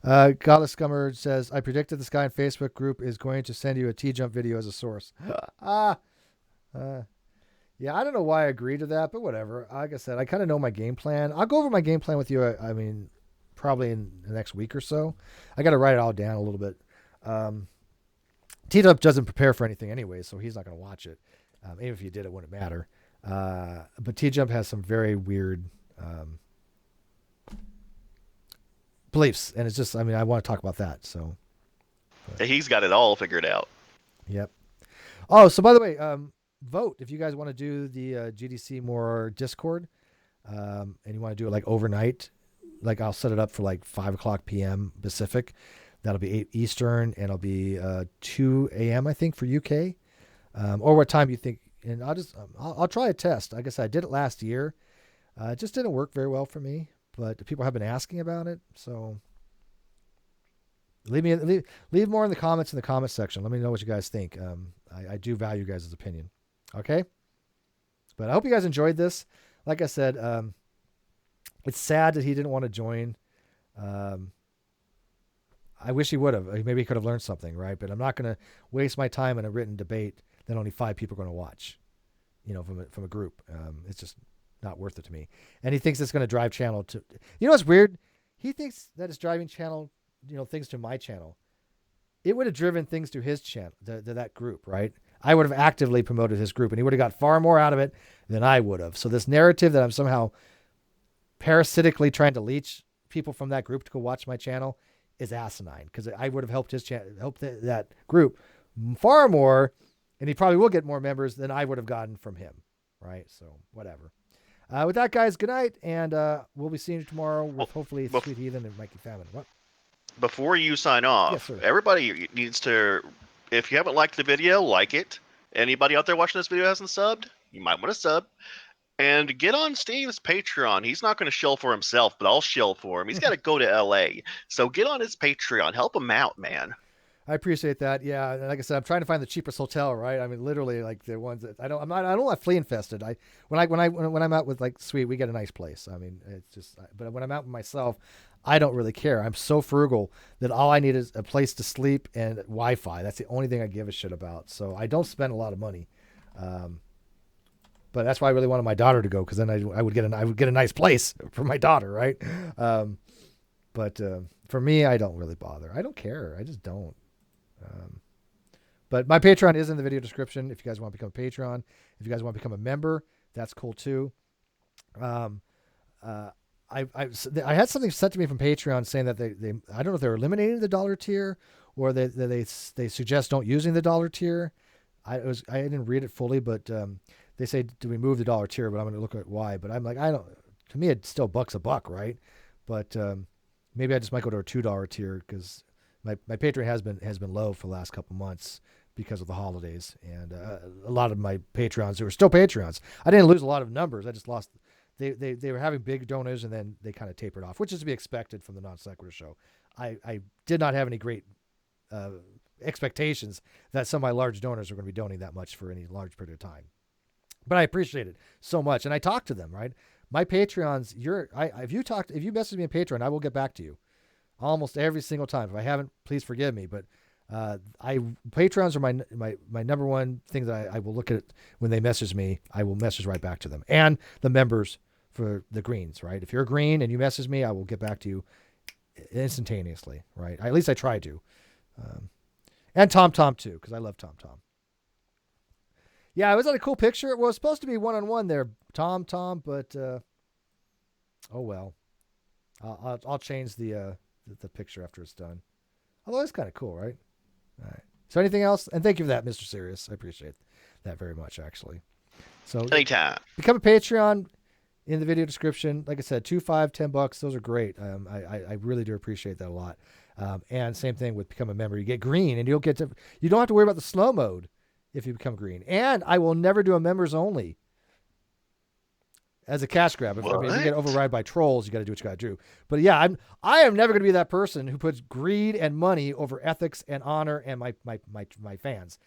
Scummer says, I predicted this guy in Facebook group is going to send you a T-Jump video as a source. Yeah, I don't know why I agreed to that, but whatever. Like I said, I kind of know my game plan. I'll go over my game plan with you. I mean, probably in the next week or so. I got to write it all down a little bit. T-Jump doesn't prepare for anything anyway, so he's not going to watch it. Even if he did, it wouldn't matter. But T-Jump has some very weird beliefs, and it's just, I mean, I want to talk about that. So he's got it all figured out. Yep. Oh, so by the way, vote if you guys want to do the GDC more Discord, and you want to do it like overnight. Like I'll set it up for like 5:00 p.m. Pacific. That'll be 8 Eastern, and it'll be 2 a.m. I think for UK, or what time you think. And I'll try a test. Like I said, I did it last year. It just didn't work very well for me, but people have been asking about it. So leave more in the comments in the comment section. Let me know what you guys think. I do value you guys' opinion. Okay. But I hope you guys enjoyed this. Like I said, it's sad that he didn't want to join. I wish he would have. Maybe he could have learned something, right? But I'm not going to waste my time in a written debate that only 5 people are going to watch, from a group. It's just not worth it to me. And he thinks it's going to drive channel to, what's weird? He thinks that it's driving channel, things to my channel. It would have driven things to his channel, to that group, right? I would have actively promoted his group and he would have got far more out of it than I would have. So this narrative that I'm somehow parasitically trying to leech people from that group to go watch my channel is asinine, because I would have helped his channel, helped that group far more, and he probably will get more members than I would have gotten from him, right? So whatever. With that, guys, good night, and we'll be seeing you tomorrow with hopefully Sweet Heathen and Mikey Famine. What? Before you sign off, Yes, sir. everybody needs to if you haven't liked the video, like it. Anybody out there watching this video hasn't subbed, you might want to sub. And get on Steve's Patreon. He's not going to shill for himself, but I'll shill for him. He's got to go to LA. So get on his Patreon. Help him out, man. I appreciate that. Yeah, and like I said, I'm trying to find the cheapest hotel, right? I mean, literally, like the ones that I don't want flea infested. When I'm out with like Sweet, we get a nice place. I mean, it's just. But when I'm out with myself, I don't really care. I'm so frugal that all I need is a place to sleep and Wi-Fi. That's the only thing I give a shit about. So I don't spend a lot of money. But that's why I really wanted my daughter to go, because then I would get a nice place for my daughter, right? But for me, I don't really bother. I don't care. I just don't. But my Patreon is in the video description. If you guys want to become a Patreon, if you guys want to become a member, that's cool too. I had something sent to me from Patreon saying that they I don't know if they're eliminating the dollar tier or they suggest don't using the dollar tier. I didn't read it fully, but they say to remove the dollar tier, but I'm going to look at why. But I'm like, to me, it's still $1 a buck, right? But maybe I just might go to a $2 tier, because my Patreon has been low for the last couple months because of the holidays, and a lot of my Patreons who were still Patreons. I didn't lose a lot of numbers. I just lost. They were having big donors, and then they kind of tapered off, which is to be expected from the Non Sequitur show. I did not have any great expectations that some of my large donors are going to be donating that much for any large period of time. But I appreciate it so much, and I talk to them, right? My Patreons, if you message me on Patreon, I will get back to you almost every single time. If I haven't, please forgive me. But Patreons are my number one thing that I will look at when they message me. I will message right back to them, and the members for the greens, right? If you're a green and you message me, I will get back to you instantaneously, right? At least I try to. And Tom too, because I love Tom. Yeah, it was a cool picture. It was supposed to be one-on-one there, Tom, but oh well. I'll change the picture after it's done. Although it's kind of cool, right? All right. So anything else? And thank you for that, Mr. Sirius. I appreciate that very much, actually. So anytime. Become a Patreon in the video description. Like I said, $2, $5, $10. Those are great. I really do appreciate that a lot. And same thing with become a member. You get green, and you don't have to worry about the slow mode if you become green. And I will never do a members only as a cash grab. If you get override by trolls, you got to do what you got to do. But yeah, I am never going to be that person who puts greed and money over ethics and honor and my fans.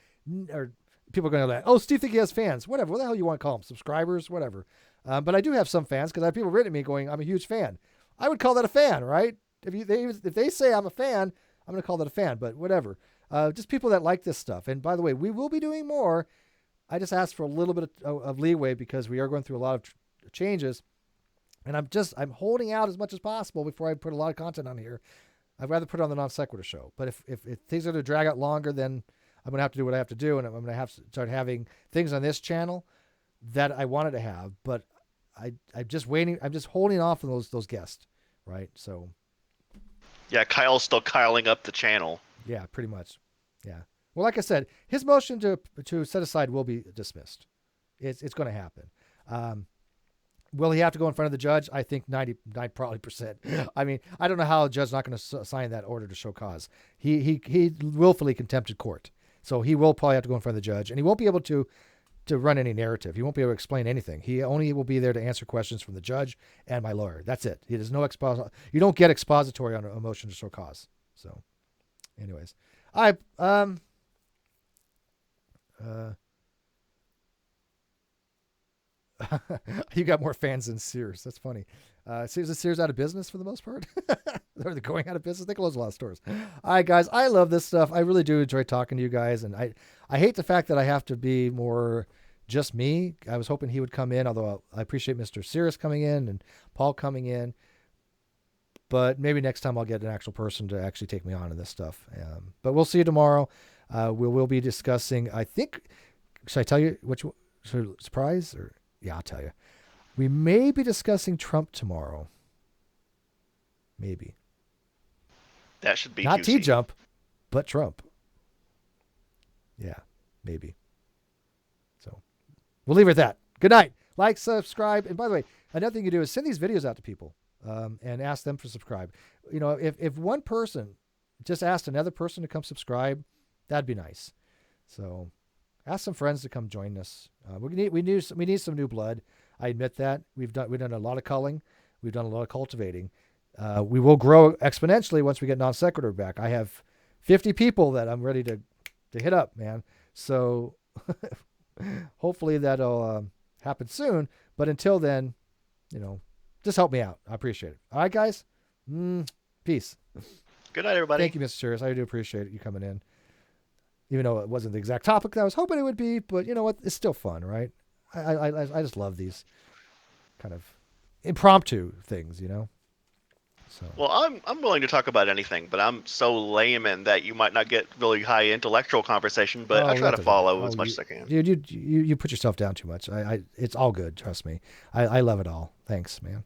Or people are going to be like, oh, Steve think he has fans. Whatever. What the hell you want to call them? Subscribers? Whatever. But I do have some fans, because I have people written to me going, I'm a huge fan. I would call that a fan, right? If they say I'm a fan, I'm going to call that a fan. But whatever. Just people that like this stuff. And by the way, we will be doing more. I just asked for a little bit of leeway, because we are going through a lot of changes, and I'm holding out as much as possible before I put a lot of content on here. I'd rather put it on the Non Sequitur show. But if things are going to drag out longer, then I'm going to have to do what I have to do, and I'm going to have to start having things on this channel that I wanted to have. But I'm just waiting. I'm just holding off on those guests, right? So yeah, Kyle's still Kyling up the channel. Yeah, pretty much. Yeah. Well, like I said, his motion to set aside will be dismissed. It's going to happen. Will he have to go in front of the judge? I think 99%. I mean, I don't know how a judge's not going to sign that order to show cause. He willfully contempted court. So he will probably have to go in front of the judge, and he won't be able to run any narrative. He won't be able to explain anything. He only will be there to answer questions from the judge and my lawyer. That's it. There's no you don't get expository on a motion to show cause. So anyways, you got more fans than Sears. That's funny. Is Sears out of business for the most part? They're going out of business. They close a lot of stores. All right, guys. I love this stuff. I really do enjoy talking to you guys. And I hate the fact that I have to be more just me. I was hoping he would come in, although I appreciate Mr. Sears coming in and Paul coming in. But maybe next time I'll get an actual person to actually take me on in this stuff. But we'll see you tomorrow. We'll be discussing, I think, should I tell you which surprise? Or yeah, I'll tell you. We may be discussing Trump tomorrow. Maybe. That should be not juicy. T-Jump, but Trump. Yeah, maybe. So we'll leave it at that. Good night. Like, subscribe. And by the way, another thing you do is send these videos out to people and ask them to subscribe. You know, if one person just asked another person to come subscribe, That'd be nice. So ask some friends to come join us. We need some new blood. I admit that. We've done a lot of culling. We've done a lot of cultivating. We will grow exponentially once we get non sequitur back. I have 50 people that I'm ready to hit up, man. So hopefully that'll happen soon. But until then, just help me out. I appreciate it. All right, guys. Peace. Good night, everybody. Thank you, Mr. Chairs. I do appreciate you coming in. Even though it wasn't the exact topic that I was hoping it would be, but you know what? It's still fun, right? I just love these kind of impromptu things, So. Well, I'm willing to talk about anything, but I'm so layman that you might not get really high intellectual conversation. But I try to follow as much as I can. Dude, you put yourself down too much. It's all good. Trust me. I love it all. Thanks, man.